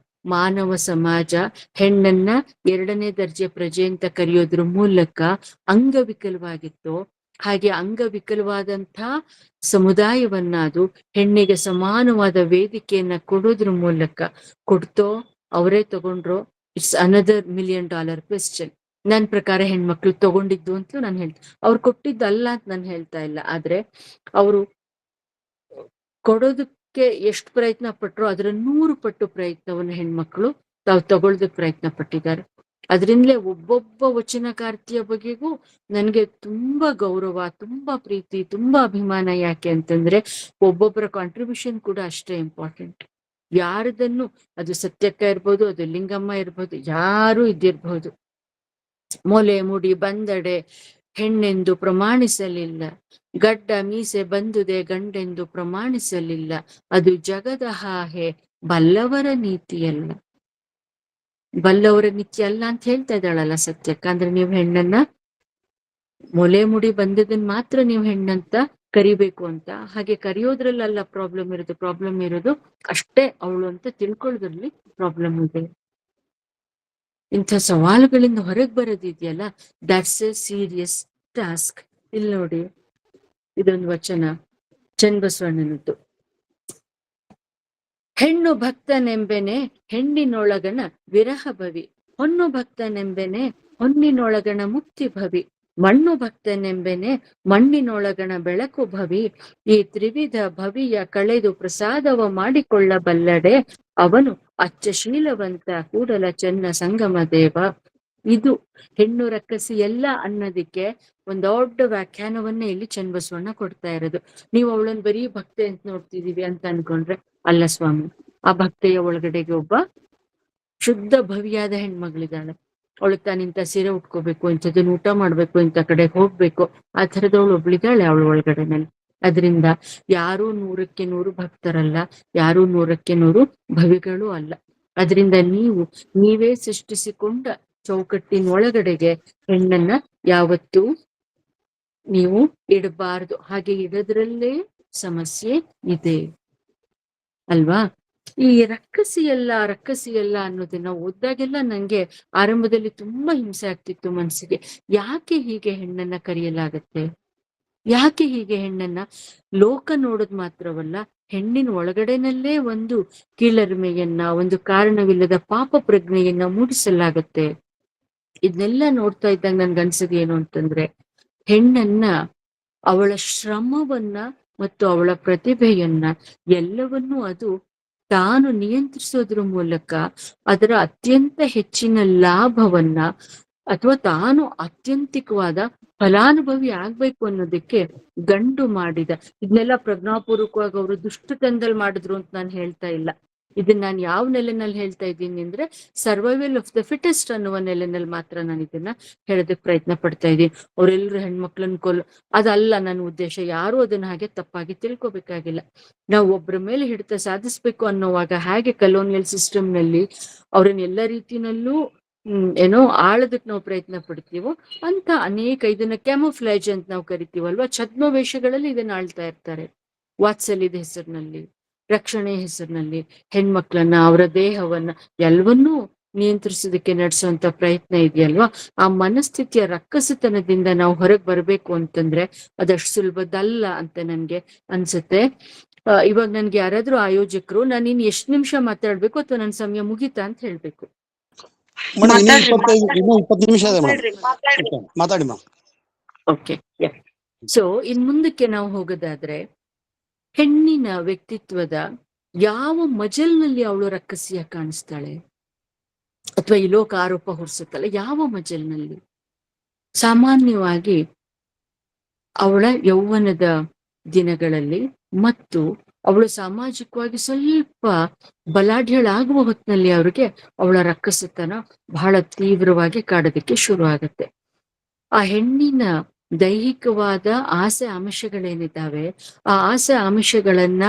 ಮಾನವ ಸಮಾಜ ಹೆಣ್ಣನ್ನ 2ನೇ ದರ್ಜೆ ಪ್ರಜೆ ಅಂತ ಕರೆಯೋದ್ರ ಮೂಲಕ ಅಂಗವಿಕಲವಾಗಿತ್ತೋ, ಹಾಗೆ ಅಂಗವಿಕಲವಾದಂಥ ಸಮುದಾಯವನ್ನ ಅದು ಹೆಣ್ಣಿಗೆ ಸಮಾನವಾದ ವೇದಿಕೆಯನ್ನ ಕೊಡೋದ್ರ ಮೂಲಕ ಕೊಡ್ತೋ, ಅವರೇ ತಗೊಂಡ್ರೋ, ಇಟ್ಸ್ ಅನದರ್ $1 million ಕ್ವೆಶ್ಚನ್. ನನ್ನ ಪ್ರಕಾರ ಹೆಣ್ಮಕ್ಳು ತಗೊಂಡಿದ್ದು ಅಂತಲೂ ನಾನು ಹೇಳ್ತೀನಿ, ಅವ್ರು ಕೊಟ್ಟಿದ್ದಲ್ಲ ಅಂತ ನಾನು ಹೇಳ್ತಾ ಇಲ್ಲ. ಆದ್ರೆ ಅವರು ಕೊಡೋದಕ್ಕೆ ಎಷ್ಟು ಪ್ರಯತ್ನ ಪಟ್ರೋ ಅದರ 100 ಪಟ್ಟು ಪ್ರಯತ್ನವನ್ನು ಹೆಣ್ಮಕ್ಳು ತಾವು ತಗೊಳ್ದಕ್ಕೆ ಪ್ರಯತ್ನ ಪಟ್ಟಿದ್ದಾರೆ. ಅದರಿಂದಲೇ ಒಬ್ಬೊಬ್ಬ ವಚನಕಾರ್ತಿಯ ಬಗೆಗೂ ನನಗೆ ತುಂಬಾ ಗೌರವ, ತುಂಬಾ ಪ್ರೀತಿ, ತುಂಬಾ ಅಭಿಮಾನ. ಯಾಕೆ ಅಂತಂದ್ರೆ ಒಬ್ಬೊಬ್ಬರ ಕಾಂಟ್ರಿಬ್ಯೂಷನ್ ಕೂಡ ಅಷ್ಟೇ ಇಂಪಾರ್ಟೆಂಟ್. ಯಾರದನ್ನು, ಅದು ಸತ್ಯಕ್ಕ ಇರ್ಬೋದು, ಅದು ಲಿಂಗಮ್ಮ ಇರ್ಬೋದು, ಯಾರು ಇದ್ದಿರ್ಬಹುದು, ಮೊಲೆ ಮುಡಿ ಬಂದಡೆ ಹೆಣ್ಣೆಂದು ಪ್ರಮಾಣಿಸಲಿಲ್ಲ, ಗಡ್ಡ ಮೀಸೆ ಬಂದುದೆ ಗಂಡೆಂದು ಪ್ರಮಾಣಿಸಲಿಲ್ಲ, ಅದು ಜಗದ ಹಾಹೆ ಬಲ್ಲವರ ನೀತಿಯಲ್ಲ. ಬಲ್ಲವರ ನೀತಿ ಅಲ್ಲ ಅಂತ ಹೇಳ್ತಾ ಇದ್ದಾಳಲ್ಲ ಸತ್ಯಕ್ಕ. ಅಂದ್ರೆ ನೀವು ಹೆಣ್ಣನ್ನ ಮೊಲೆ ಮುಡಿ ಬಂದದನ್ ಮಾತ್ರ ನೀವು ಹೆಣ್ಣಂತ ಕರಿಬೇಕು ಅಂತ, ಹಾಗೆ ಕರೆಯೋದ್ರಲ್ಲ ಪ್ರಾಬ್ಲಮ್ ಇರೋದು. ಪ್ರಾಬ್ಲಮ್ ಇರೋದು ಅಷ್ಟೇ ಅವಳು ಅಂತ ತಿಳ್ಕೊಳ್ಳೋದ್ರಲ್ಲಿ ಪ್ರಾಬ್ಲಮ್ ಇದೆ. ಇಂಥ ಸವಾಲುಗಳಿಂದ ಹೊರಗೆ ಬರೋದಿದೆಯಲ್ಲ, ದಟ್ಸ್ ಎ ಸೀರಿಯಸ್ ಟಾಸ್ಕ್. ಇಲ್ಲಿ ನೋಡಿ, ಇದೊಂದು ವಚನ ಚನ್ನಬಸವಣ್ಣನದ್ದು. ಹೆಣ್ಣು ಭಕ್ತನೆಂಬೆನೆ ಹೆಣ್ಣಿನೊಳಗಣ ವಿರಹ ಭವಿ, ಹೊನ್ನು ಭಕ್ತನೆಂಬೆನೆ ಹೊನ್ನಿನೊಳಗಣ ಮುಕ್ತಿ ಭವಿ, ಮಣ್ಣು ಭಕ್ತನೆಂಬೆನೆ ಮಣ್ಣಿನೊಳಗಣ ಬೆಳಕು ಭವಿ, ಈ ತ್ರಿವಿಧ ಭವಿಯ ಕಳೆದು ಪ್ರಸಾದವ ಮಾಡಿಕೊಳ್ಳಬಲ್ಲಡೆ, ಅವನು ಅಚ್ಚಶೀಲವಂತ ಕೂಡಲ ಚೆನ್ನ ಸಂಗಮ ದೇವ. ಇದು ಹೆಣ್ಣು ರಕ್ಕಸಿ ಎಲ್ಲ ಅನ್ನೋದಕ್ಕೆ ಒಂದ್ ದೊಡ್ಡ ವ್ಯಾಖ್ಯಾನವನ್ನೇ ಇಲ್ಲಿ ಚನ್ನಬಸವಣ್ಣ ಕೊಡ್ತಾ ಇರೋದು. ನೀವು ಅವಳನ್ನ ಬರೀ ಭಕ್ತೆ ಅಂತ ನೋಡ್ತಿದೀವಿ ಅಂತ ಅನ್ಕೊಂಡ್ರೆ ಅಲ್ಲ ಸ್ವಾಮಿ. ಆ ಭಕ್ತೆಯ ಒಳಗಡೆಗೆ ಒಬ್ಬ ಶುದ್ಧ ಭವಿಯಾದ ಹೆಣ್ಮಗಳಿದ್ದಾಳೆ. ಅವಳಿಗೆ ತಾನಿಂತ ಸೀರೆ ಉಟ್ಕೋಬೇಕು, ಇಂಥದನ್ನ ಊಟ ಮಾಡ್ಬೇಕು, ಇಂಥ ಕಡೆ ಹೋಗ್ಬೇಕು, ಆ ಥರದವಳು ಒಬ್ಳಿದ್ದಾಳೆ ಅವಳ ಒಳಗಡೆನಲ್ಲಿ. ಅದರಿಂದ ಯಾರೂ 100ಕ್ಕೆ 100 ಭಕ್ತರಲ್ಲ, ಯಾರೂ 100ಕ್ಕೆ 100 ಭವಿಗಳು ಅಲ್ಲ. ಅದರಿಂದ ನೀವೇ ಸೃಷ್ಟಿಸಿಕೊಂಡ ಚೌಕಟ್ಟಿನೊಳಗಡೆಗೆ ಹೆಣ್ಣನ್ನ ಯಾವತ್ತೂ ನೀವು ಇಡಬಾರ್ದು. ಹಾಗೆ ಇಡೋದ್ರಲ್ಲೇ ಸಮಸ್ಯೆ ಇದೆ ಅಲ್ವಾ. ಈ ರಕ್ಕಸಿ ಎಲ್ಲ ಅನ್ನೋದನ್ನ ಓದ್ದಾಗೆಲ್ಲ ನಂಗೆ ಆರಂಭದಲ್ಲಿ ತುಂಬಾ ಹಿಂಸೆ ಆಗ್ತಿತ್ತು ಮನ್ಸಿಗೆ. ಯಾಕೆ ಹೀಗೆ ಹೆಣ್ಣನ್ನ ಕರೆಯಲಾಗತ್ತೆ? ಯಾಕೆ ಹೀಗೆ ಹೆಣ್ಣನ್ನ ಲೋಕ ನೋಡೋದ್ ಮಾತ್ರವಲ್ಲ, ಹೆಣ್ಣಿನ ಒಳಗಡೆನಲ್ಲೇ ಒಂದು ಕೀಳರಿಮೆಯನ್ನ, ಒಂದು ಕಾರಣವಿಲ್ಲದ ಪಾಪ ಪ್ರಜ್ಞೆಯನ್ನ ಮೂಡಿಸಲಾಗತ್ತೆ? ಇದನ್ನೆಲ್ಲ ನೋಡ್ತಾ ಇದ್ದಾಗ ನನ್ಗನ್ಸದ್ ಏನು ಅಂತಂದ್ರೆ, ಹೆಣ್ಣನ್ನ ಅವಳ ಶ್ರಮವನ್ನ ಮತ್ತು ಅವಳ ಪ್ರತಿಭೆಯನ್ನ ಎಲ್ಲವನ್ನೂ ಅದು ತಾನು ನಿಯಂತ್ರಿಸೋದ್ರ ಮೂಲಕ ಅದರ ಅತ್ಯಂತ ಹೆಚ್ಚಿನ ಲಾಭವನ್ನ ಅಥವಾ ತಾನು ಅತ್ಯಂತಿಕವಾದ ಫಲಾನುಭವಿ ಆಗ್ಬೇಕು ಅನ್ನೋದಕ್ಕೆ ಗಂಡು ಮಾಡಿದ. ಇದನ್ನೆಲ್ಲ ಪ್ರಜ್ಞಾಪೂರ್ವಕವಾಗಿ ಅವರು ದುಷ್ಟತನದಲ್ಲಿ ಮಾಡಿದ್ರು ಅಂತ ನಾನು ಹೇಳ್ತಾ ಇಲ್ಲ. ಇದನ್ನ ನಾನು ಯಾವ ನೆಲೆನಲ್ಲಿ ಹೇಳ್ತಾ ಇದ್ದೀನಿ ಅಂದ್ರೆ, ಸರ್ವೈವಲ್ ಆಫ್ ದ ಫಿಟೆಸ್ಟ್ ಅನ್ನುವ ನೆಲೆನಲ್ಲಿ ಮಾತ್ರ ನಾನು ಇದನ್ನ ಹೇಳೋದಕ್ಕೆ ಪ್ರಯತ್ನ ಪಡ್ತಾ ಇದ್ದೀನಿ. ಅವರೆಲ್ಲರೂ ಹೆಣ್ಮಕ್ಳನ್ನ ಅದಲ್ಲ ನನ್ನ ಉದ್ದೇಶ. ಯಾರು ಅದನ್ನ ಹಾಗೆ ತಪ್ಪಾಗಿ ತಿಳ್ಕೊಬೇಕಾಗಿಲ್ಲ. ನಾವು ಒಬ್ಬರ ಮೇಲೆ ಹಿಡಿತ ಸಾಧಿಸ್ಬೇಕು ಅನ್ನೋವಾಗ ಹೇಗೆ ಕಲೋನಿಯಲ್ ಸಿಸ್ಟಮ್ ನಲ್ಲಿ ಅವ್ರನ್ನ ಎಲ್ಲ ರೀತಿನಲ್ಲೂ ಏನೋ ಆಳದಕ್ಕೆ ನಾವು ಪ್ರಯತ್ನ ಪಡ್ತೀವೋ ಅಂತ ಅನೇಕ, ಇದನ್ನ ಕ್ಯಾಮೋಫ್ಲಾಜ್ ಅಂತ ನಾವು ಕರಿತೀವಲ್ವಾ, ಛದ್ಮವೇಷಗಳಲ್ಲಿ ಇದನ್ನ ಆಳ್ತಾ ಇರ್ತಾರೆ. ವಾತ್ಸಲ್ಯದ ಹೆಸರಿನಲ್ಲಿ, ರಕ್ಷಣೆ ಹೆಸರಿನಲ್ಲಿ ಹೆಣ್ಮಕ್ಳನ್ನ, ಅವರ ದೇಹವನ್ನ ಎಲ್ಲವನ್ನೂ ನಿಯಂತ್ರಿಸೋದಕ್ಕೆ ನಡೆಸುವಂತ ಪ್ರಯತ್ನ ಇದೆಯಲ್ವಾ. ಆ ಮನಸ್ಥಿತಿಯ ರಕ್ಕಸತನದಿಂದ ನಾವು ಹೊರಗೆ ಬರ್ಬೇಕು ಅಂತಂದ್ರೆ ಅದಷ್ಟು ಸುಲಭದಲ್ಲ ಅಂತ ನನ್ಗೆ ಅನ್ಸುತ್ತೆ. ಇವಾಗ ನನ್ಗೆ ಯಾರಾದ್ರೂ ಆಯೋಜಕರು ನಾನು ಇನ್ ಎಷ್ಟು ನಿಮಿಷ ಮಾತಾಡ್ಬೇಕು ಅಥವಾ ನನ್ನ ಸಮಯ ಮುಗೀತಾ ಅಂತ ಹೇಳ್ಬೇಕು. ಇನ್ನೂ 20 ನಿಮಿಷ ಇದೆ ಮೇಡಮ್, ಮಾತಾಡಿ ಮೇಡಮ್. ಓಕೆ, ಸೊ ಇನ್ ಮುಂದಕ್ಕೆ ನಾವು ಹೋಗೋದಾದ್ರೆ, ಹೆಣ್ಣಿನ ವ್ಯಕ್ತಿತ್ವದ ಯಾವ ಮಜಲ್ನಲ್ಲಿ ಅವಳು ರಕ್ಕಸಿಯ ಕಾಣಿಸ್ತಾಳೆ ಅಥವಾ ಇಲೋಕ ಆರೋಪ ಹೊರಿಸುತ್ತಲ್ಲ, ಯಾವ ಮಜಲ್ನಲ್ಲಿ? ಸಾಮಾನ್ಯವಾಗಿ ಅವಳ ಯೌವನದ ದಿನಗಳಲ್ಲಿ ಮತ್ತು ಅವಳು ಸಾಮಾಜಿಕವಾಗಿ ಸ್ವಲ್ಪ ಬಲಾಢ್ಯಳಾಗುವ ಹೊತ್ತಿನಲ್ಲಿ ಅವ್ರಿಗೆ ಅವಳ ರಕ್ಕಸತನ ಬಹಳ ತೀವ್ರವಾಗಿ ಕಾಡೋದಕ್ಕೆ ಶುರು ಆಗತ್ತೆ. ಆ ಹೆಣ್ಣಿನ ದೈಹಿಕವಾದ ಆಸೆ ಆಮಿಷಗಳೇನಿದ್ದಾವೆ, ಆ ಆಸೆ ಆಮಿಷಗಳನ್ನ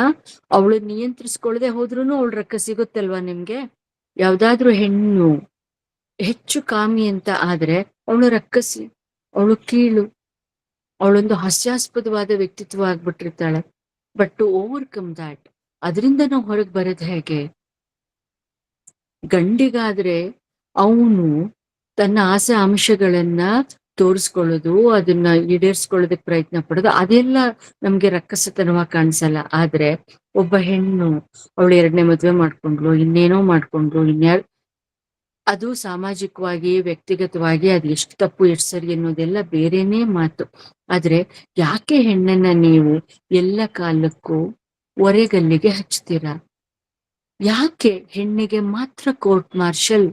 ಅವಳು ನಿಯಂತ್ರಿಸ್ಕೊಳ್ಳದೆ ಹೋದ್ರೂ ಅವಳ ರಕ್ಕ ಸಿಗುತ್ತಲ್ವಾ ನಿಮ್ಗೆ? ಯಾವ್ದಾದ್ರೂ ಹೆಣ್ಣು ಹೆಚ್ಚು ಕಾಮಿ ಅಂತ ಆದ್ರೆ ಅವಳು ರಕ್ಕಸಿ, ಅವಳು ಕೀಳು, ಅವಳೊಂದು ಹಾಸ್ಯಾಸ್ಪದವಾದ ವ್ಯಕ್ತಿತ್ವ ಆಗ್ಬಿಟ್ಟಿರ್ತಾಳೆ. ಬಟ್ ಟು ಓವರ್ಕಮ್ ದ್ಯಾಟ್, ಅದರಿಂದ ನಾವು ಹೊರಗೆ ಬರೋದು ಹೇಗೆ? ಗಂಡಿಗಾದ್ರೆ ಅವನು ತನ್ನ ಆಸೆ ಆಮಿಷಗಳನ್ನ ತೋರಿಸ್ಕೊಳ್ಳೋದು, ಅದನ್ನ ಈಡೇರಿಸ್ಕೊಳ್ಳೋದಕ್ಕೆ ಪ್ರಯತ್ನ ಪಡೋದು, ಅದೆಲ್ಲ ನಮ್ಗೆ ರಕ್ಕಸತನವಾಗಿ ಕಾಣಿಸಲ್ಲ. ಆದ್ರೆ ಒಬ್ಬ ಹೆಣ್ಣು ಅವಳು 2ನೇ ಮದ್ವೆ ಮಾಡ್ಕೊಂಡ್ಲು, ಇನ್ನೇನೋ ಮಾಡ್ಕೊಂಡ್ಲು, ಅದು ಸಾಮಾಜಿಕವಾಗಿ ವ್ಯಕ್ತಿಗತವಾಗಿ ಅದು ಎಷ್ಟು ತಪ್ಪು ಎಷ್ಟು ಸರಿ ಅನ್ನೋದೆಲ್ಲ ಬೇರೆನೇ ಮಾತು. ಆದ್ರೆ ಯಾಕೆ ಹೆಣ್ಣನ್ನ ನೀವು ಎಲ್ಲ ಕಾಲಕ್ಕೂ ಒರೆಗಲ್ಲಿಗೆ ಹಚ್ತೀರಾ? ಯಾಕೆ ಹೆಣ್ಣಿಗೆ ಮಾತ್ರ ಕೋರ್ಟ್ ಮಾರ್ಷಲ್?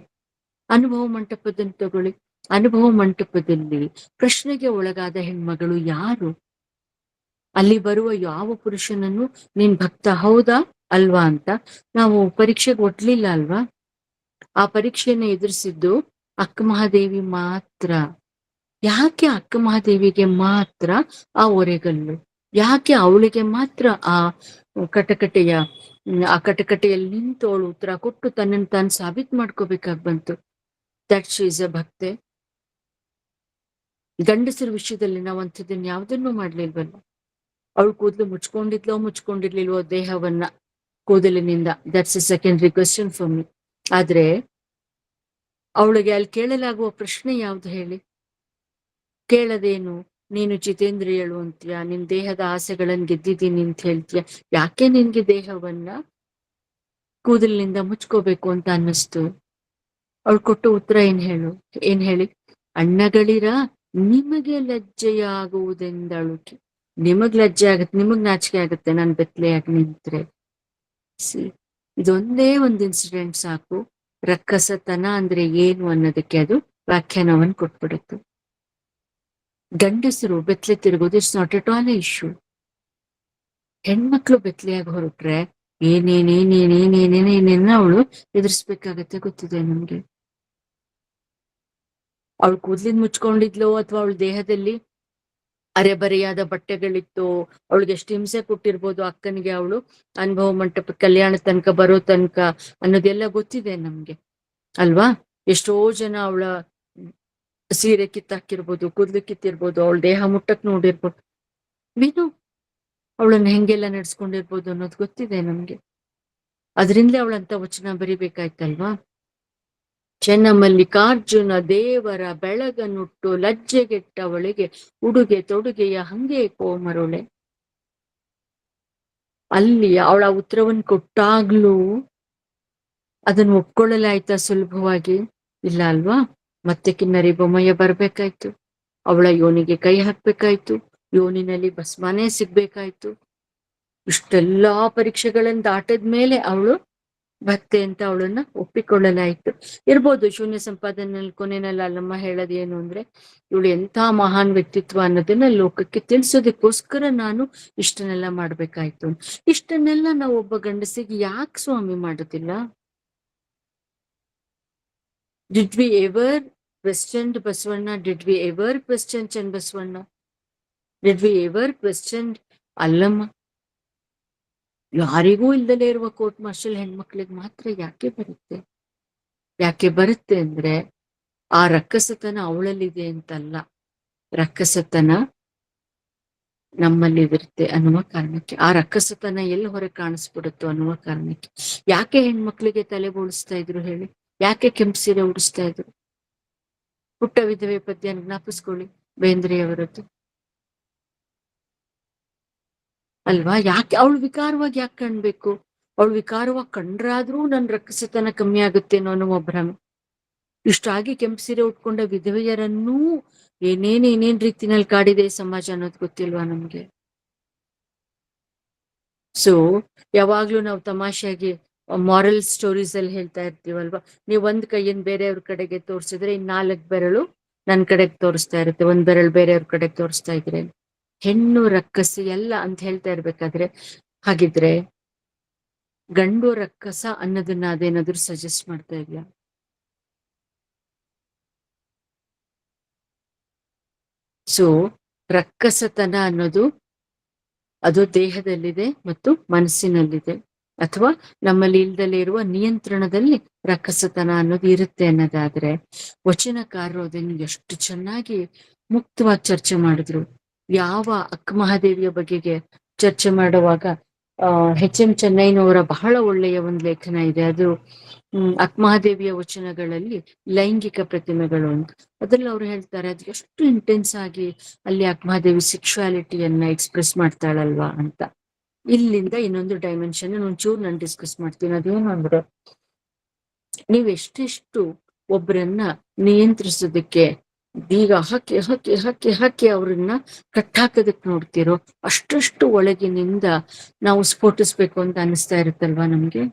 ಅನುಭವ ಮಂಟಪದಲ್ಲಿ ತಗೊಳ್ಳಿ, ಅನುಭವ ಮಂಟಪದಲ್ಲಿ ಪ್ರಶ್ನೆಗೆ ಒಳಗಾದ ಹೆಣ್ಮಗಳು ಯಾರು? ಅಲ್ಲಿ ಬರುವ ಯಾವ ಪುರುಷನನ್ನು ನೀನ್ ಭಕ್ತ ಹೌದಾ ಅಲ್ವಾ ಅಂತ ನಾವು ಪರೀಕ್ಷೆಗೆ ಒಡ್ಲಿಲ್ಲ ಅಲ್ವಾ? ಆ ಪರೀಕ್ಷೆಯನ್ನ ಎದುರಿಸಿದ್ದು ಅಕ್ಕ ಮಹಾದೇವಿ ಮಾತ್ರ. ಯಾಕೆ ಅಕ್ಕ ಮಹಾದೇವಿಗೆ ಮಾತ್ರ ಆ ಒರೆಗಲ್ಲು? ಯಾಕೆ ಅವಳಿಗೆ ಮಾತ್ರ ಆ ಕಟಕಟೆಯಲ್ಲಿ ನಿಂತೋಳು ಉತ್ತರ ಕೊಟ್ಟು ತನ್ನನ್ನು ತಾನು ಸಾಬೀತ್ ಮಾಡ್ಕೋಬೇಕಾಗಿ ಬಂತು ದಟ್ ಶಿ ಇಸ್ ಅ ಭಕ್ತೆ? ಗಂಡಸರ ವಿಷಯದಲ್ಲಿ ನಾವು ಅಂಥದ್ದನ್ನ ಯಾವ್ದನ್ನೂ ಮಾಡ್ಲಿಲ್ವಲ್ಲ. ಅವಳು ಕೂದಲು ಮುಚ್ಕೊಂಡಿರ್ಲಿಲ್ವೋ ದೇಹವನ್ನ ಕೂದಲಿನಿಂದ? That's A secondary question for me. ಆದ್ರೆ ಅವಳಿಗೆ ಅಲ್ಲಿ ಕೇಳಲಾಗುವ ಪ್ರಶ್ನೆ ಯಾವ್ದು ಹೇಳಿ? ಕೇಳದೇನು, ನೀನು ಜಿತೇಂದ್ರಿಯಳು ಅಂತೀಯ, ನಿನ್ ದೇಹದ ಆಸೆಗಳನ್ನ ಗೆದ್ದಿದ್ದೀನಿ ಅಂತ ಹೇಳ್ತೀಯ, ಯಾಕೆ ನಿನ್ಗೆ ದೇಹವನ್ನ ಕೂದಲಿನಿಂದ ಮುಚ್ಕೋಬೇಕು ಅಂತ ಅನ್ನಿಸ್ತು? ಅವಳು ಕೊಟ್ಟ ಉತ್ತರ ಏನ್ ಹೇಳಿ? ಅಣ್ಣಗಳಿರ ನಿಮಗೆ ಲಜ್ಜೆಯಾಗುವುದೆಂದಳುಕೆ. ನಿಮಗ್ ಲಜ್ಜೆ ಆಗತ್ತೆ, ನಿಮಗ್ ನಾಚಿಕೆ ಆಗತ್ತೆ ನಾನು ಬೆತ್ತಲೆಯಾಗಿ ನಿಂತ್ರೆ. ಇದೊಂದೇ ಒಂದು ಇನ್ಸಿಡೆಂಟ್ ಸಾಕು ರಕ್ಕಸತನ ಅಂದ್ರೆ ಏನು ಅನ್ನೋದಕ್ಕೆ ಅದು ವ್ಯಾಖ್ಯಾನವನ್ನು ಕೊಟ್ಬಿಡುತ್ತೆ. ಗಂಡಸರು ಬೆತ್ತಲೆ ತಿರುಗೋದು it's not at all issue. ಹೆಣ್ಮಕ್ಳು ಬೆತ್ತಲೆಯಾಗಿ ಹೊರಟ್ರೆ ಏನೇನೇನೇನೇನೇನೇನೇನೇನ ಅವಳು ಎದುರಿಸ್ಬೇಕಾಗತ್ತೆ ಗೊತ್ತಿದೆ ನಮ್ಗೆ. ಅವಳು ಕೂದ್ಲಿದ್ ಮುಚ್ಕೊಂಡಿದ್ಲು ಅಥವಾ ಅವಳ ದೇಹದಲ್ಲಿ ಅರೆಬರೆಯಾದ ಬಟ್ಟೆಗಳಿತ್ತು, ಅವಳಿಗೆ ಎಷ್ಟು ಹಿಂಸೆ ಕೊಟ್ಟಿರ್ಬೋದು ಅಕ್ಕನಿಗೆ ಅವಳು ಅನುಭವ ಮಂಟಪ ಕಲ್ಯಾಣ ತನಕ ಬರೋ ತನಕ ಅನ್ನೋದೆಲ್ಲ ಗೊತ್ತಿದೆ ನಮ್ಗೆ ಅಲ್ವಾ? ಎಷ್ಟೋ ಜನ ಅವಳ ಸೀರೆ ಕಿತ್ತಾಕಿರ್ಬೋದು, ಕೂದ್ಲು ಕಿತ್ತಿರ್ಬೋದು, ಅವಳ ದೇಹ ಮುಟ್ಟಕ್ ನೋಡಿರ್ಬೋದು, ಮೀನು ಅವಳನ್ನ ಹೆಂಗೆಲ್ಲ ನಡ್ಸ್ಕೊಂಡಿರ್ಬೋದು ಅನ್ನೋದು ಗೊತ್ತಿದೆ ನಮ್ಗೆ. ಅದರಿಂದಲೇ ಅವಳಂತ ವಚನ ಬರಿಬೇಕಾಯ್ತಲ್ವಾ? ಚೆನ್ನಮಲ್ಲಿಕಾರ್ಜುನ ದೇವರ ಬೆಳಗನುಟ್ಟು ಲಜ್ಜೆಗೆಟ್ಟವಳಿಗೆ ಉಡುಗೆ ತೊಡುಗೆಯ ಹಂಗೆ ಕೋಮರುಳೆ. ಅಲ್ಲಿ ಅವಳ ಉತ್ತರವನ್ನು ಕೊಟ್ಟಾಗ್ಲೂ ಅದನ್ನು ಒಪ್ಕೊಳ್ಳಲಾಯ್ತಾ ಸುಲಭವಾಗಿ? ಇಲ್ಲ ಅಲ್ವಾ? ಮತ್ತೆ ಕಿನ್ನರಿ ಬೊಮ್ಮಯ್ಯ ಬರ್ಬೇಕಾಯ್ತು, ಅವಳ ಯೋನಿಗೆ ಕೈ ಹಾಕ್ಬೇಕಾಯ್ತು, ಯೋನಿನಲ್ಲಿ ಭಸ್ಮನೇ ಸಿಗ್ಬೇಕಾಯ್ತು. ಇಷ್ಟೆಲ್ಲಾ ಪರೀಕ್ಷೆಗಳನ್ನ ದಾಟದ್ಮೇಲೆ ಅವಳು ಭಕ್ತೆ ಅಂತ ಅವಳನ್ನ ಒಪ್ಪಿಕೊಳ್ಳಲಾಯ್ತು. ಇರ್ಬೋದು ಶೂನ್ಯ ಸಂಪಾದನೆಯಲ್ಲಿ ಕೊನೆಯಲ್ಲಿ ಅಲ್ಲಮ್ಮ ಹೇಳೋದು ಏನು ಅಂದ್ರೆ, ಇವಳು ಎಂಥ ಮಹಾನ್ ವ್ಯಕ್ತಿತ್ವ ಅನ್ನೋದನ್ನ ಲೋಕಕ್ಕೆ ತಿಳಿಸೋದಕ್ಕೋಸ್ಕರ ನಾನು ಇಷ್ಟನ್ನೆಲ್ಲ ಮಾಡ್ಬೇಕಾಯ್ತು. ಇಷ್ಟನ್ನೆಲ್ಲ ನಾವು ಒಬ್ಬ ಗಂಡಸಿಗೆ ಯಾಕೆ ಸ್ವಾಮಿ ಮಾಡೋದಿಲ್ಲ? Did we ever question Basavana? Did we ever question Channbasavana? Did we ever question ಅಲ್ಲಮ್ಮ? ಯಾರಿಗೂ ಇಲ್ದಲೇ ಇರುವ ಕೋರ್ಟ್ ಮಾರ್ಷಲ್ ಹೆಣ್ಮಕ್ಳಿಗೆ ಮಾತ್ರ ಯಾಕೆ ಬರುತ್ತೆ? ಯಾಕೆ ಬರುತ್ತೆ ಅಂದ್ರೆ ಆ ರಕ್ಕಸತನ ಅವಳಲ್ಲಿದೆ ಅಂತಲ್ಲ, ರಕ್ಕಸತನ ನಮ್ಮಲ್ಲಿ ಇರುತ್ತೆ ಅನ್ನುವ ಕಾರಣಕ್ಕೆ. ಆ ರಕ್ಕಸತನ ಎಲ್ಲಿ ಹೊರಗೆ ಕಾಣಿಸ್ಬಿಡುತ್ತೋ ಅನ್ನುವ ಕಾರಣಕ್ಕೆ. ಯಾಕೆ ಹೆಣ್ಮಕ್ಳಿಗೆ ತಲೆ ಬೋಳಿಸ್ತಾ ಇದ್ರು ಹೇಳಿ? ಯಾಕೆ ಕೆಂಪು ಸೀರೆ ಉಡಿಸ್ತಾ ಇದ್ರು? ಪುಟ್ಟ ವಿಧವೆ ಪದ್ಯ ಜ್ಞಾಪಿಸ್ಕೊಳ್ಳಿ, ಬೇಂದ್ರೆಯವರದ್ದು ಅಲ್ವಾ? ಯಾಕೆ ಅವಳು ವಿಕಾರವಾಗಿ ಯಾಕೆ ಕಾಣ್ಬೇಕು? ಅವಳು ವಿಕಾರವಾಗಿ ಕಂಡ್ರಾದ್ರೂ ನನ್ ರಕ್ಕಸತನ ಕಮ್ಮಿ ಆಗುತ್ತೇನೋ ಅನ್ನೋ ಭ್ರಮೆ. ಇಷ್ಟಾಗಿ ಕೆಂಪು ಸೀರೆ ಉಟ್ಕೊಂಡ ವಿಧವೆಯರನ್ನೂ ಏನೇನ್ ರೀತಿನಲ್ಲಿ ಕಾಡಿದೆ ಸಮಾಜ ಅನ್ನೋದು ಗೊತ್ತಿಲ್ವಾ ನಮ್ಗೆ? ಸೊ ಯಾವಾಗ್ಲೂ ನಾವು ತಮಾಷೆಯಾಗಿ ಮಾರಲ್ ಸ್ಟೋರೀಸ್ ಅಲ್ಲಿ ಹೇಳ್ತಾ ಇರ್ತೀವಲ್ವಾ, ನೀವು ಒಂದ್ ಕೈಯನ್ ಬೇರೆಯವ್ರ ಕಡೆಗೆ ತೋರಿಸಿದ್ರೆ 4 ಬೆರಳು ನನ್ ಕಡೆಗೆ ತೋರಿಸ್ತಾ ಇರುತ್ತೆ, ಒಂದ್ ಬೆರಳು ಬೇರೆಯವ್ರ ಕಡೆಗೆ ತೋರಿಸ್ತಾ ಇದ್ರೆ ಹೆಣ್ಣು ರಕ್ಕಸಿ ಎಲ್ಲ ಅಂತ ಹೇಳ್ತಾ ಇರ್ಬೇಕಾದ್ರೆ, ಹಾಗಿದ್ರೆ ಗಂಡು ರಕ್ಕಸ ಅನ್ನೋದನ್ನ ಅದೇನಾದ್ರೂ ಸಜೆಸ್ಟ್ ಮಾಡ್ತಾ ಇದೆಯಾ? ಸೊ ರಕ್ಕಸತನ ಅನ್ನೋದು ಅದು ದೇಹದಲ್ಲಿದೆ ಮತ್ತು ಮನಸ್ಸಿನಲ್ಲಿದೆ, ಅಥವಾ ನಮ್ಮಲ್ಲಿ ಇಲ್ದಲೇ ಇರುವ ನಿಯಂತ್ರಣದಲ್ಲಿ ರಕ್ಕಸತನ ಅನ್ನೋದು ಇರುತ್ತೆ ಅನ್ನೋದಾದ್ರೆ, ವಚನಕಾರರು ಅದನ್ನು ಎಷ್ಟು ಚೆನ್ನಾಗಿ ಮುಕ್ತವಾಗಿ ಚರ್ಚೆ ಮಾಡಿದ್ರು. ಯಾವ ಅಕ್ಕಮಹಾದೇವಿಯ ಬಗೆಗೆ ಚರ್ಚೆ ಮಾಡುವಾಗ H.M. ಚೆನ್ನೈನವರ ಬಹಳ ಒಳ್ಳೆಯ ಒಂದು ಲೇಖನ ಇದೆ. ಅದು ಅಕ್ಕಮಹಾದೇವಿಯ ವಚನಗಳಲ್ಲಿ ಲೈಂಗಿಕ ಪ್ರತಿಮೆಗಳು ಅಂತ. ಅದ್ರಲ್ಲಿ ಅವ್ರು ಹೇಳ್ತಾರೆ ಅದು ಎಷ್ಟು ಇಂಟೆನ್ಸ್ ಆಗಿ ಅಲ್ಲಿ ಅಕ್ಕಮಹಾದೇವಿ ಸೆಕ್ಸುಯಾಲಿಟಿಯನ್ನ ಎಕ್ಸ್ಪ್ರೆಸ್ ಮಾಡ್ತಾಳಲ್ವಾ ಅಂತ. ಇಲ್ಲಿಂದ ಇನ್ನೊಂದು ಡೈಮೆನ್ಷನ್ ಒಂಚೂರು ನಾನು ಡಿಸ್ಕಸ್ ಮಾಡ್ತೀನಿ. ಅದೇನು ಅಂದ್ರೆ, ನೀವ್ ಎಷ್ಟೆಷ್ಟು ಒಬ್ಬರನ್ನ ನಿಯಂತ್ರಿಸೋದಕ್ಕೆ ಬೀಗ ಹಾಕಿ ಹಾಕಿ ಹಾಕಿ ಹಾಕಿ ಅವ್ರನ್ನ ಕಟ್ಟಾಕೋದಕ್ ನೋಡ್ತಿರೋ, ಅಷ್ಟಷ್ಟು ಒಳಗಿನಿಂದ ನಾವು ಸ್ಫೋಟಿಸ್ಬೇಕು ಅಂತ ಅನಿಸ್ತಾ ಇರುತ್ತಲ್ವಾ ನಮ್ಗೆ.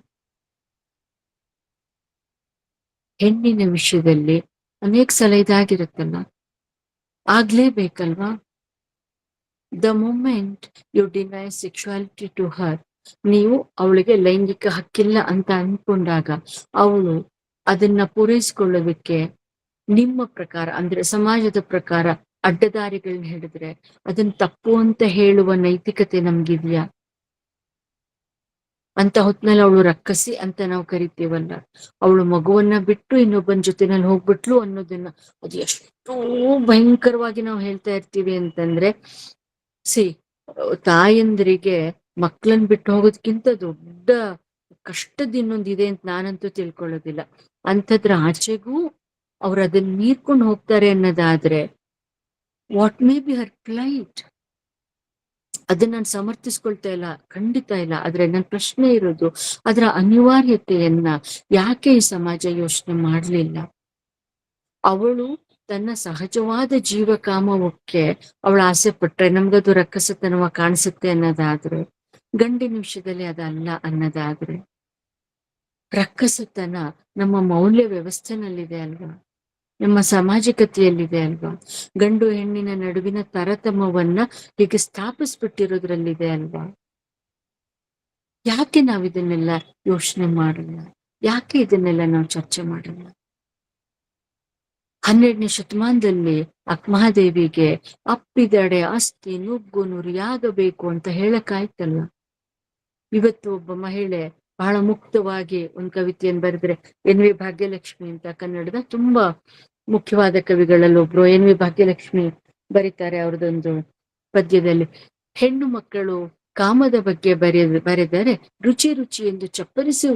ಹೆಣ್ಣಿನ ವಿಷಯದಲ್ಲಿ ಅನೇಕ ಸಲ ಇದಾಗಿರುತ್ತಲ್ಲ, ಆಗ್ಲೇಬೇಕಲ್ವಾ. The moment you deny sexuality to her, ನೀವು ಅವಳಿಗೆ ಲೈಂಗಿಕ ಹಕ್ಕಿಲ್ಲ ಅಂತ ಅನ್ಕೊಂಡಾಗ ಅವಳು ಅದನ್ನ ಪೂರೈಸಿಕೊಳ್ಳೋದಕ್ಕೆ ನಿಮ್ಮ ಪ್ರಕಾರ ಅಂದ್ರೆ ಸಮಾಜದ ಪ್ರಕಾರ ಅಡ್ಡದಾರಿಗಳನ್ನ ಹಿಡಿದ್ರೆ ಅದನ್ನ ತಪ್ಪು ಅಂತ ಹೇಳುವ ನೈತಿಕತೆ ನಮ್ಗಿದ್ಯಾ? ಅಂತ ಹೊತ್ನಲ್ಲಿ ಅವಳು ರಕ್ಕಸಿ ಅಂತ ನಾವು ಕರಿತೀವಲ್ಲ, ಅವಳು ಮಗುವನ್ನ ಬಿಟ್ಟು ಇನ್ನೊಬ್ಬನ ಜೊತೆನಲ್ಲಿ ಹೋಗ್ಬಿಟ್ಲು ಅನ್ನೋದನ್ನ ಅದು ಎಷ್ಟೋ ಭಯಂಕರವಾಗಿ ನಾವು ಹೇಳ್ತಾ ಇರ್ತೀವಿ ಅಂತಂದ್ರೆ, ತಾಯಂದ್ರಿಗೆ ಮಕ್ಳನ್ ಬಿಟ್ಟು ಹೋಗೋದಕ್ಕಿಂತ ದೊಡ್ಡ ಕಷ್ಟದ ಇನ್ನೊಂದಿದೆ ಅಂತ ನಾನಂತೂ ತಿಳ್ಕೊಳ್ಳೋದಿಲ್ಲ. ಅಂಥದ್ರ ಆಚೆಗೂ ಅವ್ರು ಅದನ್ನ ಮೀರ್ಕೊಂಡು ಹೋಗ್ತಾರೆ ಅನ್ನೋದಾದ್ರೆ, what may be Har plight, ಅದನ್ನ ನಾನು ಸಮರ್ಥಿಸ್ಕೊಳ್ತಾ ಇಲ್ಲ, ಖಂಡಿತ ಇಲ್ಲ. ಆದ್ರೆ ನನ್ನ ಪ್ರಶ್ನೆ ಇರೋದು ಅದರ ಅನಿವಾರ್ಯತೆಯನ್ನ ಯಾಕೆ ಈ ಸಮಾಜ ಯೋಚನೆ ಮಾಡ್ಲಿಲ್ಲ? ಅವಳು ತನ್ನ ಸಹಜವಾದ ಜೀವಕಾಮಕ್ಕೆ ಅವಳು ಆಸೆ ಪಟ್ರೆ ನಮ್ಗದು ರಕ್ಕಸತನವ ಕಾಣಿಸುತ್ತೆ ಅನ್ನೋದಾದ್ರೆ, ಗಂಡಿನ ವಿಷಯದಲ್ಲಿ ಅದಲ್ಲ ಅನ್ನೋದಾದ್ರೆ, ರಕ್ಕಸತನ ನಮ್ಮ ಮೌಲ್ಯ ವ್ಯವಸ್ಥೆನಲ್ಲಿದೆ ಅಲ್ವಾ, ನಮ್ಮ ಸಾಮಾಜಿಕತೆಯಲ್ಲಿದೆ ಅಲ್ವಾ, ಗಂಡು ಹೆಣ್ಣಿನ ನಡುವಿನ ತಾರತಮ್ಯವನ್ನ ಹೀಗೆ ಸ್ಥಾಪಿಸ್ಬಿಟ್ಟಿರೋದ್ರಲ್ಲಿದೆ ಅಲ್ವಾ. ಯಾಕೆ ನಾವ್ ಇದನ್ನೆಲ್ಲ ಯೋಚನೆ ಮಾಡಲ್ಲ? ಯಾಕೆ ಇದನ್ನೆಲ್ಲ ನಾವು ಚರ್ಚೆ ಮಾಡಲ್ಲ? 12ನೇ ಶತಮಾನದಲ್ಲಿ ಅಕ್ಕಮಹಾದೇವಿಗೆ ಅಪ್ಪಿದಡೆ ಅಸ್ತಿ ನುಗ್ಗು ನುರಿಯಾಗಬೇಕು ಅಂತ ಹೇಳಕ್ಕಾಯ್ತಲ್ಲ. ಇವತ್ತು ಒಬ್ಬ ಮಹಿಳೆ ಬಹಳ ಮುಕ್ತವಾಗಿ ಒಂದ್ ಕವಿತೆಯನ್ನು ಬರೆದ್ರೆ, NV ಭಾಗ್ಯಲಕ್ಷ್ಮಿ ಅಂತ ಕನ್ನಡದ ತುಂಬಾ ಮುಖ್ಯವಾದ ಕವಿಗಳಲ್ಲಿ ಒಬ್ರು NV ಭಾಗ್ಯಲಕ್ಷ್ಮಿ ಬರೀತಾರೆ ಅವ್ರದೊಂದು ಪದ್ಯದಲ್ಲಿ, ಹೆಣ್ಣು ಮಕ್ಕಳು ಕಾಮದ ಬಗ್ಗೆ ಬರೆದರೆ ರುಚಿ ರುಚಿ ಎಂದು ಚಪ್ಪರಿಸಿ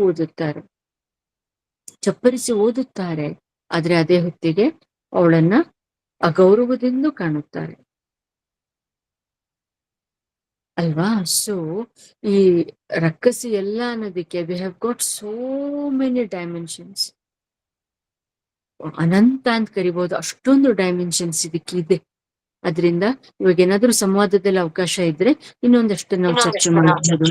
ಓದುತ್ತಾರೆ, ಆದ್ರೆ ಅದೇ ಹೊತ್ತಿಗೆ ಅವಳನ್ನ ಅಗೌರವದಿಂದ ಕಾಣುತ್ತಾರೆ ಅಲ್ವಾ. ಸೊ ಈ ರಕ್ಕಸಿ ಎಲ್ಲ ಅನ್ನೋದಕ್ಕೆ we have got so many dimensions, ಅನಂತ ಅಂತ ಕರಿಬಹುದು, ಅಷ್ಟೊಂದು ಡೈಮೆನ್ಷನ್ಸ್ ಇದಕ್ಕಿದೆ. ಅದರಿಂದ ಇವಾಗ ಏನಾದ್ರೂ ಸಂವಾದದಲ್ಲಿ ಅವಕಾಶ ಇದ್ರೆ ಇನ್ನೊಂದಷ್ಟು ನಾವು ಚರ್ಚೆ ಮಾಡಬಹುದು.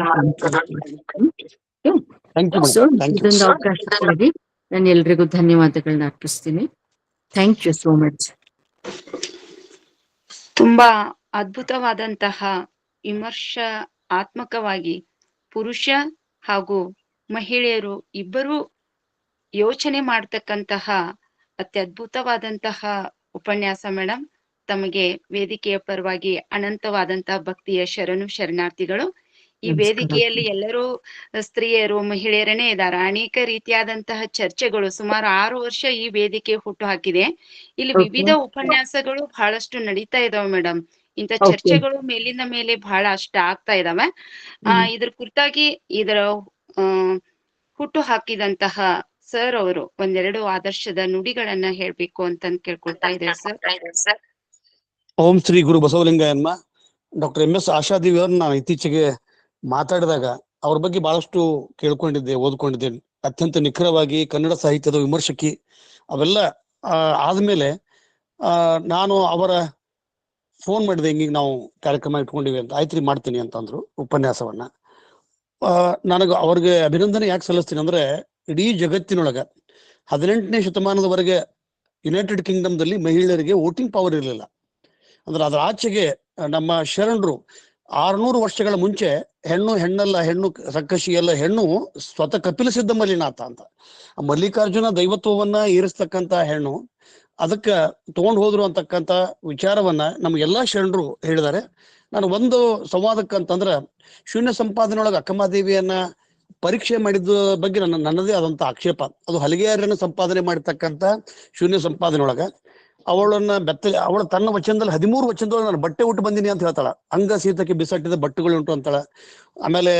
ಸೊ ಇದೊಂದು ಅವಕಾಶಕ್ಕಾಗಿ ನಾನು ಎಲ್ರಿಗೂ ಧನ್ಯವಾದಗಳನ್ನ ಅರ್ಪಿಸ್ತೀನಿ. Thank you so much. ತುಂಬಾ ಅದ್ಭುತವಾದಂತಹ ವಿಮರ್ಶಾತ್ಮಕವಾಗಿ ಪುರುಷ ಹಾಗೂ ಮಹಿಳೆಯರು ಇಬ್ಬರೂ ಯೋಚನೆ ಮಾಡ್ತಕ್ಕಂತಹ ಅತ್ಯದ್ಭುತವಾದಂತಹ ಉಪನ್ಯಾಸ ಮೇಡಮ್. ತಮಗೆ ವೇದಿಕೆಯ ಪರವಾಗಿ ಅನಂತವಾದಂತಹ ಭಕ್ತಿಯ ಶರಣಾರ್ಥಿಗಳು. ಈ ವೇದಿಕೆಯಲ್ಲಿ ಎಲ್ಲರೂ ಸ್ತ್ರೀಯರು ಮಹಿಳೆಯರನ್ನೇ ಇದ್ದಾರೆ. ಅನೇಕ ರೀತಿಯಾದಂತಹ ಚರ್ಚೆಗಳು ಸುಮಾರು 6 ವರ್ಷ ಈ ವೇದಿಕೆ ಹುಟ್ಟು ಹಾಕಿದೆ. ಇಲ್ಲಿ ವಿವಿಧ ಉಪನ್ಯಾಸಗಳು ಬಹಳಷ್ಟು ನಡೀತಾ ಇದಾವೆ ಮೇಡಮ್. ಇಂಥ ಚರ್ಚೆಗಳು ಮೇಲಿಂದ ಮೇಲೆ ಬಹಳ ಅಷ್ಟ ಆಗ್ತಾ ಇದಾವೆ. ಇದ್ರ ಕುರಿತಾಗಿ ಇದರ ಹುಟ್ಟು ಹಾಕಿದಂತಹ ಸರ್ ಅವರು ಒಂದೆರಡು ಆದರ್ಶದ ನುಡಿಗಳನ್ನ ಹೇಳ್ಬೇಕು ಅಂತ ಕೇಳ್ಕೊಳ್ತಾ ಇದ್ದಾರೆ ಸರ್. ಓಂ ಶ್ರೀ ಗುರು ಬಸವಲಿಂಗಯ್ಯನ್ಮ. ಡಾಕ್ಟರ್ MS ಆಶಾದೇವಿ ಅವ್ರನ್ನ ನಾನು ಇತ್ತೀಚೆಗೆ ಮಾತಾಡಿದಾಗ ಅವ್ರ ಬಗ್ಗೆ ಬಹಳಷ್ಟು ಕೇಳ್ಕೊಂಡಿದ್ದೆ, ಓದ್ಕೊಂಡಿದ್ದೇನೆ. ಅತ್ಯಂತ ನಿಖರವಾಗಿ ಕನ್ನಡ ಸಾಹಿತ್ಯದ ವಿಮರ್ಶಕಿ. ಅವೆಲ್ಲ ಆದ್ಮೇಲೆ ನಾನು ಅವರ ಫೋನ್ ಮಾಡಿದೆ, ಹಿಂಗಿಗೆ ನಾವು ಕಾರ್ಯಕ್ರಮ ಇಟ್ಕೊಂಡಿವಿ ಅಂತ. ಆಯ್ತ್ರಿ ಮಾಡ್ತೀನಿ ಅಂತಂದ್ರು ಉಪನ್ಯಾಸವನ್ನ. ನನಗೆ ಅವ್ರಿಗೆ ಅಭಿನಂದನೆ ಯಾಕೆ ಸಲ್ಲಿಸ್ತೀನಿ ಅಂದ್ರೆ, ಇಡೀ ಜಗತ್ತಿನೊಳಗ 18ನೇ ಶತಮಾನದವರೆಗೆ ಯುನೈಟೆಡ್ ಕಿಂಗ್ಡಮ್ದಲ್ಲಿ ಮಹಿಳೆಯರಿಗೆ ವೋಟಿಂಗ್ ಪವರ್ ಇರಲಿಲ್ಲ. ಅಂದ್ರೆ ಅದರ ಆಚೆಗೆ ನಮ್ಮ ಶರಣರು 600 ವರ್ಷಗಳ ಮುಂಚೆ ಹೆಣ್ಣಲ್ಲ, ಹೆಣ್ಣು ರಕ್ಕಶಿ ಎಲ್ಲ, ಹೆಣ್ಣು ಸ್ವತಃ ಕಪಿಲ ಸಿದ್ಧ ಮಲ್ಲಿನಾಥ ಅಂತ ಮಲ್ಲಿಕಾರ್ಜುನ ದೈವತ್ವವನ್ನ ಏರಿಸ್ತಕ್ಕಂತ ಹೆಣ್ಣು, ಅದಕ್ಕ ತಗೊಂಡು ಹೋದ್ರು ಅಂತಕ್ಕಂತ ವಿಚಾರವನ್ನ ನಮ್ಗೆಲ್ಲಾ ಶರಣರು ಹೇಳಿದ್ದಾರೆ. ನಾನು ಒಂದು ಸಂವಾದಕ್ಕಂತಂದ್ರ ಶೂನ್ಯ ಸಂಪಾದನೆಯೊಳಗೆ ಅಕ್ಕಮಹಾದೇವಿಯನ್ನ ಪರೀಕ್ಷೆ ಮಾಡಿದ ಬಗ್ಗೆ ನನ್ನದೇ ಆದಂತ ಆಕ್ಷೇಪ. ಅದು ಹಲಗೆಯರನ್ನು ಸಂಪಾದನೆ ಮಾಡಿರ್ತಕ್ಕಂಥ ಶೂನ್ಯ ಸಂಪಾದನೆಯೊಳಗ ಅವಳ ತನ್ನ ವಚನದಲ್ಲಿ 13 ವಚನದೊಳಗೆ ನಾನು ಬಟ್ಟೆ ಉಟ್ಟು ಬಂದಿನಿ ಅಂತ ಹೇಳ್ತಾಳ. ಅಂಗ ಸೀತಕ್ಕೆ ಬಿಸಟ್ಟಿದ ಬಟ್ಟೆಗಳು ಉಂಟು ಅಂತಾಳ. ಆಮೇಲೆ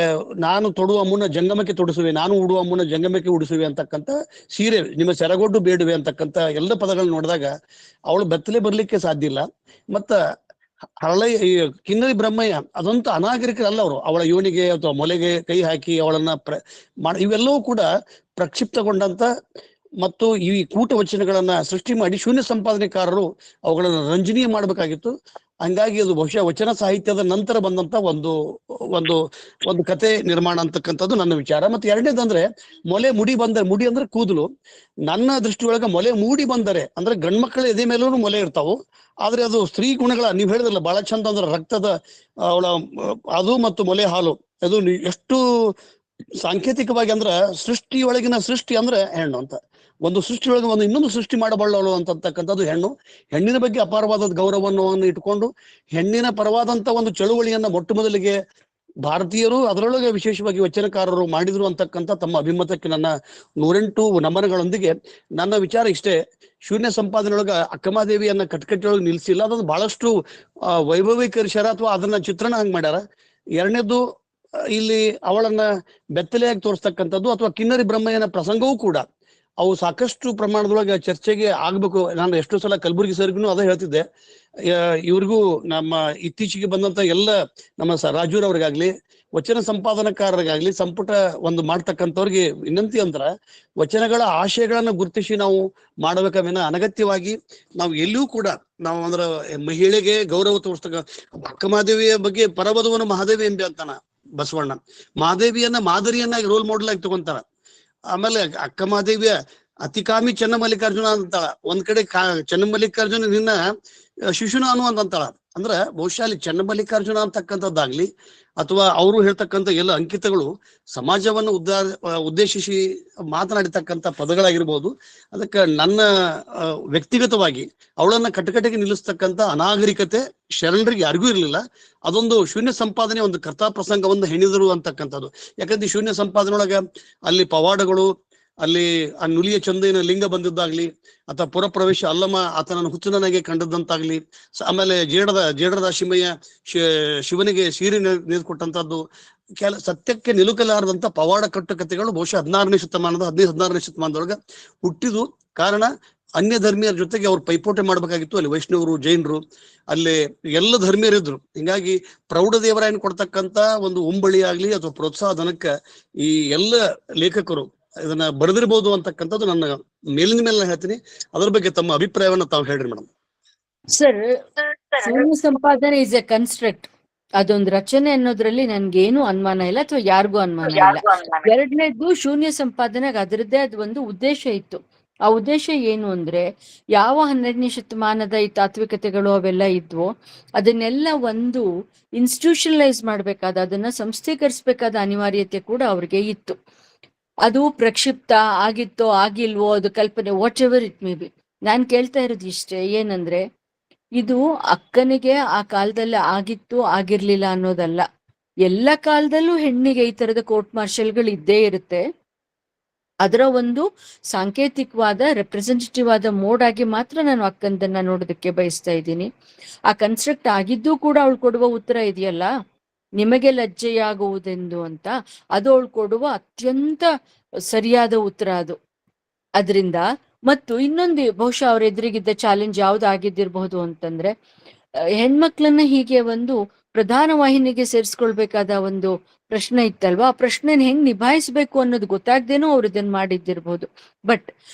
ನಾನು ತೊಡುವ ಮುನ್ನ ಜಂಗಮಕ್ಕೆ ತೊಡಿಸುವೆ, ನಾನು ಉಡುವ ಮುನ್ನ ಜಂಗಮಕ್ಕೆ ಉಡಿಸುವೆ ಅಂತಕ್ಕಂಥ, ಸೀರೆ ನಿಮ್ಮ ಸೆರಗೊಡ್ಡು ಬೇಡುವೆ ಅಂತಕ್ಕಂಥ ಎಲ್ಲ ಪದಗಳನ್ನ ನೋಡಿದಾಗ ಅವಳು ಬೆತ್ತಲೆ ಬರ್ಲಿಕ್ಕೆ ಸಾಧ್ಯ ಇಲ್ಲ. ಮತ್ತ ಈ ಕಿನ್ನರಿ ಬ್ರಹ್ಮಯ್ಯ ಅದಂತೂ ಅನಾಗರಿಕರಲ್ಲ ಅವರು. ಅವಳ ಯೋನಿಗೆ ಅಥವಾ ಮೊಲೆಗೆ ಕೈ ಹಾಕಿ ಅವಳನ್ನ ಇವೆಲ್ಲವೂ ಕೂಡ ಪ್ರಕ್ಷಿಪ್ತಗೊಂಡಂತ ಮತ್ತು ಈ ಕೂಟ ವಚನಗಳನ್ನ ಸೃಷ್ಟಿ ಮಾಡಿ ಶೂನ್ಯ ಸಂಪಾದನೆಕಾರರು ಅವುಗಳನ್ನ ರಂಜನೀಯ ಮಾಡ್ಬೇಕಾಗಿತ್ತು. ಹಂಗಾಗಿ ಅದು ಬಹುಶಃ ವಚನ ಸಾಹಿತ್ಯದ ನಂತರ ಬಂದಂತ ಒಂದು ಒಂದು ಒಂದು ಕತೆ ನಿರ್ಮಾಣ ಅಂತಕ್ಕಂಥದ್ದು ನನ್ನ ವಿಚಾರ. ಮತ್ತೆ ಎರಡನೇದಂದ್ರೆ ಮುಡಿ ಅಂದ್ರೆ ಕೂದಲು. ನನ್ನ ದೃಷ್ಟಿಯೊಳಗ ಮೊಲೆ ಮೂಡಿ ಬಂದರೆ ಅಂದ್ರೆ ಗಂಡ್ಮಕ್ಳ ಎದೆ ಮೇಲೂ ಮೊಲೆ ಇರ್ತಾವು. ಆದ್ರೆ ಅದು ಸ್ತ್ರೀ ಗುಣಗಳ, ನೀವ್ ಹೇಳಿದ್ರಲ್ಲ ಬಹಳ ಚಂದ, ಅಂದ್ರೆ ರಕ್ತದ ಅವಳ ಅದು ಮತ್ತು ಮೊಲೆ ಹಾಲು, ಅದು ಎಷ್ಟು ಸಾಂಕೇತಿಕವಾಗಿ ಅಂದ್ರ ಸೃಷ್ಟಿಯೊಳಗಿನ ಸೃಷ್ಟಿ ಅಂದ್ರೆ ಹೆಣ್ಣು ಅಂತ. ಒಂದು ಸೃಷ್ಟಿಯೊಳಗೆ ಒಂದು ಇನ್ನೊಂದು ಸೃಷ್ಟಿ ಮಾಡಬಲ್ಲವಳು ಅಂತಕ್ಕಂಥದ್ದು ಹೆಣ್ಣು. ಹೆಣ್ಣಿನ ಬಗ್ಗೆ ಅಪಾರವಾದ ಗೌರವವನ್ನು ಇಟ್ಕೊಂಡು ಹೆಣ್ಣಿನ ಪರವಾದಂತ ಒಂದು ಚಳುವಳಿಯನ್ನ ಮೊಟ್ಟ ಮೊದಲಿಗೆ ಭಾರತೀಯರು, ಅದರೊಳಗೆ ವಿಶೇಷವಾಗಿ ವಚನಕಾರರು ಮಾಡಿದ್ರು ಅಂತಕ್ಕಂಥ ತಮ್ಮ ಅಭಿಮತಕ್ಕೆ ನನ್ನ 108 ನಮನಗಳೊಂದಿಗೆ ನನ್ನ ವಿಚಾರ ಇಷ್ಟೇ. ಶೂನ್ಯ ಸಂಪಾದನೆಯೊಳಗ ಅಕ್ಕಮಹಾದೇವಿಯನ್ನ ಕಟ್ಕಟ್ಟಿಯೊಳಗೆ ನಿಲ್ಸಿಲ್ಲ, ಅದೊಂದು ಬಹಳಷ್ಟು ವೈಭವೀಕರಿಸ್ಯಾರ ಅಥವಾ ಅದನ್ನ ಚಿತ್ರಣ ಹಂಗ್ ಮಾಡ್ಯಾರ. ಎರಡನೇದು ಇಲ್ಲಿ ಅವಳನ್ನ ಬೆತ್ತಲೆಯಾಗಿ ತೋರಿಸ್ತಕ್ಕಂಥದ್ದು ಅಥವಾ ಕಿನ್ನರಿ ಬ್ರಹ್ಮಯ್ಯನ ಪ್ರಸಂಗವೂ ಕೂಡ ಅವು ಸಾಕಷ್ಟು ಪ್ರಮಾಣದೊಳಗೆ ಚರ್ಚೆಗೆ ಆಗ್ಬೇಕು. ನಾನು ಎಷ್ಟೋ ಸಲ ಕಲಬುರ್ಗಿ ಸರ್ಗೂ ಅದೇ ಹೇಳ್ತಿದ್ದೆ. ಇವ್ರಿಗೂ ನಮ್ಮ ಇತ್ತೀಚೆಗೆ ಬಂದಂತ ಎಲ್ಲ ನಮ್ಮ ರಾಜೂರವ್ರಿಗಾಗ್ಲಿ ವಚನ ಸಂಪಾದನಕಾರರಿಗಾಗ್ಲಿ ಸಂಪುಟ ಒಂದು ಮಾಡ್ತಕ್ಕಂಥವ್ರಿಗೆ ವಿನಂತಿ ಅಂದ್ರ, ವಚನಗಳ ಆಶಯಗಳನ್ನ ಗುರುತಿಸಿ ನಾವು ಮಾಡಬೇಕವೇನ ಅನಗತ್ಯವಾಗಿ ನಾವು ಎಲ್ಲಿಯೂ ಕೂಡ ನಾವು ಅಂದ್ರ ಮಹಿಳೆಗೆ ಗೌರವ ತೋರಿಸ್ತಕ್ಕ ಅಕ್ಕಮಹಾದೇವಿಯ ಬಗ್ಗೆ ಪರವಧುವನ್ನು ಮಹಾದೇವಿ ಎಂಬಿ ಅಂತಾನ ಬಸವಣ್ಣ. ಮಹಾದೇವಿಯನ್ನ ಮಾದರಿಯನ್ನಾಗಿ ರೋಲ್ ಮಾಡೆಲ್ ಆಗಿ ತಗೊಂತಾರ. ಆಮೇಲೆ ಅಕ್ಕಮಹಾದೇವಿಯ ಅತಿಕಾಮಿ ಚನ್ನಮಲ್ಲಿಕಾರ್ಜುನ ಅಂತಾಳ. ಒಂದ್ ಕಡೆ ಚನ್ನಮಲ್ಲಿಕಾರ್ಜುನ ನಿನ್ನ ಶಿಶುನ ಅಂತಾಳ. ಅಂದ್ರ ಬಹುಶಃ ಅಲ್ಲಿ ಚನ್ನಮಲ್ಲಿಕಾರ್ಜುನ ಅಂತಕ್ಕಂಥದ್ದಾಗ್ಲಿ ಅಥವಾ ಅವರು ಹೇಳ್ತಕ್ಕಂಥ ಎಲ್ಲ ಅಂಕಿತಗಳು ಸಮಾಜವನ್ನು ಉದ್ದೇಶಿಸಿ ಮಾತನಾಡಿರ್ತಕ್ಕಂಥ ಪದಗಳಾಗಿರ್ಬೋದು. ಅದಕ್ಕೆ ನನ್ನ ವ್ಯಕ್ತಿಗತವಾಗಿ ಅವಳನ್ನ ಕಟಕಟೆಗೆ ನಿಲ್ಲಿಸ್ತಕ್ಕಂಥ ಅನಾಗರಿಕತೆ ಶರಣರಿಗೆ ಯಾರಿಗೂ ಇರಲಿಲ್ಲ. ಅದೊಂದು ಶೂನ್ಯ ಸಂಪಾದನೆ ಒಂದು ಕರ್ತಾ ಪ್ರಸಂಗವನ್ನು ಹೆಣಿದರು ಅಂತಕ್ಕಂಥದ್ದು. ಯಾಕಂದ್ರೆ ಶೂನ್ಯ ಸಂಪಾದನೆಯೊಳಗ ಅಲ್ಲಿ ಪವಾಡಗಳು, ಅಲ್ಲಿ ಆ ನುಲಿಯ ಚಂದನ ಲಿಂಗ ಬಂದಿದ್ದಾಗ್ಲಿ ಅಥವಾ ಪುರಪ್ರವೇಶ ಅಲ್ಲಮ್ಮ ಆತನನ್ನು ಹುಚ್ಚನನಾಗೆ ಕಂಡದ್ದಂತಾಗ್ಲಿ, ಆಮೇಲೆ ಜೇಡದ ಶಿಮಯ್ಯ ಶಿವನಿಗೆ ಸೀರೆ ನೇದ್ಕೊಟ್ಟಂತದ್ದು, ಸತ್ಯಕ್ಕೆ ನಿಲುಕಲಾರದಂತ ಪವಾಡ ಕಟ್ಟುಕತೆಗಳು ಬಹುಶಃ 16ನೇ ಶತಮಾನದೊಳಗ ಹುಟ್ಟಿದು. ಕಾರಣ ಅನ್ಯ ಧರ್ಮೀಯರ ಜೊತೆಗೆ ಅವ್ರು ಪೈಪೋಟೆ ಮಾಡ್ಬೇಕಾಗಿತ್ತು. ಅಲ್ಲಿ ವೈಷ್ಣವರು, ಜೈನರು, ಅಲ್ಲಿ ಎಲ್ಲ ಧರ್ಮೀಯರಿದ್ರು. ಹಿಂಗಾಗಿ ಪ್ರೌಢದೇವರಾಯನ್ ಕೊಡ್ತಕ್ಕಂತ ಒಂದು ಉಂಬಳಿ ಆಗ್ಲಿ ಅಥವಾ ಪ್ರೋತ್ಸಾಹ ಧನಕ್ಕ ಈ ಎಲ್ಲ ಲೇಖಕರು ಇದನ್ನ ಬರೆದಿರ್ಬೋದು ಅಂತಕ್ಕಂಥದ್ದು ನನ್ನ ಮೇಲಿನ ಮೇಲೆ ಹೇಳ್ತೀನಿ. ಅದ್ರ ಬಗ್ಗೆ ತಮ್ಮ ಅಭಿಪ್ರಾಯವನ್ನ ತಾವು ಹೇಳ್ರಿ ಮೇಡಮ್. ಸರ್, ಶೂನ್ಯ ಸಂಪಾದನೆ ಇಸ್ ಎ ಕನ್ಸ್ಟ್ರಕ್ಟ್. ಅದೊಂದು ರಚನೆ ಅನ್ನೋದ್ರಲ್ಲಿ ನನ್ಗೇನು ಅನುಮಾನ ಇಲ್ಲ ಅಥವಾ ಯಾರಿಗೂ ಅನುಮಾನ ಇಲ್ಲ. ಎರಡನೇದು, ಶೂನ್ಯ ಸಂಪಾದನೆಗೆ ಅದರದ್ದೇ ಅದು ಒಂದು ಉದ್ದೇಶ ಇತ್ತು. ಆ ಉದ್ದೇಶ ಏನು ಅಂದ್ರೆ, ಯಾವ 12ನೇ ಶತಮಾನದ ಈ ತಾತ್ವಿಕತೆಗಳು ಅವೆಲ್ಲ ಇದ್ವೋ ಅದನ್ನೆಲ್ಲ ಒಂದು ಇನ್ಸ್ಟಿಟ್ಯೂಷನಲೈಸ್ ಮಾಡ್ಬೇಕಾದ, ಅದನ್ನ ಸಂಸ್ಥೀಕರಿಸಬೇಕಾದ ಅನಿವಾರ್ಯತೆ ಕೂಡ ಅವ್ರಿಗೆ ಇತ್ತು. ಅದು ಪ್ರಕ್ಷಿಪ್ತ ಆಗಿತ್ತೋ ಆಗಿಲ್ವೋ, ಅದು ಕಲ್ಪನೆ, whatever it may be. ನಾನ್ ಕೇಳ್ತಾ ಇರೋದು ಇಷ್ಟೇ, ಏನಂದ್ರೆ ಇದು ಅಕ್ಕನಿಗೆ ಆ ಕಾಲದಲ್ಲಿ ಆಗಿತ್ತು ಆಗಿರ್ಲಿಲ್ಲ ಅನ್ನೋದಲ್ಲ. ಎಲ್ಲ ಕಾಲದಲ್ಲೂ ಹೆಣ್ಣಿಗೆ ಈ ತರದ ಕೋರ್ಟ್ ಮಾರ್ಷಲ್ಗಳು ಇದ್ದೇ ಇರುತ್ತೆ. ಅದರ ಒಂದು ಸಾಂಕೇತಿಕವಾದ ರೆಪ್ರೆಸೆಂಟೇಟಿವ್ ಆದ ಮೋಡ್ ಆಗಿ ಮಾತ್ರ ನಾನು ಅಕ್ಕಂದನ್ನ ನೋಡೋದಕ್ಕೆ ಬಯಸ್ತಾ ಇದ್ದೀನಿ. ಆ ಕನ್ಸ್ಟ್ರಕ್ಟ್ ಆಗಿದ್ದು ಕೂಡ ಅವಳು ಕೊಡುವ ಉತ್ತರ ಇದೆಯಲ್ಲ, ನಿಮಗೆ ಲಜ್ಜೆಯಾಗುವುದೆಂದು ಅಂತ, ಅದು ಅವಳು ಕೊಡುವ ಅತ್ಯಂತ ಸರಿಯಾದ ಉತ್ತರ ಅದು. ಅದರಿಂದ ಮತ್ತು ಇನ್ನೊಂದು ಬಹುಶಃ ಅವ್ರ ಎದುರಿಗಿದ್ದ ಚಾಲೆಂಜ್ ಯಾವ್ದಾಗಿದ್ದಿರಬಹುದು ಅಂತಂದ್ರೆ, ಹೆಣ್ಮಕ್ಳನ್ನ ಹೀಗೆ ಒಂದು ಪ್ರಧಾನ ವಾಹಿನಿಗೆ ಸೇರಿಸ್ಕೊಳ್ಬೇಕಾದ ಒಂದು ಪ್ರಶ್ನೆ ಇತ್ತಲ್ವಾ, ಆ ಪ್ರಶ್ನೆನ ಹೆಂಗ್ ನಿಭಾಯಿಸ್ಬೇಕು ಅನ್ನೋದು ಗೊತ್ತಾಗ್ದೇನೋ ಅವ್ರು ಇದನ್ನ ಮಾಡಿದ್ದಿರ್ಬೋದು. ಬಟ್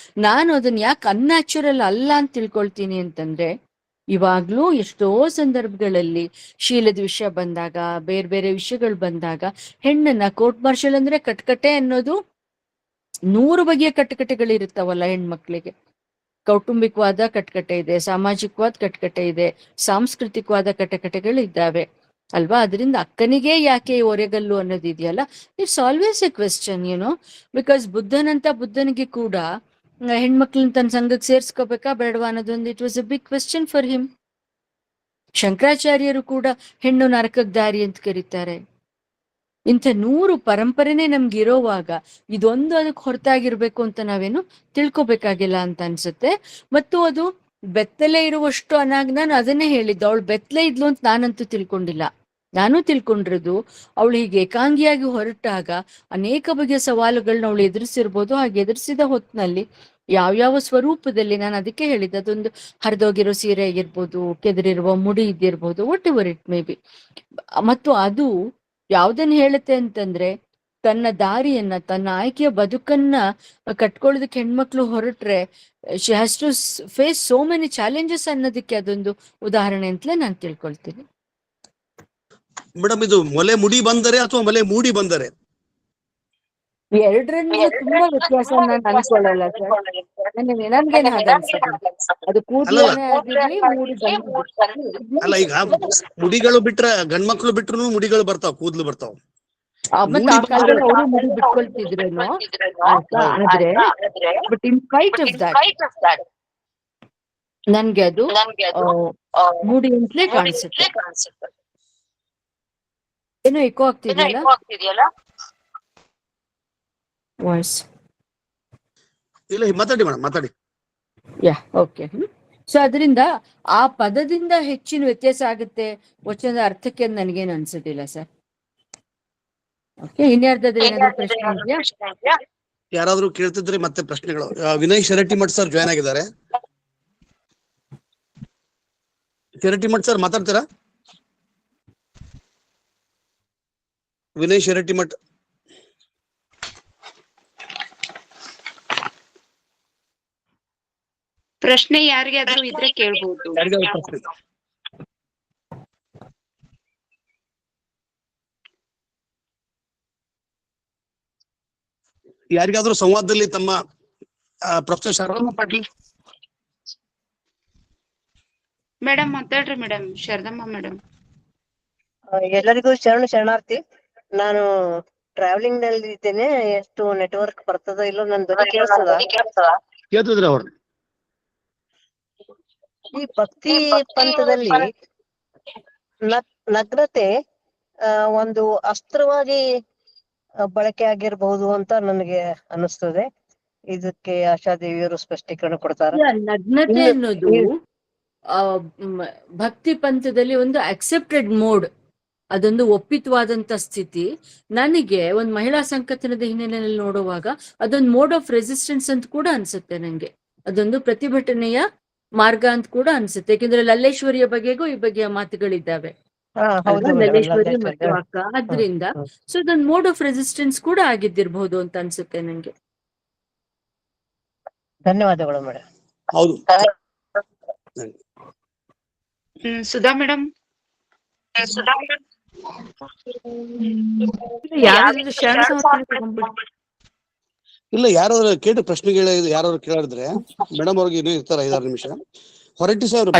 ನಾನು ಅದನ್ನ ಯಾಕೆ ಅನ್ಯಾಚುರಲ್ ಅಲ್ಲ ಅಂತ ತಿಳ್ಕೊಳ್ತೀನಿ ಅಂತಂದ್ರೆ, ಇವಾಗ್ಲೂ ಎಷ್ಟೋ ಸಂದರ್ಭಗಳಲ್ಲಿ ಶೀಲದ ವಿಷಯ ಬಂದಾಗ, ಬೇರೆ ಬೇರೆ ವಿಷಯಗಳು ಬಂದಾಗ ಹೆಣ್ಣನ್ನ ಕೋರ್ಟ್ ಮಾರ್ಷಲ್ ಅಂದ್ರೆ ಕಟ್ಕಟೆ ಅನ್ನೋದು 100 ಬಗೆಯ ಕಟ್ಟಕಟೆಗಳಿರುತ್ತವಲ್ಲ ಹೆಣ್ಮಕ್ಳಿಗೆ. ಕೌಟುಂಬಿಕವಾದ ಕಟ್ಕಟೆ ಇದೆ, ಸಾಮಾಜಿಕವಾದ ಕಟ್ಕಟೆ ಇದೆ, ಸಾಂಸ್ಕೃತಿಕವಾದ ಕಟಕಟೆಗಳಿದ್ದಾವೆ ಅಲ್ವಾ. ಅದರಿಂದ ಅಕ್ಕನಿಗೆ ಯಾಕೆ ಒರೆಗಲ್ಲು ಅನ್ನೋದಿದೆಯಲ್ಲ, it's always a question because ಬುದ್ಧನಿಗೆ ಕೂಡ ಹೆಣ್ಮಕ್ಳನ್ನ ತನ್ನ ಸಂಘಕ್ಕೆ ಸೇರ್ಸ್ಕೋಬೇಕಾ ಬೇಡವಾ ಅನ್ನೋದೊಂದು it was a big question for him. ಶಂಕರಾಚಾರ್ಯರು ಕೂಡ ಹೆಣ್ಣು ನರಕಕ್ಕೆ ದಾರಿ ಅಂತ ಕರೀತಾರೆ. ಇಂಥ 100 ಪರಂಪರೆನೇ ನಮ್ಗಿರೋವಾಗ ಇದೊಂದು ಅದಕ್ಕೆ ಹೊರತಾಗಿರ್ಬೇಕು ಅಂತ ನಾವೇನು ತಿಳ್ಕೊಬೇಕಾಗಿಲ್ಲ ಅಂತ ಅನ್ಸುತ್ತೆ. ಮತ್ತು ಅದು ಬೆತ್ತಲೆ ಇರುವಷ್ಟು ನಾನು ಅದನ್ನೇ ಹೇಳಿದ್ದು, ಅವಳು ಬೆತ್ತಲೆ ಇದ್ಲು ಅಂತ ನಾನಂತೂ ತಿಳ್ಕೊಂಡಿಲ್ಲ. ನಾನು ತಿಳ್ಕೊಂಡಿರೋದು ಅವಳು ಹೀಗೆ ಏಕಾಂಗಿಯಾಗಿ ಹೊರಟಾಗ ಅನೇಕ ಬಗೆಯ ಸವಾಲುಗಳನ್ನ ಅವಳು ಎದುರಿಸಿರ್ಬೋದು. ಹಾಗೆ ಎದುರಿಸಿದ ಹೊತ್ತಿನಲ್ಲಿ ಯಾವ್ಯಾವ ಸ್ವರೂಪದಲ್ಲಿ, ನಾನು ಅದಕ್ಕೆ ಹೇಳಿದ್ದೆ, ಅದೊಂದು ಹರಿದೋಗಿರೋ ಸೀರೆ ಆಗಿರ್ಬೋದು, ಕೆದರಿರುವ ಮುಡಿ ಇದ್ದಿರ್ಬೋದು, whatever it may be. ಮತ್ತು ಅದು ಯಾವ್ದನ್ನ ಹೇಳುತ್ತೆ ಅಂತಂದ್ರೆ, ತನ್ನ ದಾರಿಯನ್ನ, ತನ್ನ ಆಯ್ಕೆಯ ಬದುಕನ್ನ ಕಟ್ಕೊಳ್ಳೋದಕ್ಕೆ ಹೆಣ್ಮಕ್ಳು ಹೊರಟ್ರೆ she has to face so many challenges ಅನ್ನೋದಕ್ಕೆ ಅದೊಂದು ಉದಾಹರಣೆ ಅಂತಲೇ ನಾನು ತಿಳ್ಕೊಳ್ತೀನಿ. ಮೇಡಮ್, ಇದು ಮೊಲೆ ಮುಡಿ ಬಂದರೆ ಅಥವಾ ಮೊಲೆ ಮೂಡಿ ಬಂದರೆ? ಎರಡರಲ್ಲೂ ತುಂಬಾ ವ್ಯತ್ಯಾಸ ನಾನು ಅನ್ಕೊಳ್ಳಲ್ಲ ಸರ್. ನನ್ಗೇನು ಹಾಗೆ ಅನ್ಸೋದಿಲ್ಲ. ಅದು ಕೂದಲೇ ಆಗಿರ್ಲಿ, ಮೂಡಿ ಅಲ್ಲ, ಈಗ ಮುಡಿಗಳು ಬಿಟ್ರೆ ಗಂಡ್ಮಕ್ಳು ಬಿಟ್ರು ಮುಡಿಗಳು ಬರ್ತಾವ, ಕೂದ್ಲು ಬರ್ತಾವ. ಮತ್ತೆ ಆ ಕಾಲದಲ್ಲಿ ಅವರು ಮುಡಿ ಬಿಟ್ಕೊಳ್ತಿದ್ರೇನೋ ಆದ್ರೆ, but in spite of that ನನ್ಗೆ ಅದು ಮುಡಿ ಅಂತಲೇ ಕಾಣಿಸುತ್ತೆ. ಏನೋ ಎಕೋ ಆಗ್ತಿದೆಯಲ್ಲ ವಾಯ್ಸ್. ಇಲ್ಲ, ಮಾತಾಡಿ ಮೇಡಮ್, ಮಾತಾಡಿ. ಯಾ, ಓಕೆ. ಸೊ ಅದರಿಂದ ಆ ಪದದಿಂದ ಹೆಚ್ಚಿನ ವ್ಯತ್ಯಾಸ ಆಗುತ್ತೆ ವಚನದ ಅರ್ಥಕ್ಕೆ ಅಂತ ನನಗೇನು ಅನ್ಸೋದಿಲ್ಲ ಸರ್. ಓಕೆ, ಇನ್ಯಾರ್ದಾದ್ರೆ ಏನಾದ್ರು ಪ್ರಶ್ನೆ ಇದೆಯಾ? ಯಾರಾದ್ರೂ ಕೇಳ್ತಿದ್ರೆ ಮತ್ತೆ ಪ್ರಶ್ನೆಗಳು. ವಿನಯ್ ಶೆರಟಿಮಠ್ ಸರ್ ಜಾಯ್ನ್ ಆಗಿದ್ದಾರೆ. ಶೆರಟಿಮಠ್ ಸರ್ ಮಾತಾಡ್ತೀರಾ? ವಿನಯ್ ಶೆರಟಿಮಠ್. ಪ್ರಶ್ನೆ ಯಾರಿಗಾದ್ರೂ ಇದ್ರೆ ಕೇಳ್ಬೋದು. ಯಾರಿಗಾದ್ರೂ ಸಂವಾದದಲ್ಲಿ ತಮ್ಮ ಪ್ರೊಫೆಸರ್ ಶಾರದಮ್ಮ ಪಾಟೀಲ್ ಮೇಡಮ್ ಮಾತಾಡ್ರಿ ಮೇಡಮ್. ಶಾರದಮ್ಮ ಮೇಡಮ್. ಎಲ್ಲರಿಗೂ ಶರಣಾರ್ಥಿ. ನಾನು ಟ್ರಾವೆಲಿಂಗ್ ನಲ್ಲಿ ಇದ್ದೇನೆ. ಎಷ್ಟು ನೆಟ್ವರ್ಕ್ ಬರ್ತದ ಇಲ್ಲೋ ನನ್ ಧ್ವನಿ ಕೇಳ್ತಿದ್ರ ಅವ್ರು? ಈ ಭಕ್ತಿ ಪಂಥದಲ್ಲಿ ನಗ್ನತೆ ಒಂದು ಅಸ್ತ್ರವಾಗಿ ಬಳಕೆ ಆಗಿರಬಹುದು ಅಂತ ನನಗೆ ಅನಿಸ್ತದೆ. ಇದಕ್ಕೆ ಆಶಾದೇವಿಯವರು ಸ್ಪಷ್ಟೀಕರಣ ಕೊಡ್ತಾರೆ. ನಗ್ನತೆ ಅನ್ನೋದು ಭಕ್ತಿ ಪಂಥದಲ್ಲಿ ಒಂದು ಅಕ್ಸೆಪ್ಟೆಡ್ ಮೋಡ್, ಅದೊಂದು ಒಪ್ಪಿತವಾದಂತ ಸ್ಥಿತಿ. ನನಗೆ ಒಂದು ಮಹಿಳಾ ಸಂಕಥನದ ಹಿನ್ನೆಲೆಯಲ್ಲಿ ನೋಡುವಾಗ ಅದೊಂದು ಮೋಡ್ ಆಫ್ ರೆಸಿಸ್ಟೆನ್ಸ್ ಅಂತ ಕೂಡ ಅನ್ಸುತ್ತೆ. ನಂಗೆ ಅದೊಂದು ಪ್ರತಿಭಟನೆಯ ಮಾರ್ಗ ಅಂತ ಕೂಡ ಅನ್ಸುತ್ತೆ. ಯಾಕೆಂದ್ರೆ ಲಲ್ಲೇಶ್ವರಿಯ ಬಗೆಗೂ ಈ ಬಗೆಯ ಮಾತುಗಳಿದ್ದಾವೆ, ಲಲ್ಲೇಶ್ವರಿ ಮತ್ತು ಅಕ್ಕ. ಆದ್ರಿಂದ ಸೊ ಅದೊಂದು ಮೋಡ್ ಆಫ್ ರೆಸಿಸ್ಟೆನ್ಸ್ ಕೂಡ ಆಗಿದ್ದಿರ್ಬಹುದು ಅಂತ ಅನ್ಸುತ್ತೆ ನಂಗೆ. ಧನ್ಯವಾದಗಳು ಮೇಡಮ್. ಹೌದು. ಸುಧಾ ಮೇಡಮ್. ಇಲ್ಲ, ಯಾರಾದ್ರೂ ಕೇಳಿ ಪ್ರಶ್ನೆಗಳು ಯಾರಾದ್ರು ಕೇಳಿದ್ರೆ ಮೇಡಮ್ ಅವ್ರಿಗೆ ಇನ್ನೂ ಇರ್ತಾರ 5-6 ನಿಮಿಷ. ಹೊರಟಿ ಸರ್.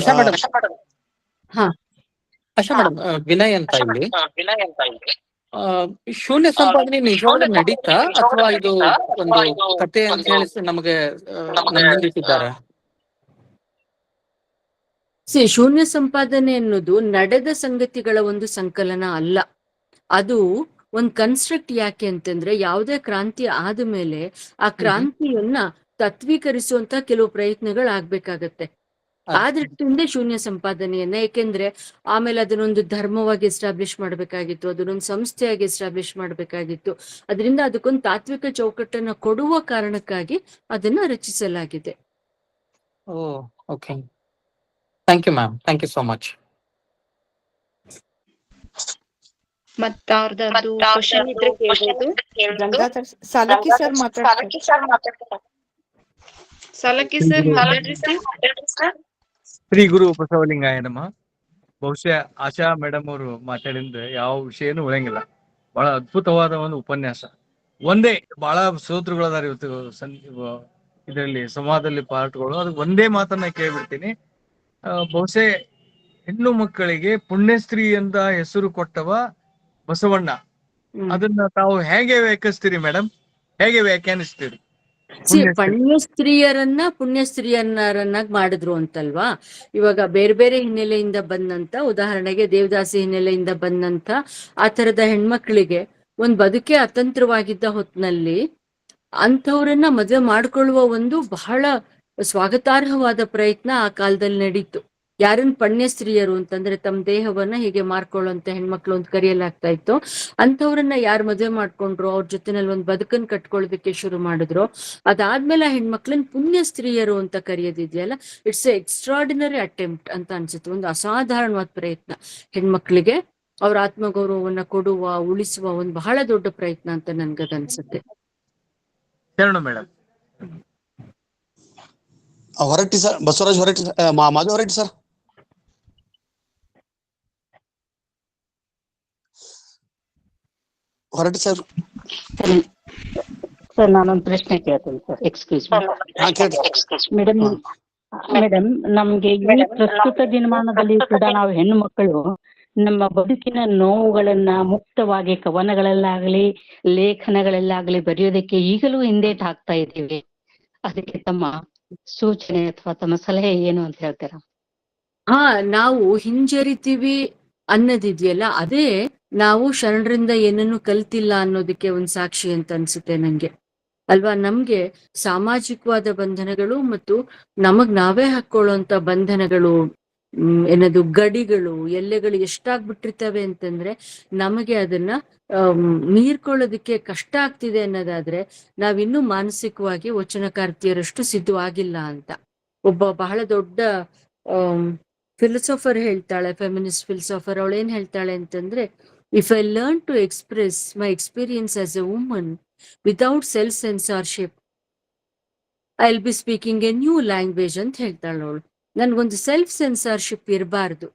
ಆಶಾ ಮೇಡಮ್, ವಿನಯ್ ಅಂತ ಇಲ್ಲಿ. ಶೂನ್ಯ ಸಂಪಾದನೆ ನಿಜವಾಗ್ಲೂ ನಡೀತಾ ಅಥವಾ ಇದು ಒಂದು ಕತೆ ಅಂತ ಹೇಳಿ ನಮಗೆ ನಂಬಿಸಿದ್ದಾರೆ? ಶೂನ್ಯ ಸಂಪಾದನೆ ಅನ್ನೋದು ನಡೆದ ಸಂಗತಿಗಳ ಒಂದು ಸಂಕಲನ ಅಲ್ಲ. ಅದು ಒಂದು ಕನ್ಸ್ಟ್ರಕ್ಟ್. ಯಾಕೆ ಅಂತಂದ್ರೆ, ಯಾವುದೇ ಕ್ರಾಂತಿ ಆದ ಮೇಲೆ ಆ ಕ್ರಾಂತಿಯನ್ನ ತತ್ವೀಕರಿಸುವಂತ ಕೆಲವು ಪ್ರಯತ್ನಗಳಾಗ್ಬೇಕಾಗತ್ತೆ. ಆ ದೃಷ್ಟಿಯಿಂದ ಶೂನ್ಯ ಸಂಪಾದನೆಯನ್ನ, ಯಾಕೆಂದ್ರೆ ಆಮೇಲೆ ಅದನ್ನೊಂದು ಧರ್ಮವಾಗಿ ಎಸ್ಟಾಬ್ಲಿಷ್ ಮಾಡ್ಬೇಕಾಗಿತ್ತು, ಅದನ್ನೊಂದು ಸಂಸ್ಥೆಯಾಗಿ ಎಸ್ಟಾಬ್ಲಿಷ್ ಮಾಡ್ಬೇಕಾಗಿತ್ತು. ಅದರಿಂದ ಅದಕ್ಕೊಂದು ತಾತ್ವಿಕ ಚೌಕಟ್ಟನ್ನ ಕೊಡುವ ಕಾರಣಕ್ಕಾಗಿ ಅದನ್ನ ರಚಿಸಲಾಗಿದೆ. Okay, thank you ma'am, thank you so much. ಮತ್ತ ಅವ್ರದ್ದು ಕ್ವಶನ್ ಇದ್ರೆ ಕೇಳ್ಬೋದು. ಸಾಲಕಿ ಸರ್ ಮಾತಾಡ್ತಾರೆ. ಸಾಲಕಿ ಸರ್ ಮಾತಾಡ್ರಿ ಸರ್. ಶ್ರೀ ಗುರು ಬಸವಲಿಂಗಾಯ ನಮಃ. ಬಹುಶಃ ಆಶಾ ಮೇಡಮ್ ಅವರು ಮಾತಾಡಿದ್ರೆ ಯಾವ ವಿಷಯನೂ ಉಳಿಯಂಗಿಲ್ಲ. ಬಹಳ ಅದ್ಭುತವಾದ ಒಂದು ಉಪನ್ಯಾಸ. ಒಂದೇ ಬಹಳ ಶ್ರೋತೃಗಳದಾರ ಇವತ್ತು ಇದರಲ್ಲಿ ಸಂವಾದದಲ್ಲಿ ಪಾಠಗಳು. ಅದು ಒಂದೇ ಮಾತನ್ನ ಕೇಳ್ಬಿಡ್ತೀನಿ. ಬಹುಶಃ ಹೆಣ್ಣು ಮಕ್ಕಳಿಗೆ ಪುಣ್ಯಸ್ತ್ರೀ ಅಂತ ಹೆಸರು ಕೊಟ್ಟವ ಬಸವಣ್ಣ. ಅದನ್ನ ತಾವು ಹೇಗೆ ವ್ಯಾಖ್ಯಾನಿಸ್ತೀರಿ ಮೇಡಮ್? ಹೇಗೆ ವ್ಯಾಖ್ಯಾನಿಸ್ತೀರಿ? ಪುಣ್ಯಸ್ತ್ರೀಯರನ್ನಾಗಿ ಮಾಡಿದ್ರು ಅಂತಲ್ವಾ? ಇವಾಗ ಬೇರೆ ಬೇರೆ ಹಿನ್ನೆಲೆಯಿಂದ ಬಂದಂತ, ಉದಾಹರಣೆಗೆ ದೇವದಾಸಿ ಹಿನ್ನೆಲೆಯಿಂದ ಬಂದಂತ ಆ ತರದ ಹೆಣ್ಮಕ್ಳಿಗೆ ಒಂದ್ ಬದುಕೆ ಅತಂತ್ರವಾಗಿದ್ದ ಹೊತ್ನಲ್ಲಿ ಅಂಥವ್ರನ್ನ ಮದುವೆ ಮಾಡ್ಕೊಳ್ಳುವ ಒಂದು ಬಹಳ ಸ್ವಾಗತಾರ್ಹವಾದ ಪ್ರಯತ್ನ ಆ ಕಾಲದಲ್ಲಿ ನಡೀತು. ಯಾರನ್ನ ಪುಣ್ಯಸ್ತ್ರೀಯರು ಅಂತಂದ್ರೆ ತಮ್ಮ ದೇಹವನ್ನ ಹೀಗೆ ಮಾರ್ಕೊಳ್ಳುವಂತ ಹೆಣ್ಮಕ್ಳು ಅಂತ ಕರೆಯಲಾಗ್ತಾ ಇತ್ತು. ಅಂಥವ್ರನ್ನ ಯಾರು ಮದುವೆ ಮಾಡ್ಕೊಂಡ್ರು, ಅವ್ರ ಜೊತೆನಲ್ಲಿ ಒಂದ್ ಬದುಕನ್ ಕಟ್ಕೊಳ್ಳೋದಕ್ಕೆ ಶುರು ಮಾಡಿದ್ರು. ಅದಾದ್ಮೇಲೆ ಆ ಹೆಣ್ಮಕ್ಳನ್ನ ಪುಣ್ಯಸ್ತ್ರೀಯರು ಅಂತ ಕರೆಯೋದಿದೆಯಲ್ಲ, ಇಟ್ಸ್ ಎಕ್ಸ್ಟ್ರಾರ್ಡಿನರಿ ಅಟೆಂಪ್ಟ್ ಅಂತ ಅನ್ಸುತ್ತೆ. ಒಂದು ಅಸಾಧಾರಣವಾದ ಪ್ರಯತ್ನ, ಹೆಣ್ಮಕ್ಳಿಗೆ ಅವ್ರ ಆತ್ಮಗೌರವವನ್ನ ಕೊಡುವ, ಉಳಿಸುವ ಒಂದು ಬಹಳ ದೊಡ್ಡ ಪ್ರಯತ್ನ ಅಂತ ನನ್ಗದನ್ಸುತ್ತೆ. ಶರಣು madam. Horatti sir, Basavaraj Horatti, Madhav Horatti sir. Horatti sir. Sir ನಾನೊಂದು ಪ್ರಶ್ನೆ ಕೇಳ್ತೇನೆ ಸರ್. ಎಕ್ಸ್ಕ್ಯೂಸ್ ಮೇಡಮ್, ನಮ್ಗೆ ಈ ಪ್ರಸ್ತುತ ದಿನಮಾನದಲ್ಲಿ ಕೂಡ ನಾವು ಹೆಣ್ಣು ಮಕ್ಕಳು ನಮ್ಮ ಬದುಕಿನ ನೋವುಗಳನ್ನ ಮುಕ್ತವಾಗಿ ಕವನಗಳಲ್ಲಾಗ್ಲಿ ಲೇಖನಗಳಲ್ಲಾಗ್ಲಿ ಬರೆಯೋದಕ್ಕೆ ಈಗಲೂ ಹಿಂದೇಟ್ ಹಾಕ್ತಾ ಇದ್ದೀವಿ. ಅದಕ್ಕೆ ತಮ್ಮ ಸೂಚನೆ ಅಥವಾ ತಮ್ಮ ಸಲಹೆ ಏನು ಅಂತ ಹೇಳ್ತೀರಾ? ನಾವು ಹಿಂಜರಿತೀವಿ ಅನ್ನೋದಿದೆಯಲ್ಲ, ಅದೇ ನಾವು ಶರಣರಿಂದ ಏನನ್ನು ಕಲ್ತಿಲ್ಲ ಅನ್ನೋದಕ್ಕೆ ಒಂದ್ ಸಾಕ್ಷಿ ಅಂತ ಅನ್ಸುತ್ತೆ ನಂಗೆ, ಅಲ್ವಾ? ನಮ್ಗೆ ಸಾಮಾಜಿಕವಾದ ಬಂಧನಗಳು ಮತ್ತು ನಮಗ್ ನಾವೇ ಹಾಕೊಳ್ಳುವಂತ ಬಂಧನಗಳು, ಏನದು ಗಡಿಗಳು, ಎಲ್ಲೆಗಳು ಎಷ್ಟಾಗ್ಬಿಟ್ಟಿರ್ತವೆ ಅಂತಂದ್ರೆ ನಮಗೆ ಅದನ್ನ ಮೀರ್ಕೊಳ್ಳೋದಕ್ಕೆ ಕಷ್ಟ ಆಗ್ತಿದೆ ಅನ್ನೋದಾದ್ರೆ ನಾವಿನ್ನೂ ಮಾನಸಿಕವಾಗಿ ವಚನಕಾರ್ತಿಯರಷ್ಟು ಸಿದ್ಧವಾಗಿಲ್ಲ ಅಂತ. ಒಬ್ಬ ಬಹಳ ದೊಡ್ಡ ಫಿಲಸಾಫರ್ ಹೇಳ್ತಾಳೆ, ಫೆಮಿನಿಸ್ಟ್ ಫಿಲಸಾಫರ್. ಅವಳು ಏನ್ ಹೇಳ್ತಾಳೆ ಅಂತಂದ್ರೆ, if I learn to express my experience as a woman without self censorship, I will be speaking a new language ಅಂತ ಹೇಳ್ತಾಳೆ ಅವಳು. ನನ್ಗೊಂದು ಸೆಲ್ಫ್ ಸೆನ್ಸಾರ್ಶಿಪ್ ಇರಬಾರ್ದು,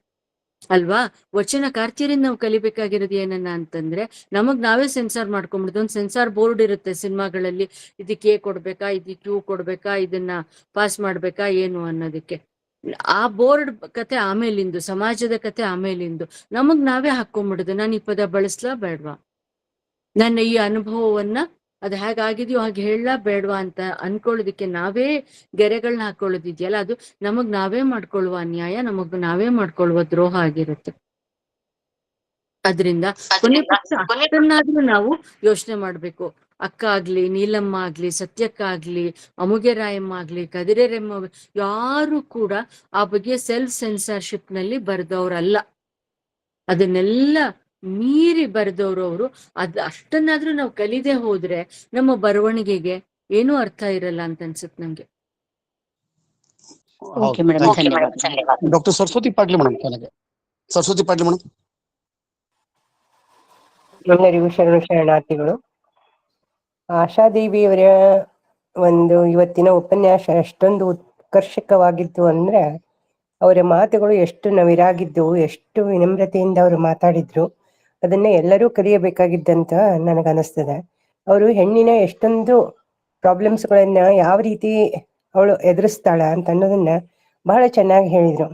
ಅಲ್ವಾ? ವಚನಕಾರ್ತಿಯರಿಂದ ನಾವು ಕಲಿಬೇಕಾಗಿರೋದು ಏನನ್ನ ಅಂತಂದ್ರೆ, ನಮಗ್ ನಾವೇ ಸೆನ್ಸಾರ್ ಮಾಡ್ಕೊಂಡ್ಬಿಡ್ದು. ಒಂದು ಸೆನ್ಸಾರ್ ಬೋರ್ಡ್ ಇರುತ್ತೆ ಸಿನಿಮಾಗಳಲ್ಲಿ, ಇದಕ್ಕೆ ಎ ಕೊಡ್ಬೇಕಾ, ಇದಕ್ಕೆ ಯು ಕೊಡ್ಬೇಕಾ, ಇದನ್ನ ಪಾಸ್ ಮಾಡ್ಬೇಕಾ ಏನು ಅನ್ನೋದಕ್ಕೆ. ಆ ಬೋರ್ಡ್ ಕತೆ ಆಮೇಲಿಂದು, ಸಮಾಜದ ಕತೆ ಆಮೇಲಿಂದು. ನಮಗ್ ನಾವೇ ಹಾಕೊಂಡ್ಬಿಡುದು, ನಾನು ಈ ಪದ ಬಳಸ್ಲಾ ಬೇಡ್ವಾ, ನನ್ನ ಈ ಅನುಭವವನ್ನ ಅದು ಹೇಗಾಗಿದೆಯೋ ಹಾಗೆ ಹೇಳಲಾ ಬೇಡ್ವಾ ಅಂತ ಅನ್ಕೊಳ್ಳೋದಿಕ್ಕೆ ನಾವೇ ಗೆರೆಗಳನ್ನ ಹಾಕೊಳ್ಳೋದಿದೆಯಲ್ಲ, ಅದು ನಮಗ್ ನಾವೇ ಮಾಡ್ಕೊಳ್ಳುವ ಅನ್ಯಾಯ, ನಮಗ್ ನಾವೇ ಮಾಡ್ಕೊಳ್ಳುವ ದ್ರೋಹ ಆಗಿರುತ್ತೆ. ಅದರಿಂದ ಅಷ್ಟನ್ನಾದ್ರೂ ನಾವು ಯೋಚನೆ ಮಾಡ್ಬೇಕು. ಅಕ್ಕ ಆಗ್ಲಿ, ನೀಲಮ್ಮ ಆಗ್ಲಿ, ಸತ್ಯಕ್ಕ ಆಗ್ಲಿ, ಅಮುಗೆ ರಾಯಮ್ಮ ಆಗ್ಲಿ, ಕದಿರೆರೆಮ್ಮ, ಯಾರು ಕೂಡ ಆ ಬಗ್ಗೆ ಸೆಲ್ಫ್ ಸೆನ್ಸಾರ್ಶಿಪ್ ನಲ್ಲಿ ಬರೆದವ್ರಲ್ಲ. ಅದನ್ನೆಲ್ಲ ಮೀರಿ ಬರೆದವ್ರು ಅವರು. ಅಷ್ಟನ್ನಾದ್ರೂ ನಾವು ಕಲಿದೇ ಹೋದ್ರೆ ನಮ್ಮ ಬರವಣಿಗೆಗೆ ಏನೂ ಅರ್ಥ ಇರಲ್ಲ ಅಂತ ಅನ್ಸುತ್ತೆ ನಂಗೆ. Doctor Saraswati potli madam. Saraswati potli madam. ಎಲ್ಲರಿಗೂ ಶರಣಾರ್ಥಿಗಳು. ಆಶಾದೇವಿಯವರ ಒಂದು ಇವತ್ತಿನ ಉಪನ್ಯಾಸ ಎಷ್ಟೊಂದು ಉತ್ಕರ್ಷಕವಾಗಿತ್ತು ಅಂದ್ರೆ, ಅವರ ಮಾತುಗಳು ಎಷ್ಟು ನವಿರಾಗಿದ್ದವು, ಎಷ್ಟು ವಿನಮ್ರತೆಯಿಂದ ಅವರು ಮಾತಾಡಿದ್ರು. ಅದನ್ನ ಎಲ್ಲರೂ ಕಲಿಯಬೇಕಾಗಿದ್ದಂತ ನನಗನ್ನಿಸ್ತದೆ. ಅವರು ಹೆಣ್ಣಿನ ಎಷ್ಟೊಂದು ಪ್ರಾಬ್ಲಮ್ಸ್ಗಳನ್ನ ಯಾವ ರೀತಿ ಅವಳು ಎದುರಿಸ್ತಾಳ ಅಂತ ಅನ್ನೋದನ್ನ ಬಹಳ ಚೆನ್ನಾಗಿ ಹೇಳಿದ್ರು.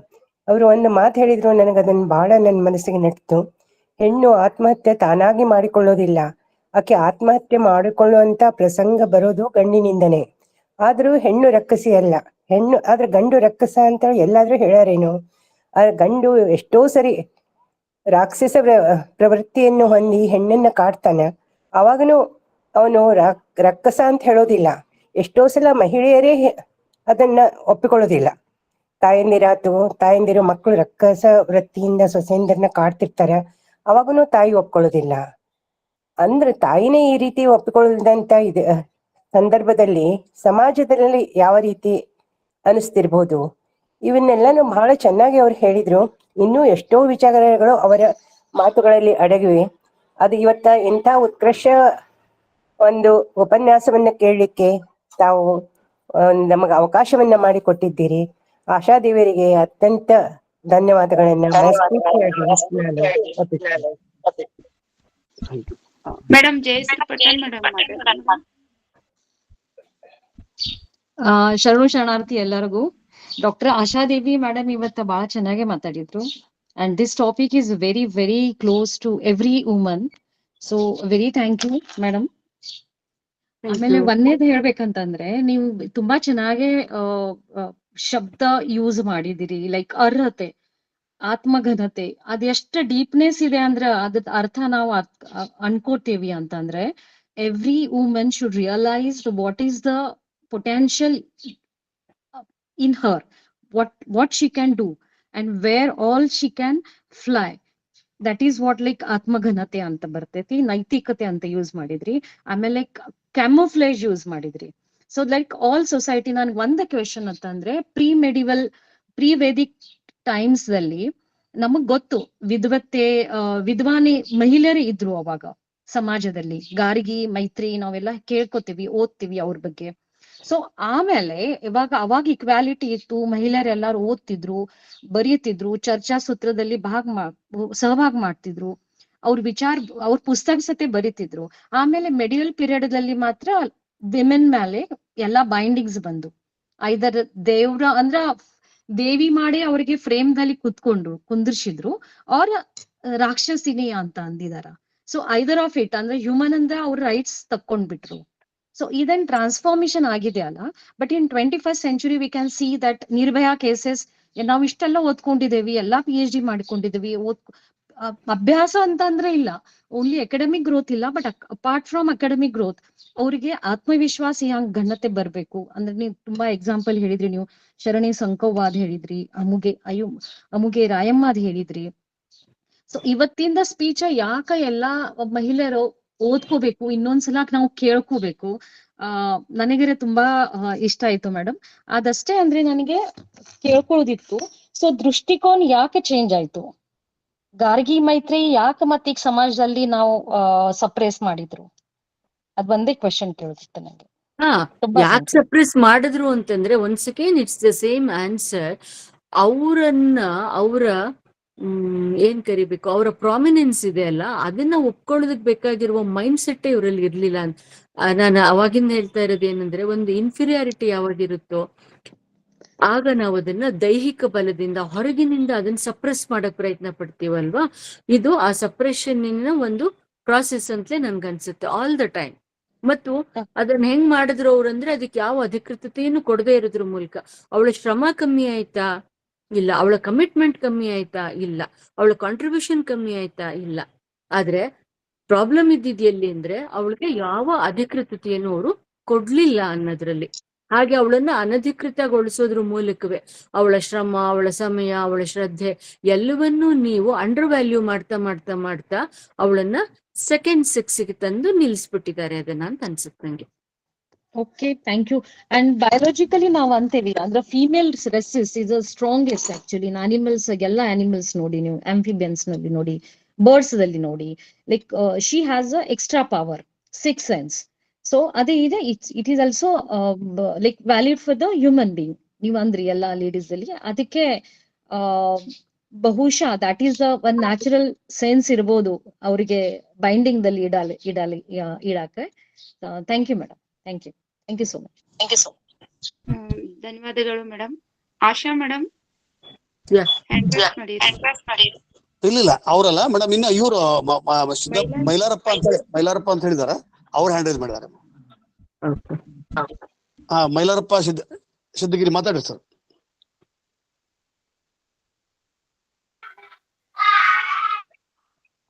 ಅವರು ಒಂದು ಮಾತು ಹೇಳಿದ್ರು, ನನಗದನ್ನ ಬಹಳ ನನ್ನ ಮನಸ್ಸಿಗೆ ನೆಟ್ಟಿತು. ಹೆಣ್ಣು ಆತ್ಮಹತ್ಯೆ ತಾನಾಗಿ ಮಾಡಿಕೊಳ್ಳೋದಿಲ್ಲ, ಆಕೆ ಆತ್ಮಹತ್ಯೆ ಮಾಡಿಕೊಳ್ಳುವಂತ ಪ್ರಸಂಗ ಬರೋದು ಗಂಡಿನಿಂದನೇ. ಆದ್ರೂ ಹೆಣ್ಣು ರಕ್ಕಸಿ ಅಲ್ಲ, ಹೆಣ್ಣು ಆದ್ರೆ ಗಂಡು ರಕ್ಕಸ ಅಂತ ಎಲ್ಲಾದ್ರೂ ಹೇಳ್ಯಾರೇನು? ಆ ಗಂಡು ಎಷ್ಟೋ ಸರಿ ರಾಕ್ಷಸ ಪ್ರವೃತ್ತಿಯನ್ನು ಹೊಂದಿ ಹೆಣ್ಣನ್ನ ಕಾಡ್ತಾನ, ಅವಾಗನು ಅವನು ರಕ್ಕಸ ಅಂತ ಹೇಳೋದಿಲ್ಲ. ಎಷ್ಟೋ ಸಲ ಮಹಿಳೆಯರೇ ಅದನ್ನ ಒಪ್ಪಿಕೊಳ್ಳೋದಿಲ್ಲ. ತಾಯಂದಿರು ಮಕ್ಕಳು ರಕ್ಕಸ ವೃತ್ತಿಯಿಂದ ಸೊಸೆಯಂದರನ್ನ ಕಾಡ್ತಿರ್ತಾರ, ಅವಾಗನು ತಾಯಿ ಒಪ್ಕೊಳ್ಳೋದಿಲ್ಲ. ಅಂದ್ರೆ ತಾಯಿನೇ ಈ ರೀತಿ ಒಪ್ಪಿಕೊಳ್ಳದಂತ ಇದೆ ಸಂದರ್ಭದಲ್ಲಿ ಸಮಾಜದಲ್ಲಿ ಯಾವ ರೀತಿ ಅನಿಸ್ತಿರ್ಬೋದು? ಇವನ್ನೆಲ್ಲಾನು ಬಹಳ ಚೆನ್ನಾಗಿ ಅವ್ರು ಹೇಳಿದ್ರು. ಇನ್ನೂ ಎಷ್ಟೋ ವಿಚಾರಗಳು ಅವರ ಮಾತುಗಳಲ್ಲಿ ಅಡಗಿವೆ. ಅದು ಇವತ್ತ ಇಂಥ ಉತ್ಕೃಷ್ಟ ಒಂದು ಉಪನ್ಯಾಸವನ್ನ ಕೇಳಲಿಕ್ಕೆ ತಾವು ನಮಗೆ ಅವಕಾಶವನ್ನ ಮಾಡಿಕೊಟ್ಟಿದ್ದೀರಿ. ಆಶಾದೇವಿಯರಿಗೆ ಅತ್ಯಂತ ಧನ್ಯವಾದಗಳನ್ನ ಮನಸ್ಫೂರ್ತಿಯಾಗಿ ನಾನು ಅರ್ಪಿಸ್ತೇನೆ. Madam Jayashree Patel madam. ಶರಣು ಶರಣಾರ್ಥಿ ಎಲ್ಲರಿಗೂ. ಡಾಕ್ಟರ್ ಆಶಾದೇವಿ ಮೇಡಮ್ ಇವತ್ತ ಬಹಳ ಚೆನ್ನಾಗಿ ಮಾತಾಡಿದ್ರು. And this topic is very very close to every woman. So very thank you madam. ಆಮೇಲೆ ಒಂದೇದು ಹೇಳ್ಬೇಕಂತಂದ್ರೆ ನೀವು ತುಂಬಾ ಚೆನ್ನಾಗಿ ಶಬ್ದ ಯೂಸ್ ಮಾಡಿದಿರಿ. ಲೈಕ್ ಅರ್ಹತೆ, ಆತ್ಮಘನತೆ, ಅದೆಷ್ಟು ಡೀಪ್ನೆಸ್ ಇದೆ ಅಂದ್ರೆ ಅದ್ರ ಅರ್ಥ ನಾವು ಅನ್ಕೋತೀವಿ ಅಂತಂದ್ರೆ every woman should realise what is the potential in her, what she can do and where all she can fly. That is what like ಆತ್ಮಘನತೆ ಅಂತ ಬರ್ತೈತಿ. ನೈತಿಕತೆ ಅಂತ ಯೂಸ್ ಮಾಡಿದ್ರಿ. ಆಮೇಲೆ ಕ್ಯಾಮೋಫ್ಲೇಜ್ ಯೂಸ್ ಮಾಡಿದ್ರಿ. ಸೊ ಲೈಕ್ ಆಲ್ ಸೊಸೈಟಿ, ನನ್ಗೆ ಒಂದ್ question ಅಂತಂದ್ರೆ ಪ್ರೀ ವೇದಿಕ್ ಟೈಮ್ಸ್ ದಲ್ಲಿ ನಮಗ್ ಗೊತ್ತು ವಿದ್ವಾನಿ ಮಹಿಳೆಯರು ಇದ್ರು ಅವಾಗ ಸಮಾಜದಲ್ಲಿ. ಗಾರ್ಗಿ, ಮೈತ್ರಿ ನಾವೆಲ್ಲ ಕೇಳ್ಕೊತೀವಿ, ಓದ್ತೀವಿ ಅವ್ರ ಬಗ್ಗೆ. ಸೊ ಆಮೇಲೆ ಅವಾಗ ಇಕ್ವಾಲಿಟಿ ಇತ್ತು, ಮಹಿಳೆಯರೆಲ್ಲಾರು ಓದ್ತಿದ್ರು, ಬರೀತಿದ್ರು, ಚರ್ಚಾ ಸೂತ್ರದಲ್ಲಿ ಸಹಭಾಗ ಮಾಡ್ತಿದ್ರು, ಅವ್ರ ಪುಸ್ತಕ ಸತೆ ಬರೀತಿದ್ರು. ಆಮೇಲೆ ಮೆಡಿಯಲ್ ಪೀರಿಯಡ್ ದಲ್ಲಿ ಮಾತ್ರ ವಿಮೆನ್ ಮೇಲೆ ಎಲ್ಲಾ ಬೈಂಡಿಂಗ್ಸ್ ಬಂದು ಐದರ್ ಅಂದ್ರ ದೇವಿ ಮಾಡಿ ಅವ್ರಿಗೆ ಫ್ರೇಮ್ ದಲ್ಲಿ ಕುಂದಿರ್ಸಿದ್ರು, ಅವ್ರ ರಾಕ್ಷಸಿನಿ ಅಂತ ಅಂದಿದಾರ. ಸೊ ಐದರ್ ಆಫ್ ಇಟ್ ಅಂದ್ರೆ ಹ್ಯೂಮನ್ ಅಂದ್ರೆ ಅವ್ರ ರೈಟ್ಸ್ ತಕ್ಕೊಂಡ್ಬಿಟ್ರು. ಸೊ ಇದನ್ ಟ್ರಾನ್ಸ್ಫಾರ್ಮೇಶನ್ ಆಗಿದೆ ಅಲ್ಲ. But in 21st century we can see that Nirbhaya cases ನಾವು ಇಷ್ಟೆಲ್ಲ ಓದ್ಕೊಂಡಿದ್ದೇವಿ, ಎಲ್ಲಾ PhD ಮಾಡ್ಕೊಂಡಿದ್ದೀವಿ. ಅಭ್ಯಾಸ ಅಂತ ಅಂದ್ರೆ ಇಲ್ಲ, ಓನ್ಲಿ ಅಕಾಡೆಮಿಕ್ ಗ್ರೋತ್ ಇಲ್ಲ, but apart from academic growth ಅವ್ರಿಗೆ ಆತ್ಮವಿಶ್ವಾಸ ಹಂಗ್ ಘನತೆ ಬರ್ಬೇಕು. ಅಂದ್ರೆ ನೀವು ತುಂಬಾ ಎಕ್ಸಾಂಪಲ್ ಹೇಳಿದ್ರಿ. ನೀವು ಶರಣಿ ಸಂಕೋವಾದ್ ಹೇಳಿದ್ರಿ, ಅಮುಗೆ ರಾಯಮ್ಮದ್ ಹೇಳಿದ್ರಿ. ಸೊ ಇವತ್ತಿಂದ ಸ್ಪೀಚ್ ಯಾಕ ಎಲ್ಲಾ ಮಹಿಳೆಯರು ಓದ್ಕೋಬೇಕು, ಇನ್ನೊಂದ್ಸಲ ನಾವು ಕೇಳ್ಕೋಬೇಕು. ನನಗೆ ತುಂಬಾ ಇಷ್ಟ ಆಯ್ತು ಮೇಡಮ್. ಅದಷ್ಟೇ ಅಂದ್ರೆ ನನಗೆ ಕೇಳ್ಕೊಳ್ಳೋದಿತ್ತು. ಸೊ ದೃಷ್ಟಿಕೋನ ಯಾಕೆ ಚೇಂಜ್ ಆಯ್ತು? ಗಾರ್ಗಿ ಮೈತ್ರಿ ಯಾಕೆ ಮತ್ತೀಗ ಸಮಾಜದಲ್ಲಿ ನಾವು ಸಪ್ರೆಸ್ ಮಾಡಿದ್ರು? ಅದ್ ಒಂದೇ ಕ್ವೆಶನ್ ಕೇಳ್ತಿತ್ತು ನಂಗೆ. ಯಾಕೆ ಸಪ್ರೆಸ್ ಮಾಡಿದ್ರು ಅಂತಂದ್ರೆ, ಒಂದ್ second, it's the same answer. ಅವರ ಏನ್ ಕರಿಬೇಕು, ಅವರ ಪ್ರಾಮಿನೆನ್ಸ್ ಇದೆ ಅಲ್ಲ, ಅದನ್ನ ಒಪ್ಕೊಳ್ಳೋದಕ್ ಬೇಕಾಗಿರುವ ಮೈಂಡ್ ಸೆಟ್ ಇವರಲ್ಲಿ ಇರ್ಲಿಲ್ಲ ಅಂತ. ನಾನು ಅವಾಗಿಂದ ಹೇಳ್ತಾ ಇರೋದು ಏನಂದ್ರೆ, ಒಂದು ಇನ್ಫೀರಿಯಾರಿಟಿ ಯಾವಾಗಿರುತ್ತೋ ಆಗ ನಾವು ಅದನ್ನ ದೈಹಿಕ ಬಲದಿಂದ ಹೊರಗಿನಿಂದ ಅದನ್ನ ಸಪ್ರೆಸ್ ಮಾಡಕ್ ಪ್ರಯತ್ನ ಪಡ್ತೀವಲ್ವಾ. ಇದು ಆ ಸಪ್ರೆಷನ್ನಿನ ಒಂದು ಪ್ರಾಸೆಸ್ ಅಂತಲೇ ನನ್ಗನ್ಸುತ್ತೆ ಆಲ್ ದ ಟೈಮ್. ಮತ್ತು ಅದನ್ನ ಹೆಂಗ್ ಮಾಡಿದ್ರು ಅವ್ರಂದ್ರೆ, ಅದಕ್ಕೆ ಯಾವ ಅಧಿಕೃತತೆಯನ್ನು ಕೊಡದೇ ಇರೋದ್ರ ಮೂಲಕ. ಅವಳ ಶ್ರಮ ಕಮ್ಮಿ ಆಯ್ತಾ? ಇಲ್ಲ. ಅವಳ ಕಮಿಟ್ಮೆಂಟ್ ಕಮ್ಮಿ ಆಯ್ತಾ? ಇಲ್ಲ. ಅವಳ ಕಾಂಟ್ರಿಬ್ಯೂಷನ್ ಕಮ್ಮಿ ಆಯ್ತಾ? ಇಲ್ಲ. ಆದ್ರೆ ಪ್ರಾಬ್ಲಮ್ ಇದ್ದಿದ್ಯಲ್ಲಿ ಅಂದ್ರೆ ಅವಳಿಗೆ ಯಾವ ಅಧಿಕೃತತೆಯನ್ನು ಅವರು ಕೊಡ್ಲಿಲ್ಲ ಅನ್ನೋದ್ರಲ್ಲಿ. ಹಾಗೆ ಅವಳನ್ನ ಅನಧಿಕೃತಗೊಳಿಸೋದ್ರ ಮೂಲಕವೇ ಅವಳ ಶ್ರಮ, ಅವಳ ಸಮಯ, ಅವಳ ಶ್ರದ್ಧೆ ಎಲ್ಲವನ್ನೂ ನೀವು ಅಂಡರ್ ವ್ಯಾಲ್ಯೂ ಮಾಡ್ತಾ ಮಾಡ್ತಾ ಮಾಡ್ತಾ ಅವಳನ್ನ ಸೆಕೆಂಡ್ ಸೆಕ್ಸ್ಗೆ ತಂದು ನಿಲ್ಲಿಸ್ಬಿಟ್ಟಿದ್ದಾರೆ ಅದನ್ನ ಅಂತ ಅನ್ಸುತ್ತೆ ನಂಗೆ. Okay, thank you. And biologically ನಾವು ಅಂತೇವಿ ಅಂದ್ರೆ female races is strongest actually. Animals, ಎಲ್ಲ ಅನಿಮಲ್ಸ್ ನೋಡಿ, ನೀವು ಆಂಫಿಬಿಯನ್ಸ್ ನಲ್ಲಿ ನೋಡಿ, ಬರ್ಡ್ಸ್ ದಲ್ಲಿ ನೋಡಿ, like she has a extra power, 6th sense. So ಅದೇ ಇದೆ, it is also like valid for the human being. ನೀವು ಅಂದ್ರಿ ಎಲ್ಲಾ ಲೇಡೀಸ್ ಅಲ್ಲಿ, ಅದಕ್ಕೆ ಬಹುಶಃ that is one natural sense ಇರ್ಬೋದು ಅವರಿಗೆ ಬೈಂಡಿಂಗ್ ದಲ್ಲಿ ಇಡಾಕೆ. Thank you madam, thank you so much. ಧನ್ಯವಾದಗಳು ಮೇಡಮ್. ಆಶಾ ಮೇಡಮ್ ಇಲ್ಲ ಅವರಲ್ಲ ಮೇಡಮ್, ಇನ್ನು ಇವರು ಮೈಲಾರಪ್ಪ ಅಂತ ಹೇಳಿದಾರ, ಅವ್ರು ಹ್ಯಾಂಡ್ ರೈಸ್ ಮಾಡಿದ್ದಾರೆ. ಮೈಲಾರಪ್ಪ ಸಿದ್ದಗಿರಿ ಮಾತಾಡಿ ಸರ್.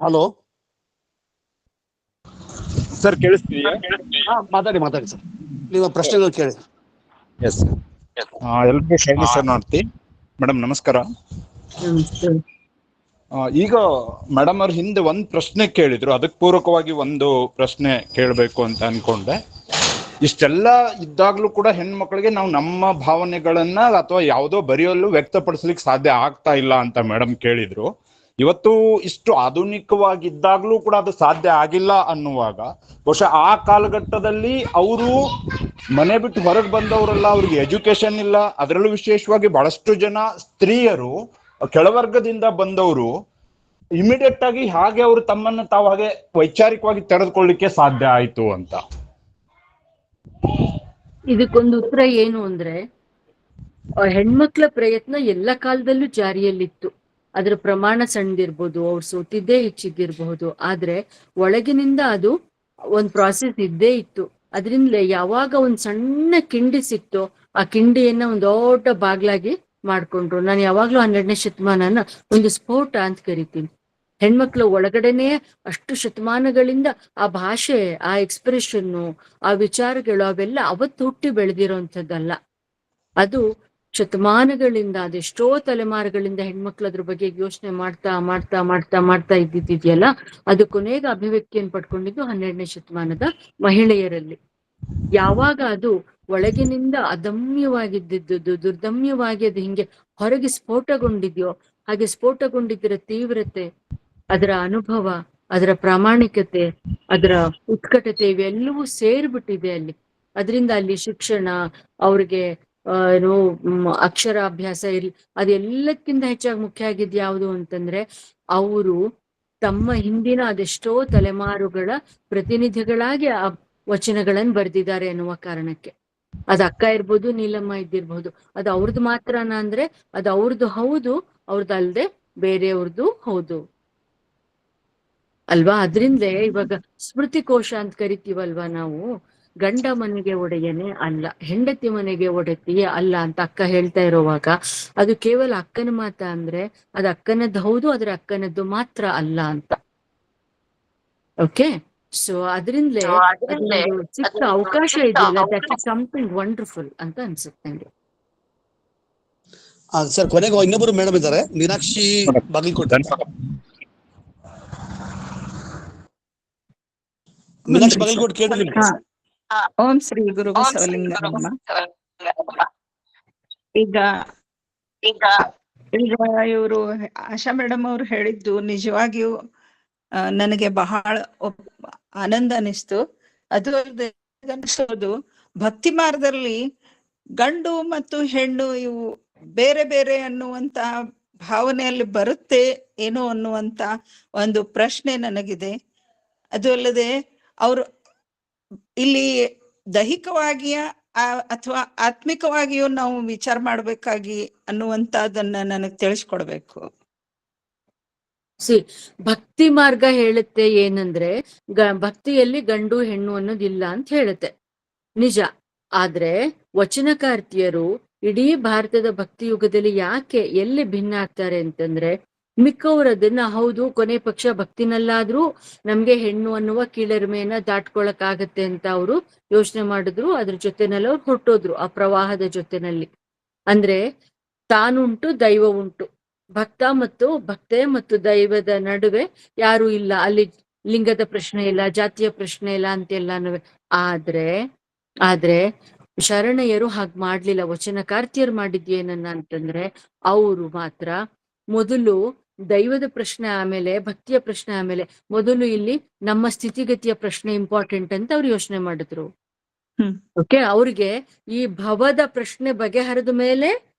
Hello sir, ಕೇಳಿಸ್ತಿದೆಯಾ? ಮಾತಾಡಿ ಸರ್, ನಿಮ್ಮ ಪ್ರಶ್ನೆಗಳು ಕೇಳಿ. Yes sir. ಎಲ್ರಿಗೂ ಶರಣಿ ಶರಣಾರ್ಥಿ. ಮೇಡಮ್ ನಮಸ್ಕಾರ. ಈಗ ಮೇಡಮ್ ಅವ್ರ ಹಿಂದೆ ಒಂದ್ ಪ್ರಶ್ನೆ ಕೇಳಿದ್ರು, ಅದಕ್ಕೆ ಪೂರಕವಾಗಿ ಒಂದು ಪ್ರಶ್ನೆ ಕೇಳಬೇಕು ಅಂತ ಅನ್ಕೊಂಡೆ. ಇಷ್ಟೆಲ್ಲ ಇದ್ದಾಗ್ಲೂ ಕೂಡ ಹೆಣ್ಮಕ್ಳಿಗೆ ನಾವು ನಮ್ಮ ಭಾವನೆಗಳನ್ನ ಅಥವಾ ಯಾವುದೋ ಬರೆಯಲು ವ್ಯಕ್ತಪಡಿಸ್ಲಿಕ್ಕೆ ಸಾಧ್ಯ ಆಗ್ತಾ ಇಲ್ಲ ಅಂತ ಮೇಡಮ್ ಕೇಳಿದ್ರು. ಇವತ್ತು ಇಷ್ಟು ಆಧುನಿಕವಾಗಿದ್ದಾಗ್ಲೂ ಕೂಡ ಅದು ಸಾಧ್ಯ ಆಗಿಲ್ಲ ಅನ್ನುವಾಗ ಬಹುಶಃ ಆ ಕಾಲಘಟ್ಟದಲ್ಲಿ ಅವರು ಮನೆ ಬಿಟ್ಟು ಹೊರಗೆ ಬಂದವರೆಲ್ಲ, ಅವ್ರಿಗೆ ಎಜುಕೇಶನ್ ಇಲ್ಲ, ಅದರಲ್ಲೂ ವಿಶೇಷವಾಗಿ ಬಹಳಷ್ಟು ಜನ ಸ್ತ್ರೀಯರು ಕೆಳವರ್ಗದಿಂದ ಬಂದವರು ಇಮಿಡಿಯೇಟ್ ಆಗಿ ಹಾಗೆ ಅವರು ತಮ್ಮನ್ನು ತಾವು ಹಾಗೆ ವೈಚಾರಿಕವಾಗಿ ತೆರೆದುಕೊಳ್ಳಿಕ್ಕೆ ಸಾಧ್ಯ ಆಯ್ತು ಅಂತ. ಇದಕ್ಕೊಂದು ಉತ್ತರ ಏನು ಅಂದ್ರೆ, ಹೆಣ್ಮಕ್ಳ ಪ್ರಯತ್ನ ಎಲ್ಲ ಕಾಲದಲ್ಲೂ ಜಾರಿಯಲ್ಲಿತ್ತು. ಅದರ ಪ್ರಮಾಣ ಸಣ್ಣದಿರ್ಬೋದು, ಅವ್ರು ಸೋತಿದ್ದೇ ಹೆಚ್ಚಿದ್ದಿರಬಹುದು, ಆದ್ರೆ ಒಳಗಿನಿಂದ ಅದು ಒಂದ್ ಪ್ರಾಸೆಸ್ ಇದ್ದೇ ಇತ್ತು. ಅದರಿಂದಲೇ ಯಾವಾಗ ಒಂದ್ ಸಣ್ಣ ಕಿಂಡಿ ಸಿಕ್ತೋ ಆ ಕಿಂಡಿಯನ್ನ ಒಂದ್ ದೊಡ್ಡ ಬಾಗ್ಲಾಗಿ ಮಾಡ್ಕೊಂಡ್ರು. ನಾನು ಯಾವಾಗ್ಲೂ 12ನೇ ಶತಮಾನನ ಒಂದು ಸ್ಫೋಟ ಅಂತ ಕರಿತೀನಿ. ಹೆಣ್ಮಕ್ಳ ಒಳಗಡೆನೆ ಅಷ್ಟು ಶತಮಾನಗಳಿಂದ ಆ ಭಾಷೆ, ಆ ಎಕ್ಸ್ಪ್ರೆಷನ್ನು, ಆ ವಿಚಾರಗಳು ಅವೆಲ್ಲ ಅವತ್ತು ಹುಟ್ಟಿ ಬೆಳೆದಿರೋಂಥದ್ದಲ್ಲ. ಅದು ಶತಮಾನಗಳಿಂದ, ಅದೆಷ್ಟೋ ತಲೆಮಾರುಗಳಿಂದ ಹೆಣ್ಮಕ್ಳು ಅದ್ರ ಬಗ್ಗೆ ಯೋಚನೆ ಮಾಡ್ತಾ ಮಾಡ್ತಾ ಮಾಡ್ತಾ ಮಾಡ್ತಾ ಇದ್ದಿದ್ಯಲ್ಲ, ಅದು ಕೊನೆಗೆ ಅಭಿವ್ಯಕ್ತಿಯನ್ನು ಪಡ್ಕೊಂಡಿದ್ದು 12ನೇ ಶತಮಾನದ ಮಹಿಳೆಯರಲ್ಲಿ. ಯಾವಾಗ ಅದು ಒಳಗಿನಿಂದ ಅದಮ್ಯವಾಗಿದ್ದು ದುರ್ದಮ್ಯವಾಗಿ ಅದು ಹಿಂಗೆ ಹೊರಗೆ ಸ್ಫೋಟಗೊಂಡಿದ್ಯೋ, ಹಾಗೆ ಸ್ಫೋಟಗೊಂಡಿದ್ದರ ತೀವ್ರತೆ, ಅದರ ಅನುಭವ, ಅದರ ಪ್ರಾಮಾಣಿಕತೆ, ಅದರ ಉತ್ಕಟತೆ ಇವೆಲ್ಲವೂ ಸೇರ್ಬಿಟ್ಟಿದೆ ಅಲ್ಲಿ. ಅದರಿಂದ ಅಲ್ಲಿ ಶಿಕ್ಷಣ, ಅವ್ರಿಗೆ ಏನು ಅಕ್ಷರಾಭ್ಯಾಸ ಇರ್ಲಿ, ಅದೆಲ್ಲಕ್ಕಿಂತ ಹೆಚ್ಚಾಗಿ ಮುಖ್ಯ ಆಗಿದ್ ಯಾವುದು ಅಂತಂದ್ರೆ, ಅವರು ತಮ್ಮ ಹಿಂದಿನ ಅದೆಷ್ಟೋ ತಲೆಮಾರುಗಳ ಪ್ರತಿನಿಧಿಗಳಾಗಿ ಆ ವಚನಗಳನ್ನ ಬರೆದಿದ್ದಾರೆ ಅನ್ನುವ ಕಾರಣಕ್ಕೆ. ಅದ್ ಅಕ್ಕ ಇರ್ಬೋದು, ನೀಲಮ್ಮ ಇದ್ದಿರ್ಬಹುದು, ಅದು ಅವ್ರದ್ದು ಮಾತ್ರನ ಅಂದ್ರೆ ಅದು ಅವ್ರದ್ದು ಹೌದು, ಅವ್ರದ್ದಲ್ದೆ ಬೇರೆಯವ್ರದ್ದು ಹೌದು ಅಲ್ವಾ. ಅದ್ರಿಂದಲೇ ಇವಾಗ ಸ್ಮೃತಿ ಕೋಶ ಅಂತ ಕರಿತೀವಲ್ವಾ ನಾವು, ಗಂಡ ಮನೆಗೆ ಒಡೆಯನೇ ಅಲ್ಲ, ಹೆಂಡತಿ ಮನೆಗೆ ಒಡೆತಿಯೇ ಅಲ್ಲ ಅಂತ ಅಕ್ಕ ಹೇಳ್ತಾ ಇರೋವಾಗ, ಅದು ಕೇವಲ ಅಕ್ಕನ ಮಾತ ಅಂದ್ರೆ ಅದು ಅಕ್ಕನದ್ದು ಹೌದು, ಅದ್ರ ಅಕ್ಕನದ್ದು ಮಾತ್ರ ಅಲ್ಲ ಅಂತ. ಓಕೆ, ಸೊ ಅದರಿಂದಲೇ ಅದೊಂದು ಚಿಕ್ಕ ಅವಕಾಶ ಇದೆಯಲ್ಲ, ದಟ್ ಇಸ್ ಸಮಥಿಂಗ್ ವಂಡರ್ಫುಲ್ ಅಂತ ಅನ್ಸುತ್ತೆ ನಂಗೆ. ಸರ್, ಕೊನೆಗೆ ಇನ್ನೊಬ್ಬರು ಮೇಡಮ್ ಇದ್ದಾರೆ, ಮೀನಾಕ್ಷಿ ಬಾಗಲಕೋಟೆ. ಮೀನಾಕ್ಷಿ ಬಾಗಲಕೋಟೆ ಕೇಳಿದ್ರಿ? ಓಂ ಶ್ರೀ ಗುರು ಬಸವಲಿಂಗಮ್ಮ. ಈಗ ಇವರು ಆಶಾ ಮೇಡಮ್ ಅವರು ಹೇಳಿದ್ದು ನಿಜವಾಗಿಯೂ ನನಗೆ ಬಹಳ ಆನಂದ ಅನಿಸ್ತು. ಅದು ಅನಿಸೋದು, ಭಕ್ತಿ ಮಾರ್ಗದಲ್ಲಿ ಗಂಡು ಮತ್ತು ಹೆಣ್ಣು ಇವು ಬೇರೆ ಬೇರೆ ಅನ್ನುವಂತ ಭಾವನೆಯಲ್ಲಿ ಬರುತ್ತೆ ಏನೋ ಅನ್ನುವಂತ ಒಂದು ಪ್ರಶ್ನೆ ನನಗಿದೆ. ಅದು ಅಲ್ಲದೆ ಅವರು ಇಲ್ಲಿ ದೈಹಿಕವಾಗಿಯ ಅಥವಾ ಆತ್ಮಿಕವಾಗಿಯೂ ನಾವು ವಿಚಾರ ಮಾಡ್ಬೇಕಾಗಿ ಅನ್ನುವಂತದನ್ನ ನನಗೆ ತಿಳಿಸ್ಕೊಡ್ಬೇಕು. ಭಕ್ತಿ ಮಾರ್ಗ ಹೇಳುತ್ತೆ ಏನಂದ್ರೆ, ಭಕ್ತಿಯಲ್ಲಿ ಗಂಡು ಹೆಣ್ಣು ಅನ್ನೋದಿಲ್ಲ ಅಂತ ಹೇಳುತ್ತೆ, ನಿಜ. ಆದ್ರೆ ವಚನಕಾರ್ತಿಯರು ಇಡೀ ಭಾರತದ ಭಕ್ತಿ ಯುಗದಲ್ಲಿ ಯಾಕೆ ಎಲ್ಲಿ ಭಿನ್ನ ಆಗ್ತಾರೆ ಅಂತಂದ್ರೆ, ಮಿಕ್ಕವರು ಅದನ್ನ ಹೌದು ಕೊನೆ ಪಕ್ಷ ಭಕ್ತಿನಲ್ಲಾದ್ರೂ ನಮ್ಗೆ ಹೆಣ್ಣು ಅನ್ನುವ ಕೀಳರಿಮೆಯನ್ನ ದಾಟ್ಕೊಳಕ್ ಆಗತ್ತೆ ಅಂತ ಅವರು ಯೋಚನೆ ಮಾಡಿದ್ರು. ಅದ್ರ ಜೊತೆನಲ್ಲಿ ಅವ್ರು ಹೊರಟೋದ್ರು ಆ ಪ್ರವಾಹದ ಜೊತೆನಲ್ಲಿ. ಅಂದ್ರೆ ತಾನುಂಟು ದೈವ ಉಂಟು, ಭಕ್ತೆ ಮತ್ತು ದೈವದ ನಡುವೆ ಯಾರು ಇಲ್ಲ, ಅಲ್ಲಿ ಲಿಂಗದ ಪ್ರಶ್ನೆ ಇಲ್ಲ, ಜಾತಿಯ ಪ್ರಶ್ನೆ ಇಲ್ಲ ಅಂತೆಲ್ಲಾನು. ಆದ್ರೆ ಶರಣಯ್ಯರು ಹಾಗ್ ಮಾಡ್ಲಿಲ್ಲ. ವಚನಕಾರ್ತಿಯರು ಮಾಡಿದ್ಯೇನನ್ನ ಅಂತಂದ್ರೆ, ಅವರು ಮಾತ್ರ ಮೊದಲು ದೈವದ ಪ್ರಶ್ನೆ ಆಮೇಲೆ ಭಕ್ತಿಯ ಪ್ರಶ್ನೆ ಆಮೇಲೆ ಮೊದಲು ಇಲ್ಲಿ ನಮ್ಮ ಸ್ಥಿತಿಗತಿಯ ಪ್ರಶ್ನೆ ಇಂಪಾರ್ಟೆಂಟ್ ಅಂತ ಅವ್ರು ಯೋಚನೆ ಮಾಡಿದ್ರು. ಓಕೆ, ಅವ್ರಿಗೆ ಈ ಭವದ ಪ್ರಶ್ನೆ ಬಗೆಹರಿದ ಮೇಲೆ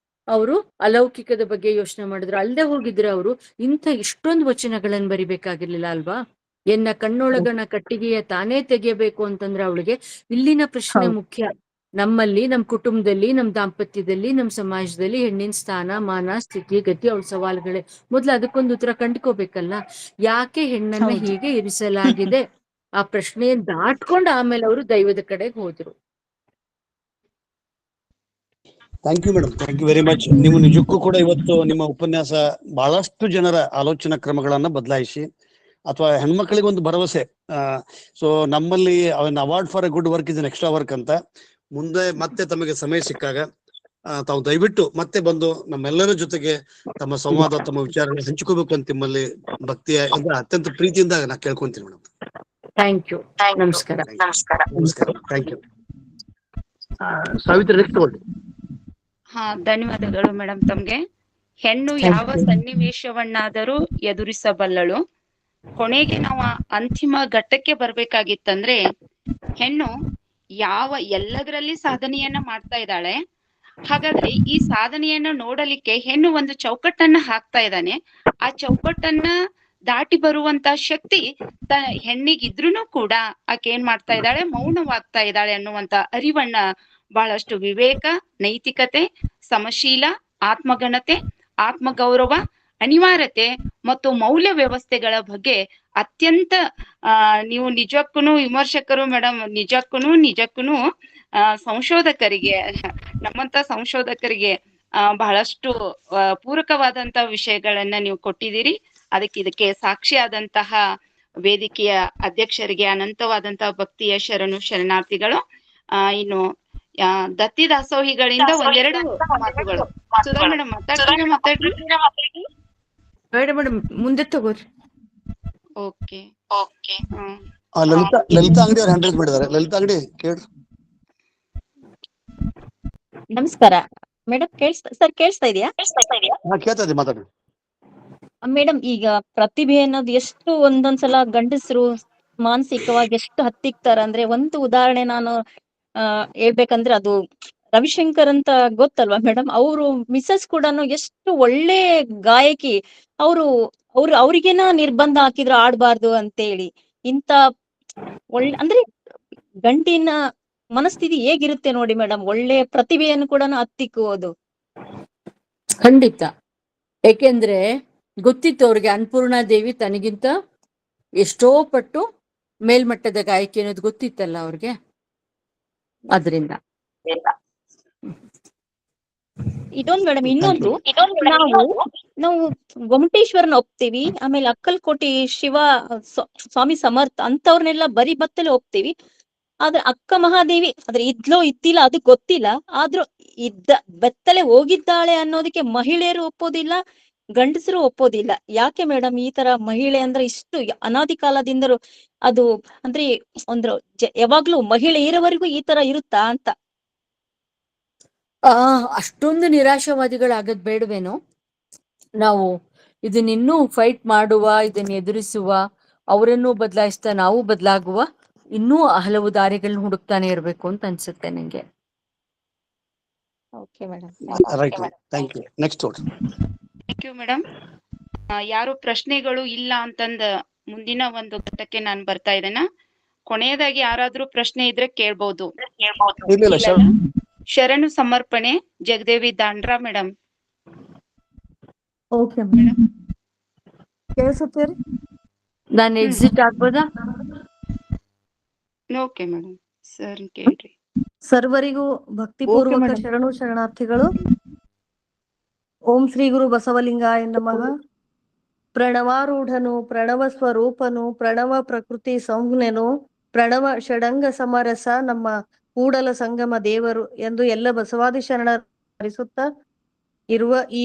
ಅವರು ಅಲೌಕಿಕದ ಬಗ್ಗೆ ಯೋಚನೆ ಮಾಡಿದ್ರು. ಅಲ್ಲದೆ ಹೋಗಿದ್ರೆ ಅವರು ಇಂಥ ಇಷ್ಟೊಂದು ವಚನಗಳನ್ನ ಬರಿಬೇಕಾಗಿರ್ಲಿಲ್ಲ ಅಲ್ವಾ. ಎನ್ನ ಕಣ್ಣೊಳಗನ ಕಟ್ಟಿಗೆಯ ತಾನೇ ತೆಗೆಯಬೇಕು ಅಂತಂದ್ರೆ ಅವಳಿಗೆ ಇಲ್ಲಿನ ಪ್ರಶ್ನೆ ಮುಖ್ಯ. ನಮ್ಮಲ್ಲಿ, ನಮ್ಮ ಕುಟುಂಬದಲ್ಲಿ, ನಮ್ಮ ದಾಂಪತ್ಯದಲ್ಲಿ, ನಮ್ಮ ಸಮಾಜದಲ್ಲಿ ಹೆಣ್ಣಿನ ಸ್ಥಾನ, ಮಾನ, ಸ್ಥಿತಿ, ಗತಿ, ಅವಳ ಸವಾಲುಗಳೇ ಮೊದ್ಲು ಅದಕ್ಕೊಂದು ಉತ್ತರ ಕಂಡುಕೋಬೇಕಲ್ಲ. ಯಾಕೆ ಹೆಣ್ಣನ್ನ ಹೀಗೆ ಇರಿಸಲಾಗಿದೆ, ಆ ಪ್ರಶ್ನೆಯನ್ನು ದಾಟ್ಕೊಂಡು ಆಮೇಲೆ ಅವರು ದೈವದ ಕಡೆಗೆ ಹೋದ್ರು. Thank you madam, thank you very much. ನೀವು ನಿಜಕ್ಕೂ ಕೂಡ ಇವತ್ತು ನಿಮ್ಮ ಉಪನ್ಯಾಸ ಬಹಳಷ್ಟು ಜನರ ಆಲೋಚನಾ ಕ್ರಮಗಳನ್ನ ಬದಲಾಯಿಸಿ, ಅಥವಾ ಹೆಣ್ಮಕ್ಳಿಗೆ ಒಂದು ಭರವಸೆ. ಸೊ ನಮ್ಮಲ್ಲಿ award for A good work is N extra work ಅಂತ. ಮುಂದೆ ಮತ್ತೆ ತಮಗೆ ಸಮಯ ಸಿಕ್ಕಾಗ ತಾವು ದಯವಿಟ್ಟು ಮತ್ತೆ ಬಂದು ನಮ್ಮೆಲ್ಲರ ಜೊತೆಗೆ ತಮ್ಮ ಸಂವಾದ, ತಮ್ಮ ವಿಚಾರಗಳನ್ನ ಹಂಚಿಕೋಬೇಕು ಅಂತ ನಿಮ್ಮಲ್ಲಿ ಭಕ್ತಿಯ ಅತ್ಯಂತ ಪ್ರೀತಿಯಿಂದ ನಾ ಕೇಳ್ಕೊಂತೀನಿ ಮೇಡಮ್. ಥ್ಯಾಂಕ್ ಯು, ನಮಸ್ಕಾರ. ನಮಸ್ಕಾರ, ಥ್ಯಾಂಕ್ ಯು. ಸಾವಿತ್ರಿ ನೆಕ್ಸ್ಟ್ ತಗೊಳ್ಳಿ. ಧನ್ಯವಾದಗಳು ಮೇಡಮ್ ತಮ್ಗೆ. ಹೆಣ್ಣು ಯಾವ ಸನ್ನಿವೇಶವನ್ನಾದರೂ ಎದುರಿಸಬಲ್ಲಳು. ಕೊನೆಗೆ ನಾವು ಅಂತಿಮ ಘಟ್ಟಕ್ಕೆ ಬರ್ಬೇಕಾಗಿತ್ತಂದ್ರೆ ಹೆಣ್ಣು ಎಲ್ಲದರಲ್ಲಿ ಸಾಧನೆಯನ್ನ ಮಾಡ್ತಾ ಇದ್ದಾಳೆ. ಹಾಗಾದ್ರೆ ಈ ಸಾಧನೆಯನ್ನ ನೋಡಲಿಕ್ಕೆ ಹೆಣ್ಣು ಒಂದು ಚೌಕಟ್ಟನ್ನ ಹಾಕ್ತಾ ಇದ್ದಾನೆ. ಆ ಚೌಕಟ್ಟನ್ನ ದಾಟಿ ಬರುವಂತ ಶಕ್ತಿ ಹೆಣ್ಣಿಗಿದ್ರೂ ಕೂಡ ಆಕೆ ಏನ್ ಮಾಡ್ತಾ ಇದ್ದಾಳೆ, ಮೌನವಾಗ್ತಾ ಇದ್ದಾಳೆ ಅನ್ನುವಂತ ಅರಿವನ್ನ ಬಹಳಷ್ಟು ವಿವೇಕ, ನೈತಿಕತೆ, ಸಮಶೀಲ, ಆತ್ಮಘನತೆ, ಆತ್ಮಗೌರವ, ಅನಿವಾರ್ಯತೆ ಮತ್ತು ಮೌಲ್ಯ ವ್ಯವಸ್ಥೆಗಳ ಬಗ್ಗೆ ಅತ್ಯಂತ ನೀವು ನಿಜಕ್ಕೂ ವಿಮರ್ಶಕರು ಮೇಡಮ್, ನಿಜಕ್ಕೂ ಸಂಶೋಧಕರಿಗೆ, ನಮ್ಮಂತ ಸಂಶೋಧಕರಿಗೆ ಬಹಳಷ್ಟು ಪೂರಕವಾದಂತ ವಿಷಯಗಳನ್ನ ನೀವು ಕೊಟ್ಟಿದ್ದೀರಿ. ಇದಕ್ಕೆ ಸಾಕ್ಷಿಯಾದಂತಹ ವೇದಿಕೆಯ ಅಧ್ಯಕ್ಷರಿಗೆ ಅನಂತವಾದಂತಹ ಭಕ್ತಿಯ ಶರಣಾರ್ಥಿಗಳು. ಇನ್ನು ದತ್ತಿ ದಾಸೋಹಿಗಳಿಂದ ಒಂದೆರಡು ಮಾತುಗಳು. ಸುಧಾ ಮೇಡಮ್ ಮಾತಾಡ್ರಿ. ಮೇಡಮ್ ಮುಂದೆ ತಗೋರಿ. ಓಕೆ. ಲಲಿತಾ ಅಂಗಡಿ ಅವ್ರು ಹ್ಯಾಂಡ್ ರೈಸ್ ಮಾಡಿದ್ದಾರೆ. ಲಲಿತಾ ಅಂಗಡಿ ಕೇಳ್ರಿ. ನಮಸ್ಕಾರ ಮೇಡಮ್, ಕೇಳಿಸ್ತಾ ಇದೆಯಾ? ಕೇಳ್ತಾ ಮಾತಾಡಿ ಮೇಡಮ್. ಈಗ ಪ್ರತಿಭೆ ಅನ್ನೋದು ಎಷ್ಟು ಒಂದೊಂದ್ಸಲ ಗಂಡಸರು ಮಾನಸಿಕವಾಗಿ ಎಷ್ಟು ಹತ್ತಿಕ್ತಾರ ಅಂದ್ರೆ, ಒಂದು ಉದಾಹರಣೆ ನಾನು ಹೇಳ್ಬೇಕಂದ್ರೆ ಅದು ರವಿಶಂಕರ್ ಅಂತ ಗೊತ್ತಲ್ವಾ ಮೇಡಮ್? ಅವರು ಮಿಸಸ್ ಕೂಡ ಎಷ್ಟು ಒಳ್ಳೆ ಗಾಯಕಿ. ಅವ್ರಿಗೇನ ನಿರ್ಬಂಧ ಹಾಕಿದ್ರು ಆಡ್ಬಾರ್ದು ಅಂತೇಳಿ. ಇಂತ ಒಳ್ಳೆ ಅಂದ್ರೆ ಗಂಡಿನ ಮನಸ್ಥಿತಿ ಹೇಗಿರುತ್ತೆ ನೋಡಿ ಮೇಡಮ್, ಒಳ್ಳೆ ಪ್ರತಿಭೆಯನ್ನು ಕೂಡ ಹತ್ತಿಕ್ಕುವುದು. ಖಂಡಿತ. ಏಕೆಂದ್ರೆ ಗೊತ್ತಿತ್ತು ಅವ್ರಿಗೆ ಅನ್ನಪೂರ್ಣಾ ದೇವಿ ತನಗಿಂತ ಎಷ್ಟೋ ಪಟ್ಟು ಮೇಲ್ಮಟ್ಟದ ಗಾಯಕಿ ಅನ್ನೋದು ಗೊತ್ತಿತ್ತಲ್ಲ ಅವ್ರಿಗೆ. ಅದರಿಂದ ಇದೊಂದು ಮೇಡಮ್. ಇನ್ನೊಂದು, ನಾವು ಗೊಮಟೇಶ್ವರನ ಒಪ್ತೀವಿ, ಆಮೇಲೆ ಅಕ್ಕಲ್ಕೋಟಿ ಸ್ವಾಮಿ ಸಮರ್ಥ ಅಂತವ್ರನ್ನೆಲ್ಲ ಬರಿ ಬತ್ತಲೆ ಒಪ್ತೀವಿ. ಆದ್ರೆ ಅಕ್ಕ ಮಹಾದೇವಿ ಇದ್ಲೋ ಇದ್ದಿಲ್ಲ ಅದು ಗೊತ್ತಿಲ್ಲ. ಆದ್ರೂ ಬೆತ್ತಲೆ ಹೋಗಿದ್ದಾಳೆ ಅನ್ನೋದಕ್ಕೆ ಮಹಿಳೆಯರು ಒಪ್ಪೋದಿಲ್ಲ, ಗಂಡಸರು ಒಪ್ಪೋದಿಲ್ಲ. ಯಾಕೆ ಮೇಡಮ್ ಈ ತರ ಮಹಿಳೆ ಅಂದ್ರೆ ಇಷ್ಟು ಅನಾದಿ ಕಾಲದಿಂದಲೂ ಅದು ಅಂದ್ರೆ ಯಾವಾಗ್ಲೂ ಮಹಿಳೆ ಇರೋವರೆಗೂ ಈ ತರ ಇರುತ್ತಾ ಅಂತ? ಅಷ್ಟೊಂದು ನಿರಾಶಾವಾದಿಗಳಾಗದ್ ಬೇಡವೇನೋ. ನಾವು ಇದನ್ನಿನ್ನೂ ಫೈಟ್ ಮಾಡುವ, ಇದನ್ನ ಎದುರಿಸುವ, ಅವರನ್ನು ಬದಲಾಯಿಸ್ತಾ ನಾವು ಬದಲಾಗುವ ಇನ್ನೂ ಹಲವು ದಾರಿಗಳನ್ನ ಹುಡುಕ್ತಾನೆ ಇರ್ಬೇಕು ಅಂತ ಅನ್ಸುತ್ತೆ ನಂಗೆ. Thank you madam. ಯಾರು ಪ್ರಶ್ನೆಗಳು ಇಲ್ಲ ಅಂತಂದ ಮುಂದಿನ ಒಂದು ಘಟ್ಟಕ್ಕೆ ನಾನು ಬರ್ತಾ ಇದ್ದೇನೆ. ಕೊನೆಯದಾಗಿ ಯಾರಾದ್ರೂ ಪ್ರಶ್ನೆ ಇದ್ರೆ ಕೇಳ್ಬಹುದು. ಶರಣು ಸಮರ್ಪಣೆ Jagadevi Dandra madam. Okay madam, ಕೇಳಿಸುತ್ತೀರಿ? ನಾನು ಎಕ್ಸಿಟ್ ಆಗ್ಬೋದಾ? ಓಕೆ ಮೇಡಮ್, ಸರ್ ಕೇಳ್ರಿ. ಸರ್ವರಿಗೂ ಭಕ್ತಿಪೂರ್ವಕ ಶರಣು ಶರಣಾರ್ಥಿಗಳು. ಓಂ ಶ್ರೀ ಗುರು ಬಸವಲಿಂಗಾಯ ನಮಃ. ಪ್ರಣವಾರೂಢನು, ಪ್ರಣವ ಸ್ವರೂಪನು, ಪ್ರಣವ ಪ್ರಕೃತಿ ಸಂಜ್ಞನು, ಪ್ರಣವ ಷಡಂಗ ಸಮರಸ ನಮ್ಮ ಕೂಡಲ ಸಂಗಮ ದೇವರು ಎಂದು ಎಲ್ಲ ಬಸವಾದಿ ಶರಣರು ಸ್ಮರಿಸುತ್ತಾ ಇರುವ ಈ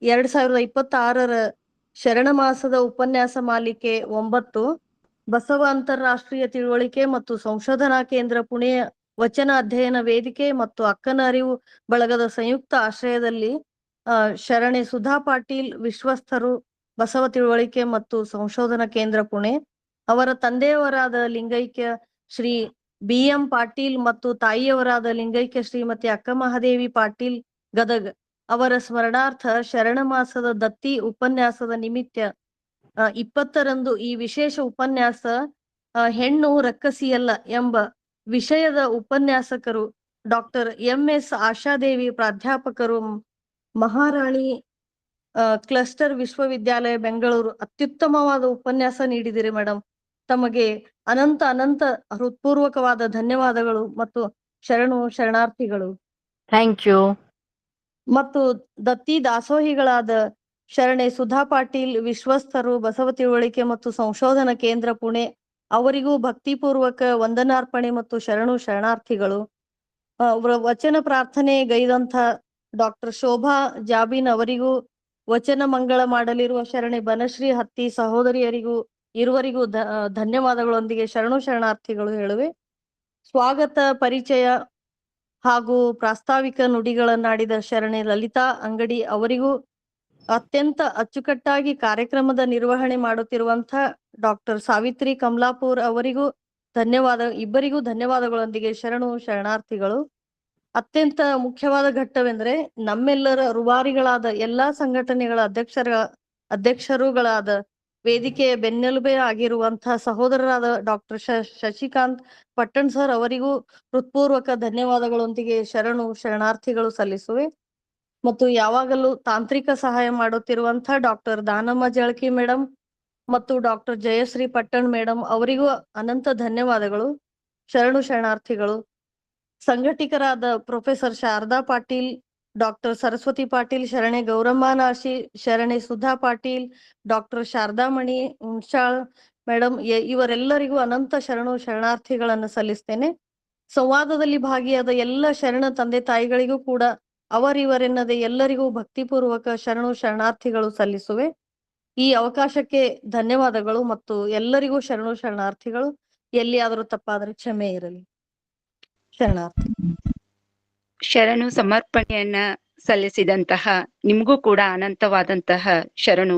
2026 ಶರಣ ಮಾಸದ ಉಪನ್ಯಾಸ ಮಾಲಿಕೆ 9 ಬಸವ ಅಂತಾರಾಷ್ಟ್ರೀಯ ತಿಳುವಳಿಕೆ ಮತ್ತು ಸಂಶೋಧನಾ ಕೇಂದ್ರ ಪುಣೆಯ ವಚನ ಅಧ್ಯಯನ ವೇದಿಕೆ ಮತ್ತು ಅಕ್ಕನ ಅರಿವು ಬಳಗದ ಸಂಯುಕ್ತ ಆಶ್ರಯದಲ್ಲಿ ಶರಣೆ ಸುಧಾ ಪಾಟೀಲ್ ವಿಶ್ವಸ್ಥರು, ಬಸವ ತಿಳುವಳಿಕೆ ಮತ್ತು ಸಂಶೋಧನಾ ಕೇಂದ್ರ ಪುಣೆ, ಅವರ ತಂದೆಯವರಾದ ಲಿಂಗೈಕ್ಯ ಶ್ರೀ BM ಪಾಟೀಲ್ ಮತ್ತು ತಾಯಿಯವರಾದ ಲಿಂಗೈಕ್ಯ ಶ್ರೀಮತಿ ಅಕ್ಕ ಮಹಾದೇವಿ ಪಾಟೀಲ್ ಗದಗ್ ಅವರ ಸ್ಮರಣಾರ್ಥ ಶರಣ ಮಾಸದ ದತ್ತಿ ಉಪನ್ಯಾಸದ ನಿಮಿತ್ತ 20ರಂದು ಈ ವಿಶೇಷ ಉಪನ್ಯಾಸ ಹೆಣ್ಣು ರಕ್ಕಸಿಯಲ್ಲ ಎಂಬ ವಿಷಯದ ಉಪನ್ಯಾಸಕರು ಡಾಕ್ಟರ್ MS ಆಶಾದೇವಿ, ಪ್ರಾಧ್ಯಾಪಕರು, ಮಹಾರಾಣಿ ಕ್ಲಸ್ಟರ್ ವಿಶ್ವವಿದ್ಯಾಲಯ ಬೆಂಗಳೂರು, ಅತ್ಯುತ್ತಮವಾದ ಉಪನ್ಯಾಸ ನೀಡಿದಿರಿ ಮೇಡಮ್. ತಮಗೆ ಅನಂತ ಹೃತ್ಪೂರ್ವಕವಾದ ಧನ್ಯವಾದಗಳು ಮತ್ತು ಶರಣಾರ್ಥಿಗಳು. Thank you. ಮತ್ತು ದತ್ತಿ ದಾಸೋಹಿಗಳಾದ ಶರಣೆ ಸುಧಾ ಪಾಟೀಲ್ ವಿಶ್ವಸ್ಥರು, ಬಸವ ತಿಳುವಳಿಕೆ ಮತ್ತು ಸಂಶೋಧನಾ ಕೇಂದ್ರ ಪುಣೆ, ಅವರಿಗೂ ಭಕ್ತಿಪೂರ್ವಕ ವಂದನಾರ್ಪಣೆ ಮತ್ತು ಶರಣಾರ್ಥಿಗಳು. ವಚನ ಪ್ರಾರ್ಥನೆ ಗೈದಂಥ ಡಾಕ್ಟರ್ ಶೋಭಾ ಜಾಬಿನ್ ಅವರಿಗೂ, ವಚನ ಮಂಗಳ ಮಾಡಲಿರುವ ಶರಣೆ ಬನಶ್ರೀ ಹತ್ತಿ ಸಹೋದರಿಯರಿಗೂ ಇರುವರಿಗೂ ಧನ್ಯವಾದಗಳೊಂದಿಗೆ ಶರಣಾರ್ಥಿಗಳು ಹೇಳುವೆ. ಸ್ವಾಗತ, ಪರಿಚಯ ಹಾಗೂ ಪ್ರಾಸ್ತಾವಿಕ ನುಡಿಗಳನ್ನಾಡಿದ ಶರಣೆ ಲಲಿತಾ ಅಂಗಡಿ ಅವರಿಗೂ ಅತ್ಯಂತ ಅಚ್ಚುಕಟ್ಟಾಗಿ ಕಾರ್ಯಕ್ರಮದ ನಿರ್ವಹಣೆ ಮಾಡುತ್ತಿರುವಂತ ಡಾಕ್ಟರ್ ಸಾವಿತ್ರಿ ಕಮಲಾಪುರ್ ಅವರಿಗೂ ಇಬ್ಬರಿಗೂ ಧನ್ಯವಾದಗಳೊಂದಿಗೆ ಶರಣಾರ್ಥಿಗಳು. ಅತ್ಯಂತ ಮುಖ್ಯವಾದ ಘಟ್ಟವೆಂದ್ರೆ ನಮ್ಮೆಲ್ಲರ ರೂವಾರಿಗಳಾದ ಎಲ್ಲಾ ಸಂಘಟನೆಗಳ ಅಧ್ಯಕ್ಷರುಗಳಾದ ವೇದಿಕೆಯ ಬೆನ್ನೆಲುಬೆ ಆಗಿರುವಂತಹ ಸಹೋದರರಾದ ಡಾಕ್ಟರ್ ಶಶಿಕಾಂತ್ ಪಟ್ಟಣ್ ಸರ್ ಅವರಿಗೂ ಹೃತ್ಪೂರ್ವಕ ಧನ್ಯವಾದಗಳೊಂದಿಗೆ ಶರಣಾರ್ಥಿಗಳು ಸಲ್ಲಿಸುವೆ. ಮತ್ತು ಯಾವಾಗಲೂ ತಾಂತ್ರಿಕ ಸಹಾಯ ಮಾಡುತ್ತಿರುವಂತಹ ಡಾಕ್ಟರ್ ದಾನಮ್ಮ ಜಳಕಿ ಮೇಡಮ್ ಮತ್ತು ಡಾಕ್ಟರ್ ಜಯಶ್ರೀ ಪಟ್ಟಣ್ ಮೇಡಮ್ ಅವರಿಗೂ ಅನಂತ ಧನ್ಯವಾದಗಳು, ಶರಣಾರ್ಥಿಗಳು. ಸಂಘಟಕರಾದ ಪ್ರೊಫೆಸರ್ ಶಾರದಾ ಪಾಟೀಲ್, ಡಾಕ್ಟರ್ ಸರಸ್ವತಿ ಪಾಟೀಲ್, ಶರಣೆ ಗೌರಮ್ಮ ನಾಶಿ, ಶರಣೆ ಸುಧಾ ಪಾಟೀಲ್, ಡಾಕ್ಟರ್ ಶಾರದಾಮಣಿ ಹುಣಸಾಳ್ ಮೇಡಮ್ ಇವರೆಲ್ಲರಿಗೂ ಅನಂತ ಶರಣಾರ್ಥಿಗಳನ್ನು ಸಲ್ಲಿಸ್ತೇನೆ. ಸಂವಾದದಲ್ಲಿ ಭಾಗಿಯಾದ ಎಲ್ಲ ಶರಣ ತಂದೆ ತಾಯಿಗಳಿಗೂ ಕೂಡ ಅವರಿವರೆನ್ನದೆ ಎಲ್ಲರಿಗೂ ಭಕ್ತಿಪೂರ್ವಕ ಶರಣಾರ್ಥಿಗಳು ಸಲ್ಲಿಸುವೆ. ಈ ಅವಕಾಶಕ್ಕೆ ಧನ್ಯವಾದಗಳು ಮತ್ತು ಎಲ್ಲರಿಗೂ ಶರಣಾರ್ಥಿಗಳು. ಎಲ್ಲಿಯಾದರೂ ತಪ್ಪಾದರೆ ಕ್ಷಮೆ ಇರಲಿ. ಶರಣಾರ್ಥಿ. ಶರಣು ಸಮರ್ಪಣೆಯನ್ನ ಸಲ್ಲಿಸಿದಂತಹ ನಿಮಗೂ ಕೂಡ ಅನಂತವಾದಂತಹ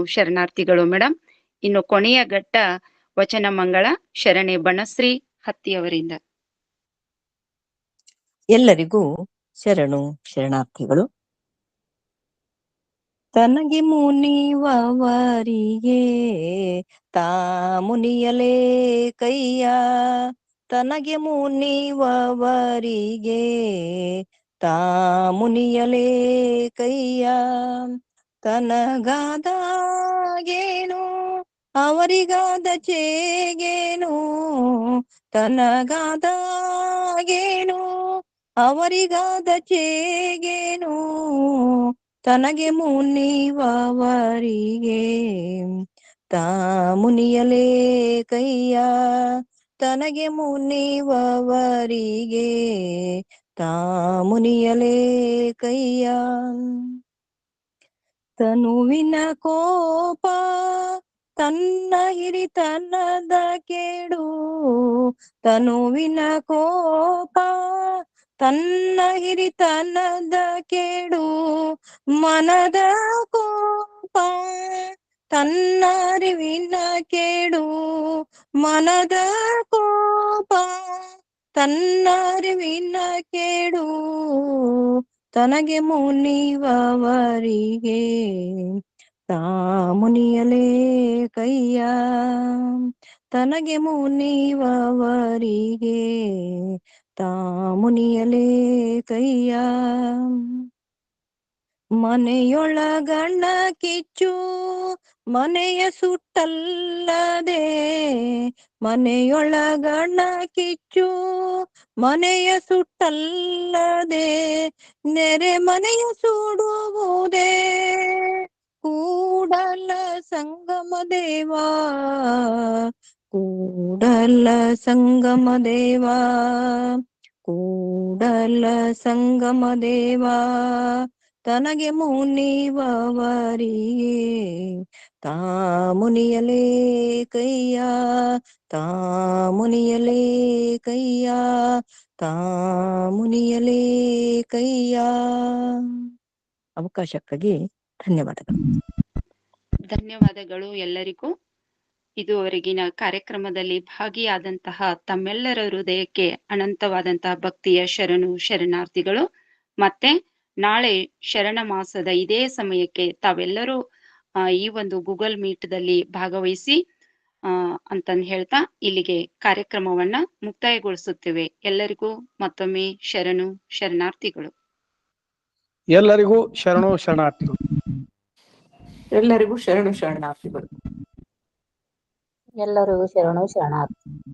ಶರಣಾರ್ಥಿಗಳು ಮೇಡಮ್. ಇನ್ನು ಕೊನೆಯ ಘಟ್ಟ ವಚನ ಮಂಗಳ ಶರಣೆ ಬನಶ್ರೀ ಹತ್ತಿಯವರಿಂದ. ಎಲ್ಲರಿಗೂ ಶರಣಾರ್ಥಿಗಳು. ತನಗೆ ಮುನಿವವರಿಗೆ ತಾ ಮುನಿಯಲೇ ಕೈಯ, ತನಗೆ ಮುನಿವವರಿಗೆ ತಾ ಮುನಿಯಲೇ ಕೈಯ, ತನಗಾದಾಗೇನು ಅವರಿಗಾದ ಚೇಗೇನು, ತನಗಾದಾಗೇನು ಅವರಿಗಾದ ಚೇಗೇನು, ತನಗೆ ಮುನಿವವರಿಗೆ ತಾ ಮುನಿಯಲೇ ಕೈಯ, ತನಗೆ ಮುನಿವವರಿಗೆ ತಾ ಮುನಿಯಲೇ ಕೈಯ. ತನುವಿನ ಕೋಪ ತನ್ನ ಹಿರಿತನದ ಕೇಡು, ತನುವಿನ ಕೋಪ ತನ್ನ ಹಿರಿತನದ ಕೇಡು, ಮನದ ಕೋಪ ತನ್ನ ಅರಿವಿನ ಕೇಡು, ಮನದ ಕೋಪ ತನ್ನ ಅರಿವಿನ ಕೇಡು, ತನಗೆ ಮುನಿವವರಿಗೆ ತಾ ಮುನಿಯಲೇ ಕೈಯ, ತನಗೆ ಮುನಿವವರಿಗೆ ತಾ ಮುನಿಯಲೇ ಕೈಯ. ಮನೆಯೊಳಗಣ್ಣ ಕಿಚ್ಚು ಮನೆಯ ಸುಟ್ಟಲ್ಲದೆ, ಮನೆಯೊಳಗಣ್ಣ ಕಿಚ್ಚು ಮನೆಯ ಸುಟ್ಟಲ್ಲದೆ, ನೆರೆ ಮನೆಯ ಸುಡುವುದೇ ಕೂಡಲ ಸಂಗಮ ದೇವಾ, ಕೂಡಲ ಸಂಗಮ ದೇವಾ, ಕೂಡಲ ಸಂಗಮ ದೇವಾ, ತನಗೆ ಮುನಿವವರಿಗೆ ತಾ ಮುನಿಯಲೇ ಕೈಯ, ತಾ ಮುನಿಯಲೇ ಕೈಯ, ತಾ ಮುನಿಯಲೇ ಕೈಯ. ಅವಕಾಶಕ್ಕಾಗಿ ಧನ್ಯವಾದಗಳು. ಧನ್ಯವಾದಗಳು ಎಲ್ಲರಿಗೂ. ಇದುವರೆಗಿನ ಕಾರ್ಯಕ್ರಮದಲ್ಲಿ ಭಾಗಿಯಾದಂತಹ ತಮ್ಮೆಲ್ಲರ ಹೃದಯಕ್ಕೆ ಅನಂತವಾದಂತಹ ಭಕ್ತಿಯ ಶರಣಾರ್ಥಿಗಳು. ಮತ್ತೆ ನಾಳೆ ಶರಣ ಮಾಸದ ಇದೇ ಸಮಯಕ್ಕೆ ತಾವೆಲ್ಲರೂ ಈ ಒಂದು ಗೂಗಲ್ ಮೀಟ್ ದಲ್ಲಿ ಭಾಗವಹಿಸಿ ಅಂತಂದು ಹೇಳ್ತಾ ಇಲ್ಲಿಗೆ ಕಾರ್ಯಕ್ರಮವನ್ನ ಮುಕ್ತಾಯಗೊಳಿಸುತ್ತೇವೆ. ಎಲ್ಲರಿಗೂ ಮತ್ತೊಮ್ಮೆ ಶರಣಾರ್ಥಿಗಳು. ಎಲ್ಲರಿಗೂ ಶರಣಾರ್ಥಿಗಳು. ಎಲ್ಲರಿಗೂ ಶರಣಾರ್ಥಿಗಳು. ಎಲ್ಲರಿಗೂ ಶರಣಾರ್ಥಿ.